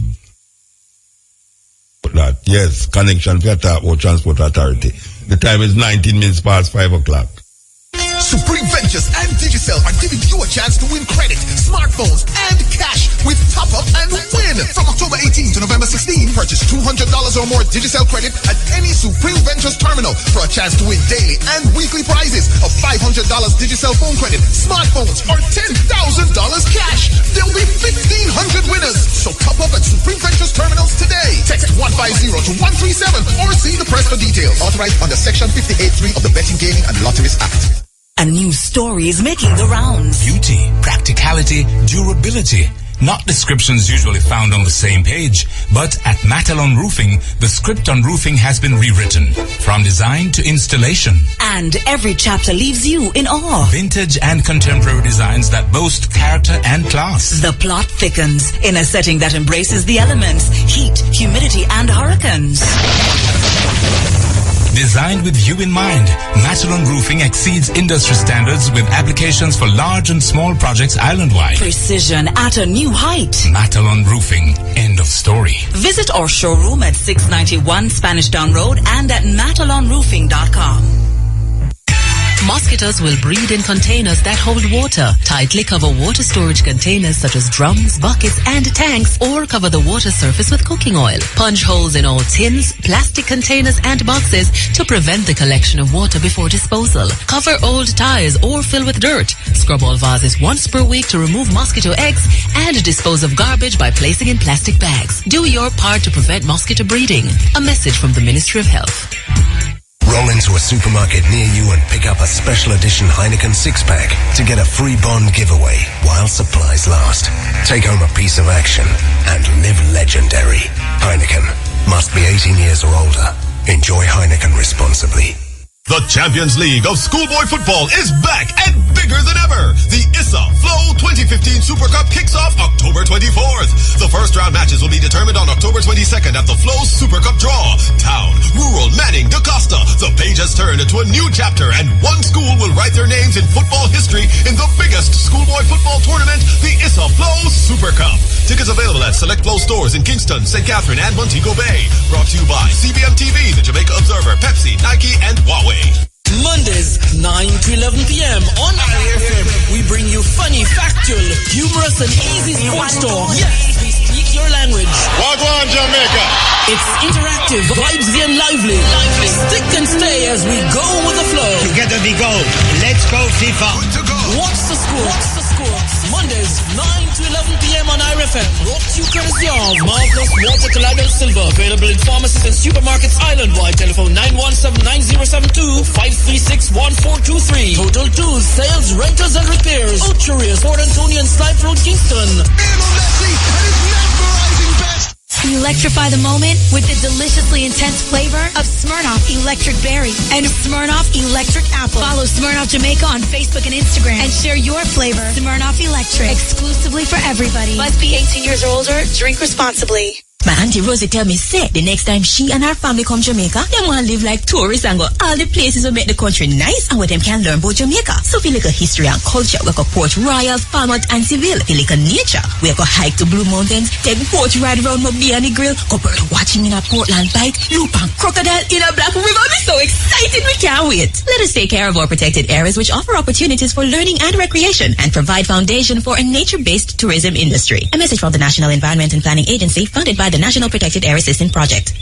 That, yes, connection for Transport Authority. The time is 19 minutes past 5 o'clock. Supreme Ventures and Digicel are giving you a chance to win credit, smartphones, and cash with Top Up and Win. From October 18 to November 16, purchase $200 or more Digicel credit at any Supreme Ventures terminal for a chance to win daily and weekly prizes of $500 Digicel phone credit, smartphones, or $10,000 cash. There'll be 1,500 winners. So top up at Supreme Ventures terminals today. Text 150 to 137 or see the press for details. Authorized under Section 58.3 of the Betting, Gaming and Lotteries Act. A new story is making the rounds. Beauty, practicality, durability. Not descriptions usually found on the same page, but at Matalon Roofing, the script on roofing has been rewritten, from design to installation. And every chapter leaves you in awe. Vintage and contemporary designs that boast character and class. The plot thickens in a setting that embraces the elements, heat, humidity, and hurricanes. Designed with you in mind, Matalon Roofing exceeds industry standards with applications for large and small projects island-wide. Precision at a new height. Matalon Roofing. End of story. Visit our showroom at 691 Spanish Down Road and at matalonroofing.com. Mosquitoes will breed in containers that hold water. Tightly cover water storage containers such as drums, buckets, and tanks, or cover the water surface with cooking oil. Punch holes in all tins, plastic containers, and boxes to prevent the collection of water before disposal. Cover old tires or fill with dirt. Scrub all vases once per week to remove mosquito eggs and dispose of garbage by placing in plastic bags. Do your part to prevent mosquito breeding. A message from the Ministry of Health. Roll into a supermarket near you and pick up a special edition Heineken 6-pack to get a free bond giveaway while supplies last. Take home a piece of action and live legendary. Heineken. Must be 18 years or older. Enjoy Heineken responsibly. The Champions League of Schoolboy Football is back and bigger than ever. The ISA Flow 2015 Super Cup kicks off October 24th. The first round matches will be determined on October 22nd at the Flow Super Cup draw. Town, Rural, Manning, DaCosta. The page has turned into a new chapter and one school will write their names in football history in the biggest schoolboy football tournament, the ISA Flow Super Cup. Tickets available at select Flow stores in Kingston, St. Catherine, and Montego Bay. Brought to you by CBM TV, the Jamaica Observer, Pepsi, Nike, and Huawei. Mondays, to 11 p.m. on IFM. We bring you funny, factual, humorous, and easy sports talk. Yes, we speak your language. Wagwan Jamaica. It's interactive, vibesy, and lively. Stick and stay as we go with the flow. Together we go. Let's go, FIFA. What's the score? Mondays, 9 to 11 p.m. on IFM. Brought to you courtesy of Marvelous Water Collider Silver. Available in pharmacies and supermarkets island-wide. Telephone 917-9072-536-1423. Total Tools, Sales, Rentals and Repairs. Outuriers, Port Antonio and Snipe Road, Kingston. Electrify the moment with the deliciously intense flavor of Smirnoff Electric Berry and Smirnoff Electric Apple. Follow Smirnoff Jamaica on Facebook and Instagram and share your flavor. Smirnoff Electric, exclusively for everybody. Must be 18 years or older. Drink responsibly. My Auntie Rosie tell me, say, the next time she and her family come Jamaica, they want to live like tourists and go all the places will make the country nice and where them can learn about Jamaica. So if you look at history and culture, we go Port Royal, Falmouth and Seville. If you look at nature, we go hike to Blue Mountains, take boat ride around Mobile and the Grill, go bird watching in a Portland Pike, loop and crocodile in a Black River. I'm so excited, we can't wait. Let us take care of our protected areas which offer opportunities for learning and recreation and provide foundation for a nature-based tourism industry. A message from the National Environment and Planning Agency, funded by the National Protected Area System Project.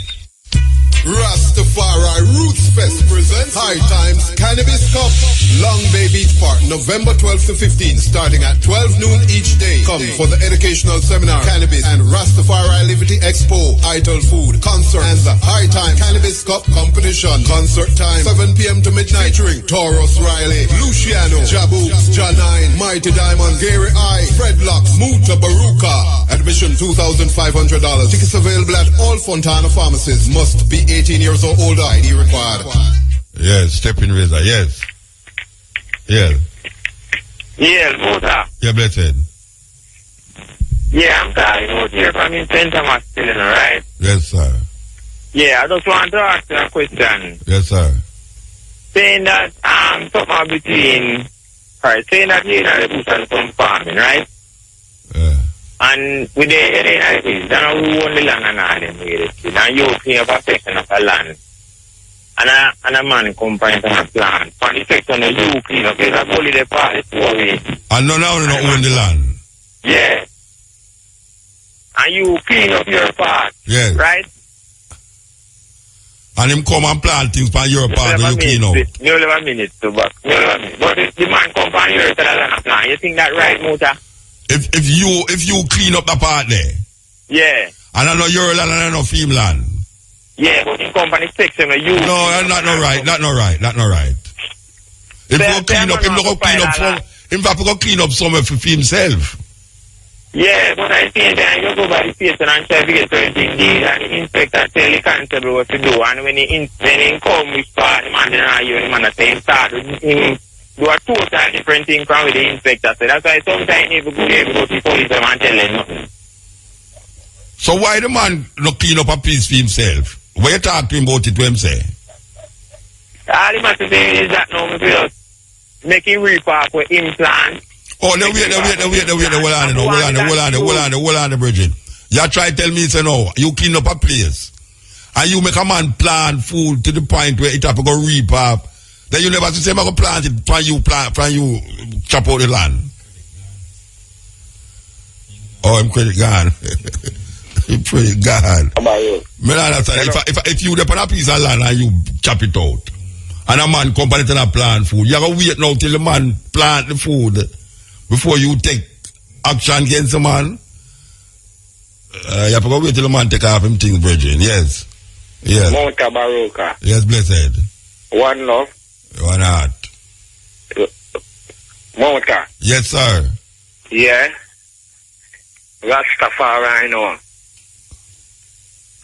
Rastafari Roots Fest presents High Times Cannabis Cup, Long Bay Beach Park, November 12th to 15th, starting at 12 noon each day. Come for the educational seminar, cannabis and Rastafari Liberty Expo, Idle Food, concert, and the High Time Cannabis Cup competition. Concert time 7 p.m. to midnight, featuring Taurus Riley, Luciano, Jabooks, Janine, Mighty Diamond, Gary I, Fredlocks, Mutabaruka. Admission $2,500. Tickets available at all Fontana pharmacies. Must be 18 years or older. ID required. Yes, stepping razor. Yes. Yeah. Yes, Buddha. Yeah, blessed. Yeah, I'm calling out here from in St. Thomas, right? Yes, sir. Yeah, I just want to ask you a question. Yes, sir. Saying that something between, right, saying that you know the bush and some farming, right? Yeah. And with the area, it's done who own the land and all them with it. And you clean up a section of the land. And a man come find a plant. For the section that you clean up, there's a bully the part is away. And no, now you don't own the land. Yeah. And you clean up your part. Yes. Right? And him come and plant things on your part when you clean up. You have a minute to back. But if the man come on your side and plant, you think that right, Muta? If you clean up the part there. Yeah. And I know your land and I know film land. Yeah, but in company section of you. No, that's not right. That's not right. That's not right. If you clean up, him go clean up some. Him have to go clean up somewhere for himself. Yeah, but I think that you go by the station and try to get certain deed and the inspector tell the constable what to do. And when he come with part, the man didn't you, the man at the same start him do a total different thing from with the inspector. So that's why sometimes you go to the police and tell them nothing. So why the man not clean up a piece for himself? What you talk to him about it when him say? All he must say is that now we just make him repark with implant. Oh, hold on, Bridget. You try to tell me, say no, you clean up a place. And you make a man plant food to the point where it have to go repark. Then you never say, I'm going to plant it, from you chop out the land. Oh, I'm credit gone. Pretty God. If you depend on a piece of land and you chop it out, and a man come and plant food, you have to wait now till the man plant the food before you take action against the man. You have to wait till the man take off him things, brethren. Yes. Yes. Mutabaruka. Yes, blessed. One love. One heart. Mota. Yes, sir. Yeah. Rastafari, know.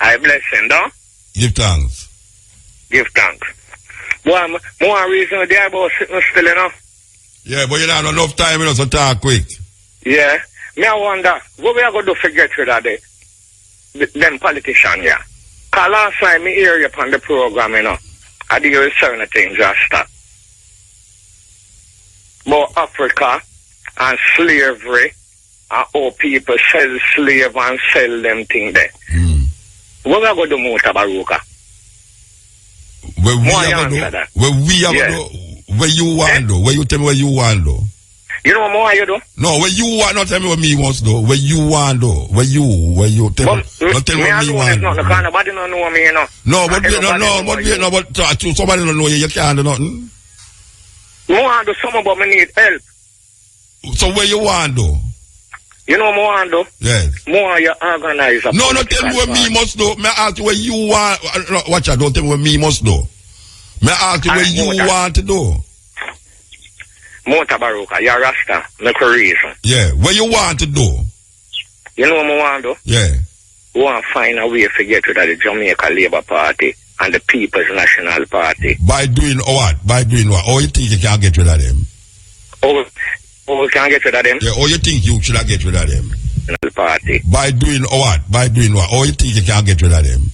I bless him, though. Give thanks. Give thanks. Boy, more reason there about sitting still, you know. Yeah, but you don't have enough time, you know, so talk quick. Yeah. Me I wonder, what we are going to do to get rid of them politicians, yeah. Because last time me hear you upon the program, you know, I deal with certain things that stop. About Africa and slavery and how people sell slave and sell them things there. What we are going to do, Mutabaruka? What we are going to do? Where you want though? Where you tell me where you want though? You know what more you do? No, where you want, not tell me what me wants though. Where you want though? Where you tell me, not tell me what me want. No, nobody don't know me, you know. No, but somebody don't know you can't do nothing. More do something, but me need help. So where you want though? You know more do? Yes. More you organize. No, tell me what me must do. Me ask you where you want. No, watch out, don't tell me what me must do. Me ask you where you want to do. Mutabaruka, you're Rasta, make a reason. Yeah, what you want to do? You know what I want to do? Yeah. We want to find a way to get rid of the Jamaica Labour Party and the People's National Party. By doing what? By doing what? Or you think you can get rid of them? Oh, we can get rid of them? Yeah, or you think you should get rid of them? National Party. By doing what? By doing what? Or you think you can get rid of them?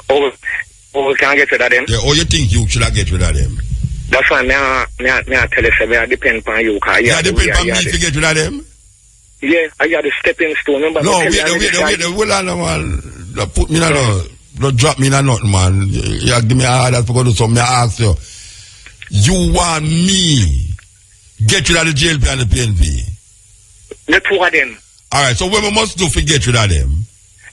Oh, we can get rid of them? Yeah, or you think you should get rid of them? That's why me I tell you, I depend on you. Yeah, depend on me to get rid of them? Yeah, I got the stepping stone. Remember? No, wait, hold on, man. Don't put me in a don't drop me in a nothing, man. You give me a hard ass for go do something. I ask you. You want me get rid of the JLP and the PNP? The two of them. Alright, so what we must do for get rid of them?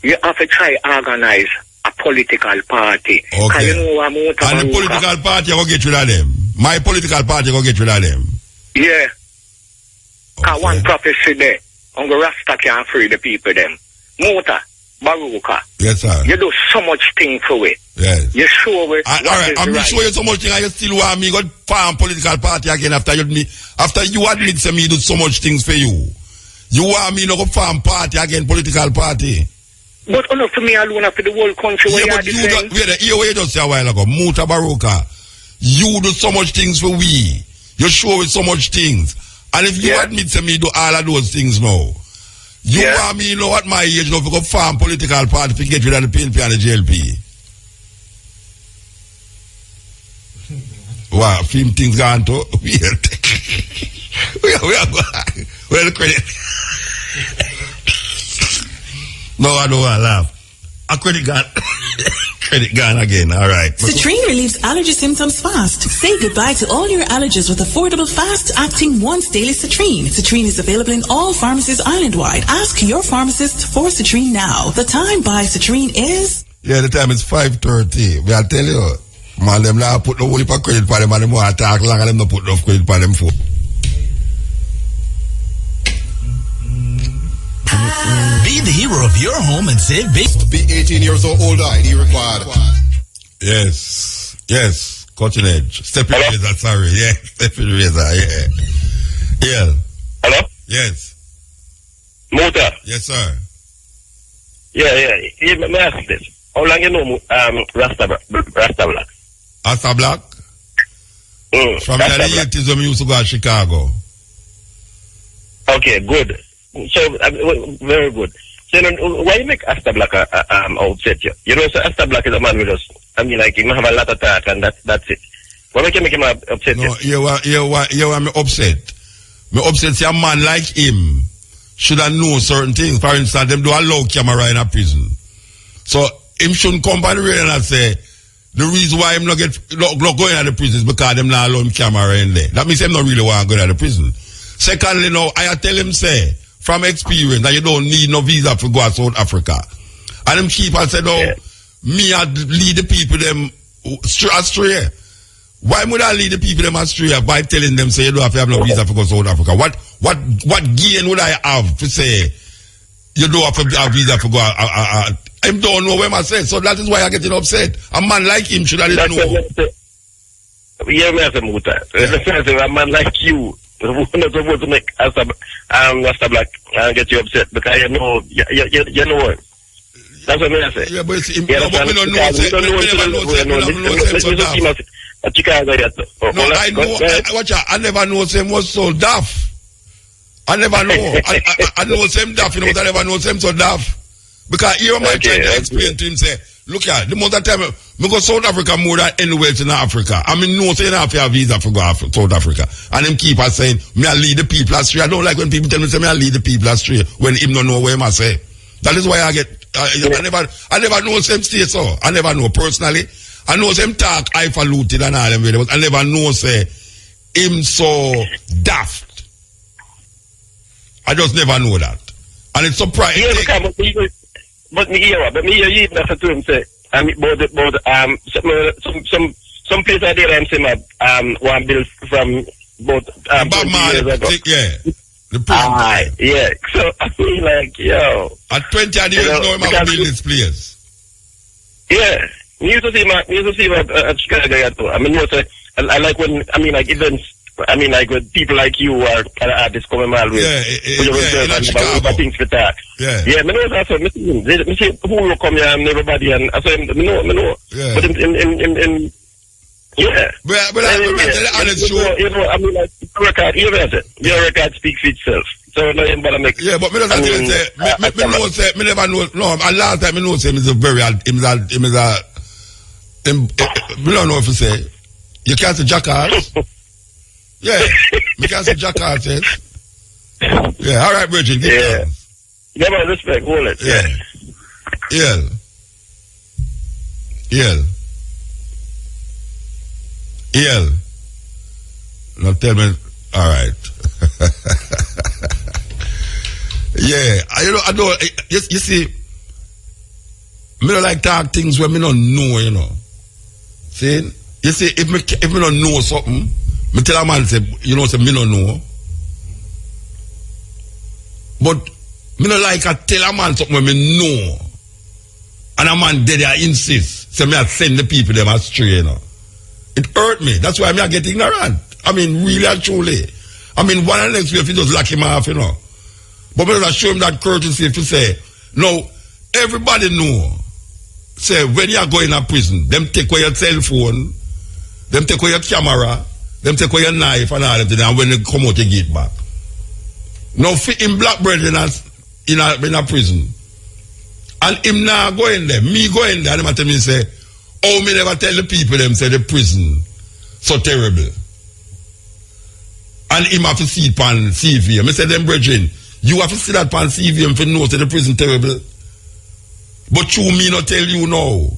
You have to try organize a political party. Okay. You know what, and the political party will get rid of them. My political party will get rid of them. Yeah. Okay. One prophecy there. Uncle Rasta can free the people them. Mutabaruka. Yes, sir. You do so much thing for it. Yes. You show it. Alright, I'm show you so much thing and you still want me go form political party again after you admit say me do so much things for you. You want me to go form party again, political party. But enough for me alone for the whole country. Yeah, but you don't, hear what you just said a while ago. Mutabaruka. You do so much things for we. You show it so much things. And if you admit to me do all of those things now, you want me know at my age now to go form political party to get rid of the PNP and the JLP. Wow, film things gone to weird. we are going. Well, credit. No, I don't want to laugh. A credit gone. Credit gone again. All right. Citrine relieves allergy symptoms fast. Say goodbye to all your allergies with affordable, fast-acting once daily Citrine. Citrine is available in all pharmacies island-wide. Ask your pharmacist for Citrine now. The time by Citrine is... Yeah, the time is 5:30. But I tell you, man, them now put no whole heap of credit for them and them want to talk long and them not put enough credit for them for. Be the hero of your home and save big. Be 18 years or older, ID required. Yes. Cutting edge. Stepping razor, sorry. Yeah, stepping razor, yeah. Yeah. Hello? Yes. Muta? Yes, sir. Yeah. Let me ask this. How long you know Rasta Black? Rasta Black? From the 80s when we used to go to Chicago. Okay, good. So, very good. So, why you make Rasta Black upset you? You know, so Rasta Black is a man with us. I mean, like, he have a lot of talk and that's it. Why make him upset you? No, you are me upset. Me upset say a man like him should have known certain things. For instance, them do allow camera in a prison. So, him shouldn't come by the radio and say, the reason why him not going out of the prison is because them not allow him camera in there. That means him not really want to go out of the prison. Secondly, now, I tell him, say, from experience, that you don't need no visa to go to South Africa. And him keep and say, no, me I lead the people them astray. Why would I lead the people them astray by telling them, say, you don't have to have no visa to go to South Africa? What gain would I have to say, you don't have to have visa to go? I don't know where I say. So that is why I get upset. A man like him should have know. Yeah, Mr. Muta. A man like you. We're not supposed to make Rasta Black get you upset because you know it. That's what I say. Yeah, but we don't know. Chicago yet. No, I know. Watch out. I never know him was so daft. I never know. I know him daft. You know, but I never know him so daft. Because here my trying to explain to him, say, look at the most of the time, I go South Africa more than anywhere else in Africa. I mean, no saying I have to have visa for go to South Africa. And him keep on saying, me I lead the people astray. I don't like when people tell me, say, me I lead the people astray when him don't know where I say. That is why I get, I never know him stay so. I never know personally. I know him talk highfalutin and all them, but I never know say, him so daft. I just never know that. And it's surprising. But me hear you even to him say, some place I did say one bill from about 20 years ago. Yeah. The prison. Yeah. So I feel like, yo. At 20 I didn't know him how to build this place. Yeah. Me used to see at Chicago. I mean, I like when, like events, when people like you are artists coming my way. Yeah, Chicago. Things for that. Yeah. Yeah, I know also, me see who will come here and everybody, and I say, me know. Yeah. But in yeah. But I tell the honest truth. Your record speaks for itself. So no one better make. Yeah, but me doesn't say. Me never know. No, and last time me know say him is a very. Me don't know if you say. You can't say jackass. Yeah, me can't say jackass. Yeah, all right, Bridget. Yeah. Give me respect. Hold it. Yeah. Now tell me, all right. Yeah, I don't. You see, me don't like talk things where me don't know. See, you see, if me don't know something, me tell a man say, say me don't know. But me don't like I tell a man something where me know, and a man dead I insist. So me I send the people them astray. It hurt me. That's why I get ignorant. I mean, really and truly. I mean, one of the next way if you just lock him off, But when I show him that courtesy to say, no, everybody know. Say, when you are going to prison, them take away your cell phone, them take away your camera, them take away your knife and all of that, and when they come out, you get back. Now, fit him black bread in a prison. And him now go in there, me go in there, and him tell me, say, oh, me never tell the people them say the prison so terrible. And him have to see it on CV. I say them brethren, you have to see that on CV and for know say the prison terrible. But you me not tell you now.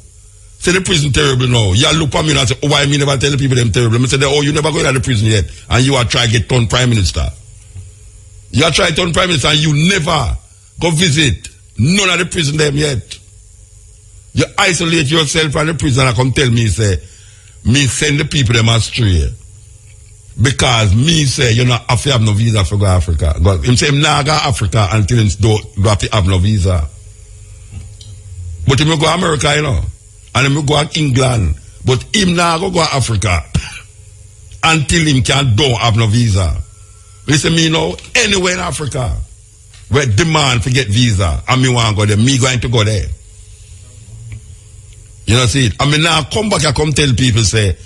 Say the prison terrible now. You look at me and say, oh, why me never tell the people them terrible? I say, oh, you never go to the prison yet. And you are trying to get turned prime minister. You are trying to turn prime minister and you never go visit none of the prison them yet. You isolate yourself from the prison and come tell me, say, me send the people them astray. Because me say, you not have to have no visa for go to Africa. Him say, him not go to Africa until him don't have to have no visa. But him go to America, and him go to England. But him not go to Africa until him don't have no visa. Listen me now, anywhere in Africa where demand to get visa, and me want to go there, me going to go there. You know, see it. I mean, now come back and come tell people, say,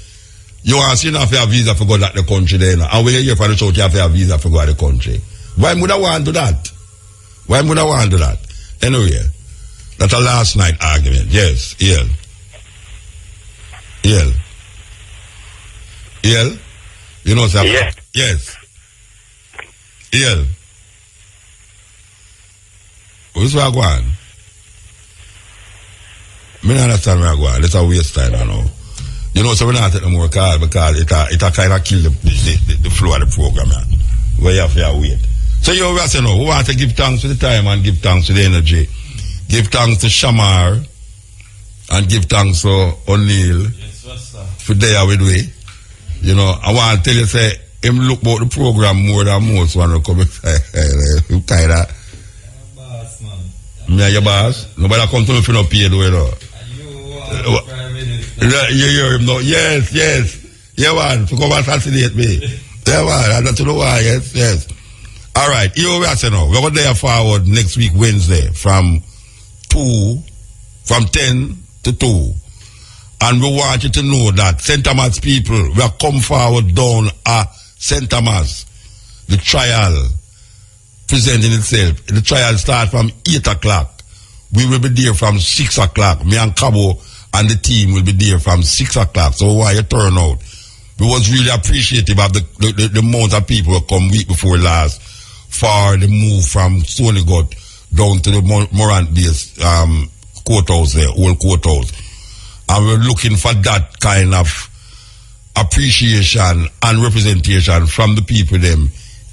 you want to see have a visa for go to the country there. And when you hear from the church, you have a visa for go to the country. Why would I want to do that? Why would I want to do that? Anyway, that's a last night argument. Yes, EL. You know, sir? Yeah. Yes. EL. Who's where I go on? I don't understand where I go on. Let's waste time, know. You know, so we're not taking more call because it kind of kill the flow of the program, man. Where you have to wait. So you always say, no, we want to give thanks for the time and give thanks for the energy. Give thanks to Shamar and give thanks to O'Neill for there with we. You know, I want to tell you, say, him look about the program more than most one will come and say, you kind of. Me and your boss? Nobody come to me for no pay, though, you know. You hear him now? Yes. Yeah, man, to come assassinate me. Yeah, man, I don't know why, yes. All right, here we are, now. We're going to forward next week, Wednesday, from 10 to 2. And we want you to know that St. Thomas people, we are come forward down at St. Thomas. The trial presenting itself. The trial starts from 8 o'clock. We will be there from 6 o'clock. Me and Cabo and the team will be there from 6 o'clock. So why you turn out? We was really appreciative of the amount of people who come week before last for the move from Sonigot down to the Morant base courthouse there, old courthouse. And we're looking for that kind of appreciation appreciation and representation from the people them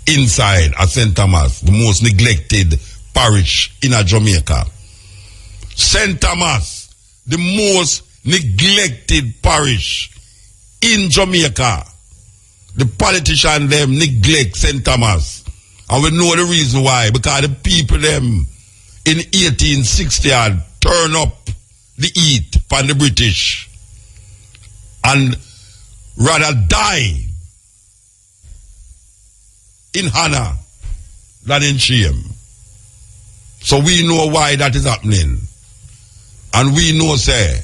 inside at St. Thomas, the most neglected parish in Jamaica. St. Thomas, the most neglected parish in Jamaica. The politicians them neglect St. Thomas. And we know the reason why. Because the people them in 1860 had turned up the heat upon the British. And rather die in honor than in shame. So we know why that is happening. And we know, say,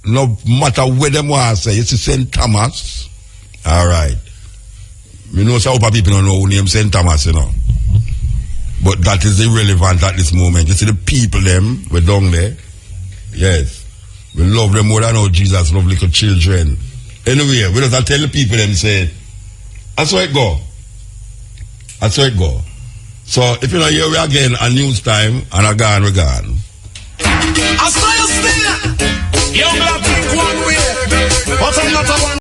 no matter where them want to say, it's St. Thomas. All right. We know some people don't know who name St. Thomas, you know. But that is irrelevant at this moment. You see the people them, we're down there. Yes. We love them more than how Jesus love little children. Anyway, we just tell the people them, say, that's how it go. That's how it go. So, if you're not here, we again, a news time, and again, we're gone. I saw you still. Young black think one way, but I'm not a one